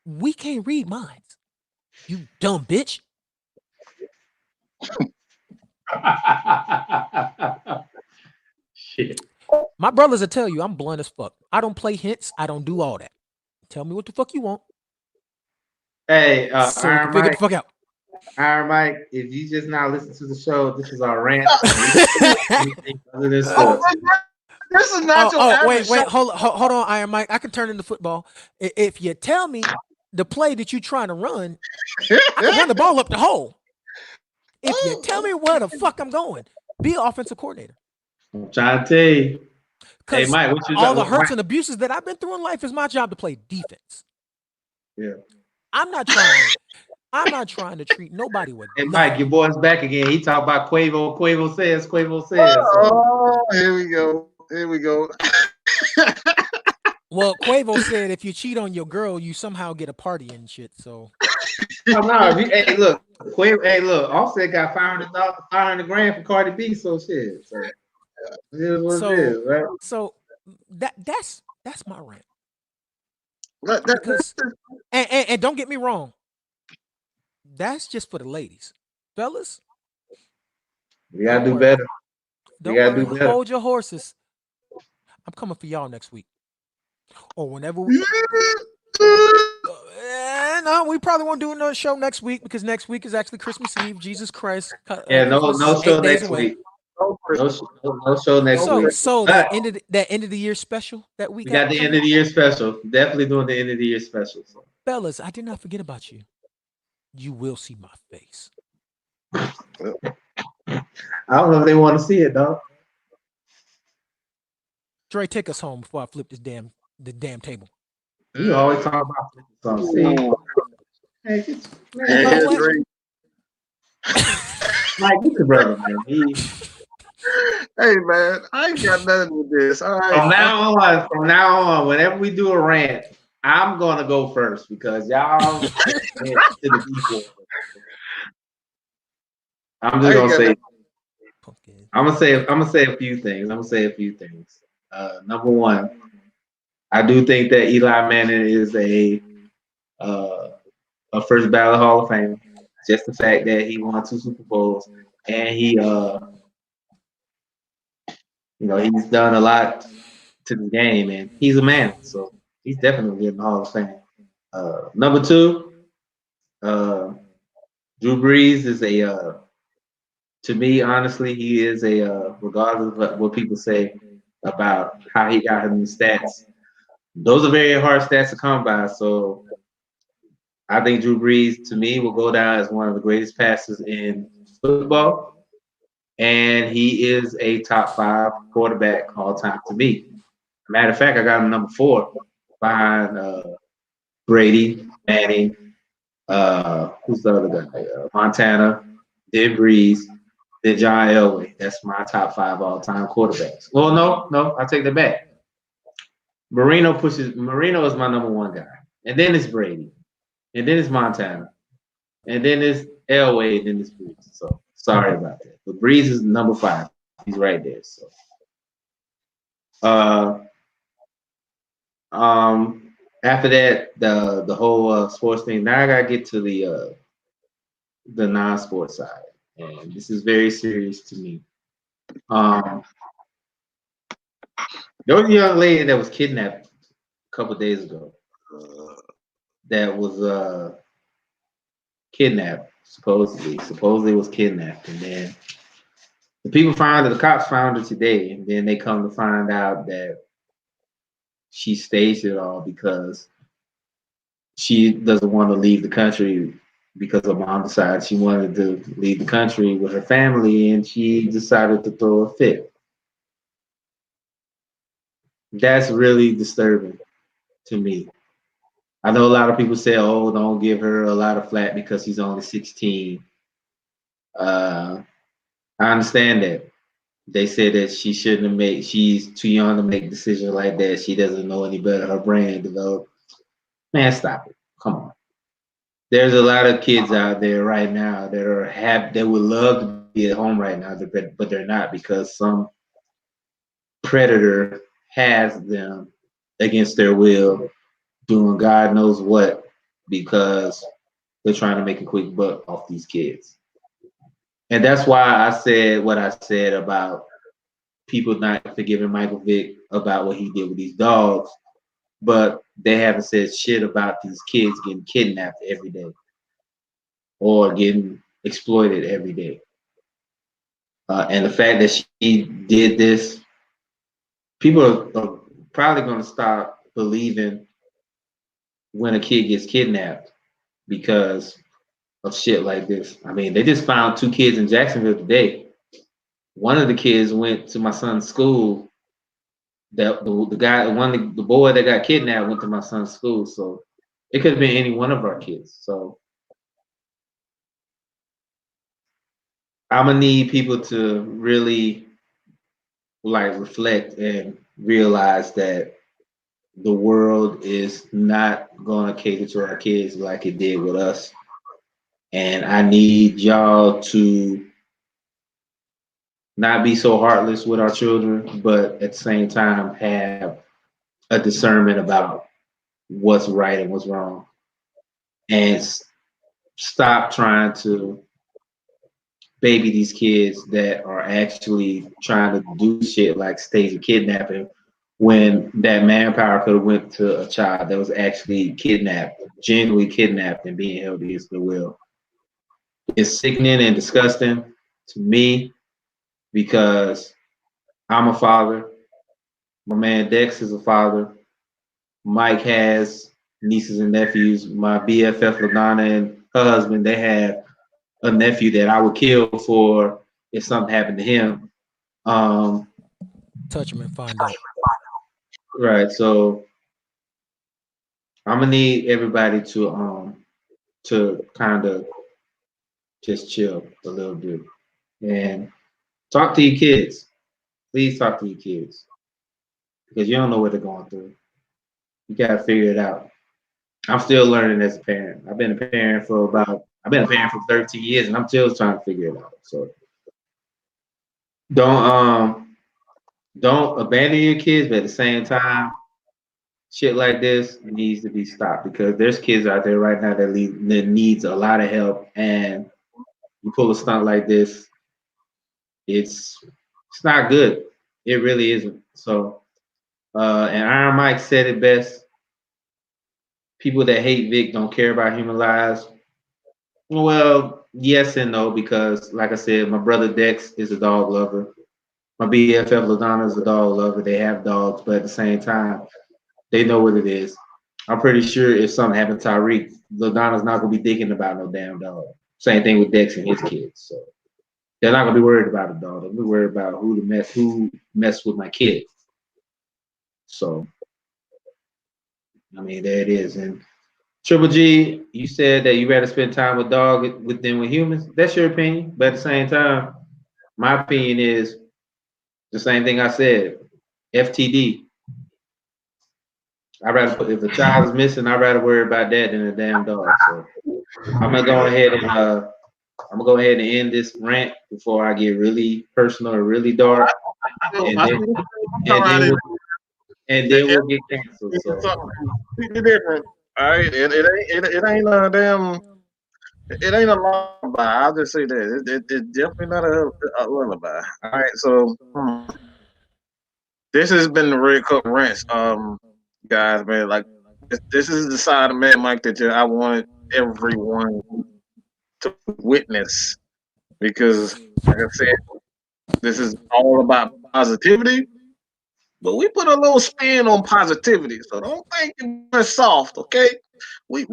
we can't read minds. You dumb bitch. Shit. My brothers will tell you I'm blunt as fuck. I don't play hints. I don't do all that. Tell me what the fuck you want. Hey, So we can figure the fuck out. Iron Mike, if you just now listen to the show, this is our rant. Anything other than sports. This is not your average wait, show. hold on, Iron Mike. I can turn into football. If you tell me the play that you're trying to run, I can run the ball up the hole. If you tell me where the fuck I'm going, be an offensive coordinator. I'm trying to tell you. Hey, Because Mike, what you all the hurts and abuses that I've been through in life is my job to play defense. Yeah. I'm not trying to treat nobody with Hey, nothing. Mike, your boy's back again. He talk about Quavo. Quavo says. Oh, here we go. Here we go. Well, Quavo said if you cheat on your girl, you somehow get a party and shit. So. Oh, no. Hey, look. Quavo, hey, look. Offset got 500 grand for Cardi B. So shit. So it is what it is, right? So that's my rant. That- Because and don't get me wrong, that's just for the ladies, fellas. We gotta Don't do worry. better. Don't gotta worry. do better. Hold your horses. I'm coming for y'all next week or whenever. No, we probably won't do another show next week because next week is actually Christmas Eve. Jesus Christ. Yeah, no Christmas is show 8 days next away. week. No show next week. So But that end of the year special that we we got the end of the year special. Definitely doing the end of the year special. So. Fellas, I did not forget about you. You will see my face. I don't know if they want to see it, dog. Dre, take us home before I flip the damn table. You always talk about something. See? Hey, Mike, get your brother, man. Hey man, I ain't got nothing with this. All right. From now on, whenever we do a rant, I'm gonna go first because y'all went to the deep end. I'm just gonna say. I'm gonna say a few things. Number one, I do think that Eli Manning is a first ballot Hall of Fame. Just the fact that he won 2 Super Bowls and he he's done a lot to the game and he's a man, so he's definitely in the Hall of Fame. Number two, Drew Brees is to me, honestly, he is regardless of what people say about how he got him the stats. Those are very hard stats to come by. So I think Drew Brees, to me, will go down as one of the greatest passers in football. And he is a top 5 quarterback all time to me. Matter of fact, I got him number 4 behind Brady, Manning, who's the other guy? Montana, then Brees, then John Elway. That's my top 5 all-time quarterbacks. Well, no, I take that back. Marino is my number 1 guy. And then it's Brady. And then it's Montana. And then it's Elway, and then it's Brees. So sorry about that. But Brees is number 5. He's right there. So after that, the whole sports thing. Now I gotta get to the non-sports side, and this is very serious to me. There was a young lady that was kidnapped a couple of days ago. That was kidnapped, supposedly was kidnapped, and then the cops found her today, and then they come to find out that she staged it all because she doesn't want to leave the country because her mom decided she wanted to leave the country with her family, and she decided to throw a fit. That's really disturbing to me. I know a lot of people say, "Oh, don't give her a lot of flack because she's only 16." Uh, I understand that. They said that she shouldn't have made. She's too young to make decisions like that. She doesn't know any better. Her brain developed. Man, stop it. Come on. There's a lot of kids out there right now that are happy. They would love to be at home right now, but they're not because some predator has them against their will, doing God knows what, because they're trying to make a quick buck off these kids. And that's why I said what I said about people not forgiving Michael Vick about what he did with these dogs, but they haven't said shit about these kids getting kidnapped every day or getting exploited every day. And the fact that she did this, people are probably going to stop believing when a kid gets kidnapped because of shit like this. I mean, they just found two kids in Jacksonville today. One of the kids went to my son's school. That the guy, the boy that got kidnapped went to my son's school. So it could have been any one of our kids. So I'm gonna need people to really like reflect and realize that the world is not gonna cater to our kids like it did with us. And I need y'all to not be so heartless with our children, but at the same time have a discernment about what's right and what's wrong, and stop trying to baby these kids that are actually trying to do shit like stage a kidnapping when that manpower could have went to a child that was actually kidnapped, genuinely kidnapped and being held against their will. It's sickening and disgusting to me because I'm a father. My man Dex is a father. Mike has nieces and nephews. My BFF Ladonna and her husband, they have a nephew that I would kill for if something happened to him. Um, Touch him and find out. right. So I'm gonna need everybody to kind of just chill a little bit and talk to your kids. Please talk to your kids because you don't know what they're going through. You gotta figure it out. I'm still learning as a parent. I've been a parent for 13 years and I'm still trying to figure it out. So don't don't abandon your kids, but at the same time, shit like this needs to be stopped because there's kids out there right now that needs a lot of help, and you pull a stunt like this, it's it's not good. It really isn't. So, and Iron Mike said it best: people that hate Vic don't care about human lives. Well, yes and no, because like I said, my brother Dex is a dog lover. My BFF Ladonna is a dog lover. They have dogs, but at the same time, they know what it is. I'm pretty sure if something happened to Tyreek, Ladonna's not gonna be thinking about no damn dog. Same thing with Dex and his kids. So they're not gonna be worried about a dog. They'll be worried about who messed with my kid. So I mean, there it is. And Triple G, you said that you rather spend time with dog than with humans. That's your opinion, but at the same time, my opinion is the same thing I said. FTD. I rather put if a child is missing, I'd rather worry about that than a damn dog. So I'm gonna go ahead and end this rant before I get really personal or really dark, and I then think and then somebody we'll the we'll get canceled. FTP So is something completely different. All right, it ain't a damn. It ain't a lullaby. I'll just say that it's definitely not a lullaby. All right, so this has been the Red Cup Rants, guys, man. Like this is the side of Mad Mike that I wanted everyone to witness because, like I said, this is all about positivity. But we put a little spin on positivity, so don't think it's soft, okay? We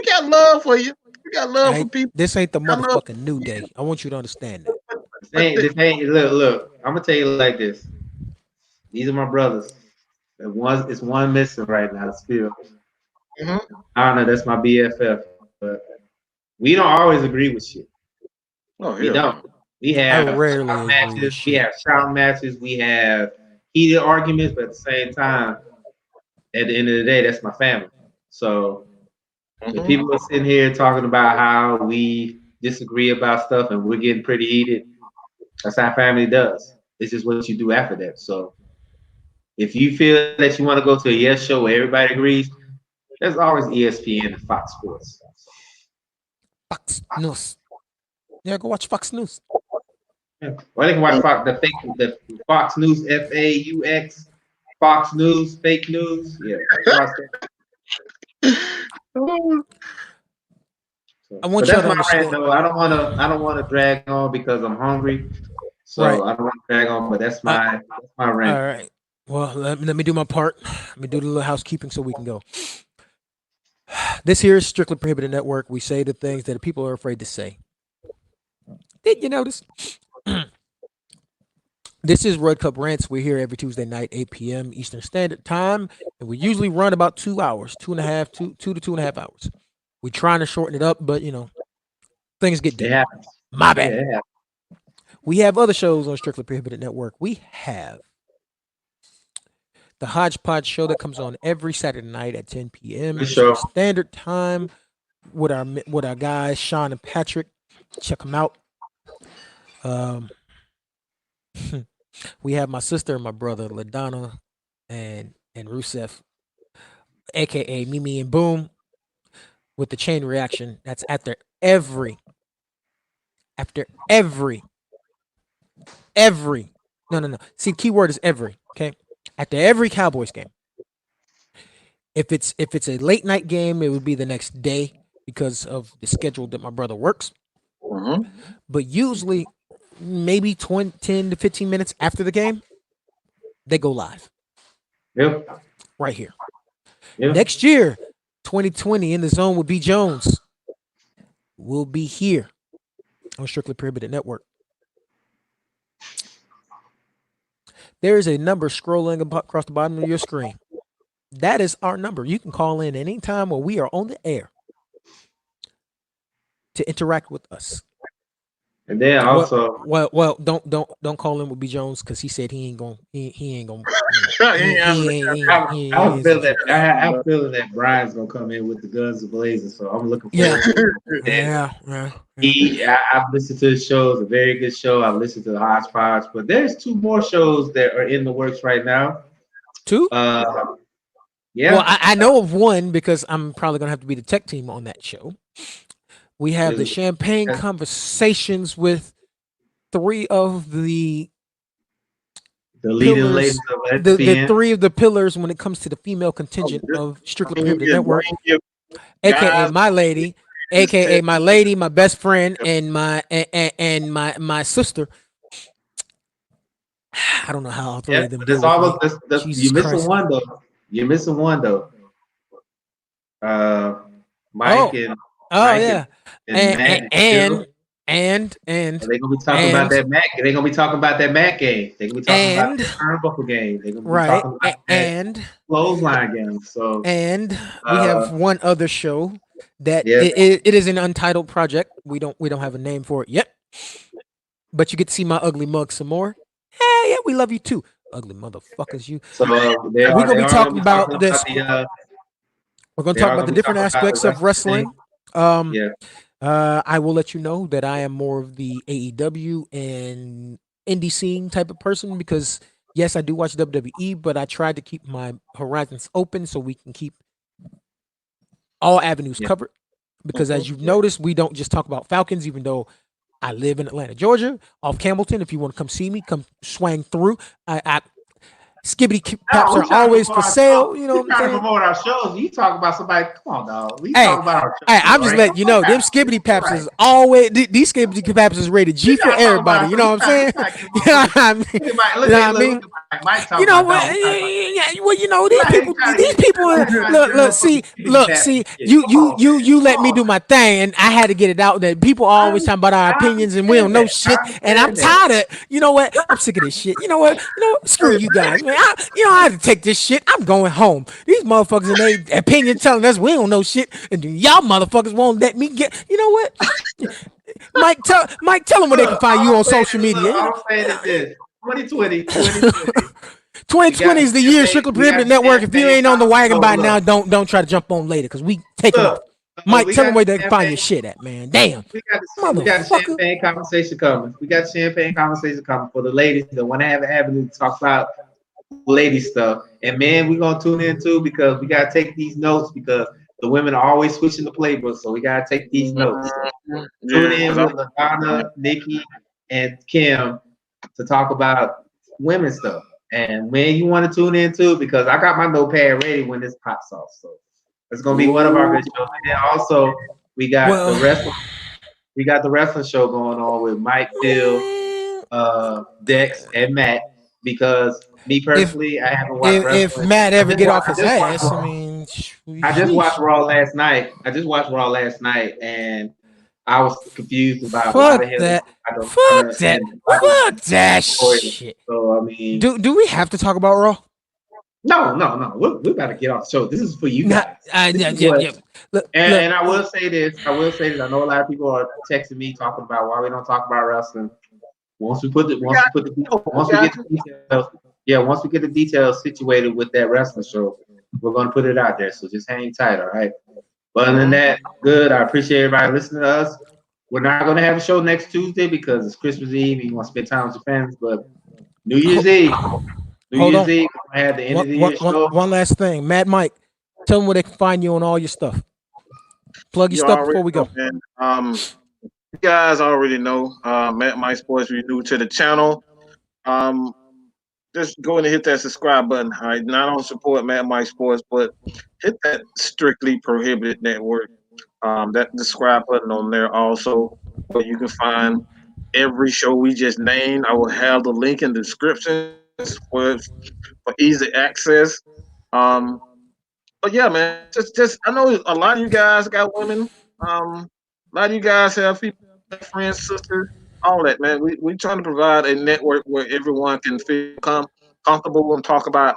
got love for you. We got love for Hey, people. this ain't the We got love. motherfucking new day. I want you to understand that. This ain't. Look. I'm gonna tell you like this. These are my brothers. It's one missing right now. Still, Mhm. I don't know. That's my BFF. But we don't always agree with shit. Oh We hell don't. no. We I have rarely shout agree with matches. We shit. have shout matches. We have heated arguments. But at the same time, at the end of the day, that's my family. So when Mhm. people are sitting here talking about how we disagree about stuff and we're getting pretty heated, that's how family does. It's just what you do after that. So if you feel that you want to go to a yes show where everybody agrees, there's always ESPN and Fox Sports. Fox News. Yeah, go watch Fox News. Yeah. Or they can watch the Fox News FAUX, Fox News, fake news. Yeah, they can watch that. I But want y'all that's to my rant understand. though. I don't wanna drag on because I'm hungry. Right. So I don't want to drag on, but that's Uh, my rant. all right. Well, let me do my part. Let me do the little housekeeping so we can go. This here is Strictly Prohibited Network. We say the things that people are afraid to say. Did you notice? This is Cup Rants. We're here every Tuesday night, 8 p.m. Eastern Standard Time, and we usually run about 2 hours, 2 to 2.5 hours. We're trying to shorten it up, but things get It deep. happens. My Yeah, bad. it happens. We have other shows on Strictly Prohibited Network. We have the Hodgepodge Show that comes on every Saturday night at 10 p.m. Good Eastern show. Standard Time with our guys Sean and Patrick. Check them out. Um, we have my sister and my brother Ladonna and Rusev, aka Mimi and Boom, with the chain reaction. That's after every. No. See, keyword is every. Okay, after every Cowboys game. If it's a late night game, it would be the next day because of the schedule that my brother works. Mhm. But usually, maybe 20, 10 to 15 minutes after the game, they go live Yep. right here. Yep. Next year, 2020, in the zone with B Jones will be here on Strictly Prohibited Network. There is a number scrolling across the bottom of your screen. That is our number. You can call in anytime while we are on the air to interact with us. And then Well, also, well, don't call in with B Jones because he said he ain't gonna He ain't answering I he have a ain't some feeling that shit. I have a feeling that Brian's gonna come in with the guns blazing, so I'm looking Yeah, forward to it. And yeah. I've listened to his show. It's a very good show. I've listened to the Hodgepodge, but there's two more shows that are in the works right now. Two. Uh, Well, yeah, I know of one because I'm probably gonna have to be the tech team on that show. We have the is Champagne Conversations with three of the the leading ladies pillars, of the lesbian. three of the pillars when it comes to the female Oh, contingent just of Strictly bring Prohibited your Network, bring your aka guys. my lady, Just tell aka my lady, my best friend, and my sister. I don't know how all three Yeah, of them but deal that's with almost me. that's Jesus you're missing Christ. one though. You're missing one though. Uh, Mike Oh, and oh Mike and, yeah, and and Matt and and Jill. and and and They're gonna be talking about and that Mac. They're gonna be talking about that Mac game. They're gonna be talking about and that turnbuckle game. They're gonna be right, talking about that and clothesline game. So, and we have uh, one other show that yeah. it is an untitled project. We don't have a name for it yet, but you get to see my ugly mug some more. Hey, yeah, we love you too, ugly motherfuckers. You. So they We're are gonna they be are gonna talking be talking about about this. the We're gonna they talk are about the gonna be different talking about the aspects of wrestling wrestling. thing. Um, Yeah. I will let you know that I am more of the AEW and indie scene type of person because yes, I do watch WWE, but I try to keep my horizons open so we can keep all avenues Yeah. covered. Because as Mhm. you've noticed, we don't just talk about Falcons, even though I live in Atlanta, Georgia, off Campbellton. If you want to come see me, come swang through. I skibbity No, paps we are trying to always promote for our shows. sale. You know We what I'm trying to saying? promote our shows. You talk about somebody. Come on, dog. We Hey, talk about our hey, shows, I'm all just right? letting Come you on know them now. skibbity paps Right. is always these skibbity paps is rated We G for trying to talk about everybody. our You shows. know what I'm saying? We trying to get You know motherfuckers. what I mean? Look at my You look know what at I look, look mean? at Mike You talking know about what? dog. Well, you know We out here trying to these get, people. we out here trying to get Look, motherfuckers piggyback see. and shit. Come on, You come let me on. do my thing, and I had to get it out. That people always talking about our I opinions, and we don't understand know that. I shit. And I'm understand that. tired of. You know what? I'm sick of this shit. You know what? Screw you guys, man. I have to take this shit. I'm going home. These motherfuckers and they opinion telling us we don't know shit, and y'all motherfuckers won't let me get. You know what? Mike, tell them where they can Look, find you all I'm on saying social is, look, media. all I'm saying is this: 2020, we got 2020 a is the year champagne, Strictly we got Prohibited a Network. If you champagne ain't on the wagon by now, look, don't try to jump on later because we taking off. look, Mike, we tell them got where the they can find your champagne. shit at, man. Damn, We got the motherfucker. champagne conversation coming. We got champagne conversation coming for the ladies that want to have an avenue to talk about lady stuff. And man, we're gonna tune in too because we gotta take these notes because the women are always switching the playbook. So we gotta take these notes. So tune Yeah, in 'cause with LaDonna, Nikki, and Kim to talk about women stuff. And man, you want to tune in too because I got my notepad ready when this pops off. So it's gonna be one of our Ooh. good shows. And then also we got Well, the wrestling show going on with Mike, Phil, man, Dex, and Matt. Because me if personally, I haven't watched if wrestling. Matt ever get off I his just watched ass, I Raw. mean, I just watched sheesh. Raw last night. And I was confused about why the Fuck hell they that. got the Fuck Lana that. and Bobby Fuck that story. shit. So I mean, Do we have to talk about Raw? no. We're about to get off the show. This is for you Nah, guys. This yeah, is yeah, what. yeah. Look, And I will say this. I will say this. I know a lot of people are texting me talking about why we don't talk about wrestling. we got we Once we got get the details, yeah, once we get the details situated with that wrestling show, we're gonna put it out there. So just hang tight, all right? But other than that, good. I appreciate everybody listening to us. We're not gonna have a show next Tuesday because it's Christmas Eve and you want to spend time with your friends. But New Year's ho- Eve, New hold Year's on. Eve, we're gonna have the end of the year show. One last thing. Mad Mike, tell them where they can find you on all your stuff. Plug your you stuff already before we know, go. man. You guys already know. Matt My Sports, if you're new to the channel. Um, just go in and hit that subscribe button. All right, not on support Matt My Sports, but hit that strictly prohibited network. That subscribe button on there also, where you can find every show we just named. I will have the link in the descriptions for easy access. Um, but yeah, man, just I know a lot of you guys got women. A lot of you guys have people, friends, sisters, all that, man. We trying to provide a network where everyone can feel comfortable and talk about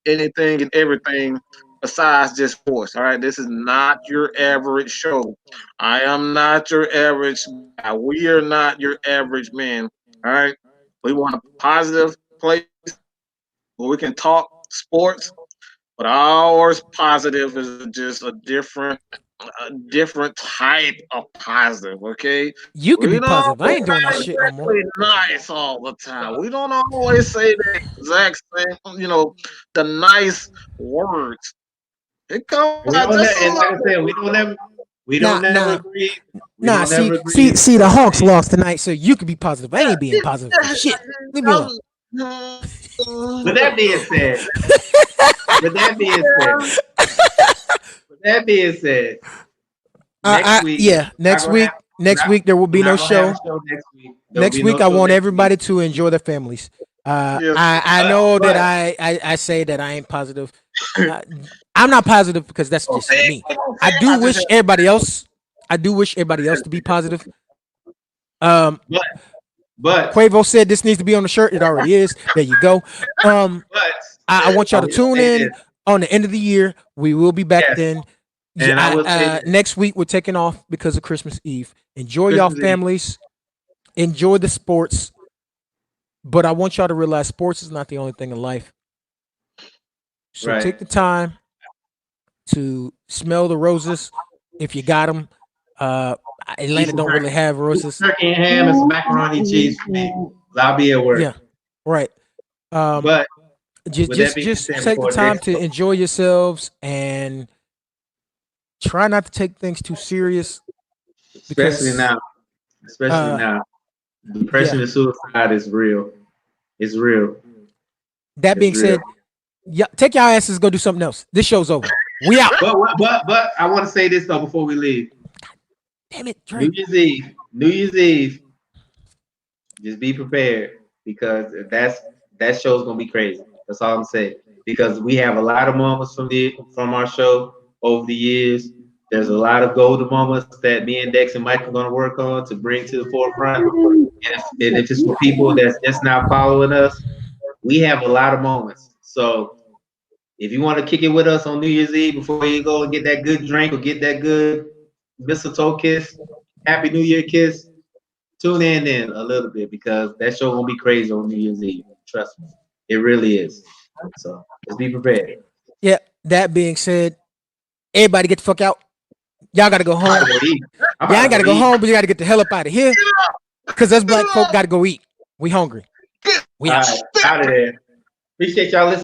anything and everything besides just sports. All right, this is not your average show. I am not your average guy. We are not your average man. All right, we want a positive place where we can talk sports, but ours positive is just a different type of positive. Okay, You can we be don't positive. I always ain't doing that say shit no more. exactly nice all the time. We don't always say the exact same, the nice words. It comes We out don't, just a and like I little said, we don't Nah, never nah, agree. We nah. don't never See, agree. the But I Hawks mean, lost tonight, so you can be positive. I ain't being positive for shit. Leave me alone. with that being said, with that being said, with that being said, next week Yeah. we're not gonna have Next week there will we're be no not gonna have a show. show next week. There will Next be week no I show want next week. everybody to enjoy their families. yes. I But know that but I say that I ain't positive. Uh, I'm not positive because that's just me. Come on, I say do I just wish everybody else. I do wish everybody else to be positive. Um, but but Quavo said this needs to be on the shirt. It already is. There you go. Um, but I want I y'all to will tune say in this. on the end of the year. We will be back Yes, then. and I will say this. Next week we're taking off because of Christmas Eve. Enjoy y'all Christmas Eve. families. Enjoy the sports. But I want y'all to realize sports is not the only thing in life. So Right. take the time to smell the roses if you got them. Uh, Eat Atlanta some don't really turkey. have Eat some roses. turkey and ham and some macaroni and cheese for me. 'Cause I'll be at work. Yeah, right. Um, But with that being just said, take the before time next to enjoy yourselves and try not to take things too serious especially because now, especially uh, now, depression yeah. and suicide is real. It's real. That It's being real. said, yeah, take your asses go do something else. This show's over. We out. But I want to say this though before we leave. Damn it, New Drake. Year's Eve. New Year's Eve. Just be prepared because that show's gonna be crazy. That's all I'm saying. Because we have a lot of moments from our show over the years. There's a lot of golden moments that me and Dex and Mike are gonna work on to bring to the forefront. And if it's for people that's just now following us, we have a lot of moments. So if you want to kick it with us on New Year's Eve before you go and get that good drink or get that good mistletoe kiss, Happy New Year kiss, tune in a little bit because that show gonna be crazy on New Year's Eve. Trust me, it really is. So just be prepared. Yeah. That being said, everybody get the fuck out. Y'all gotta go I'm home. about to go eat. I'm Y'all about ain't to gotta go go eat. home, but you gotta get the hell up out of here. Cause us black folk gotta go eat. We hungry. We All out. right, out of there. Appreciate y'all listening.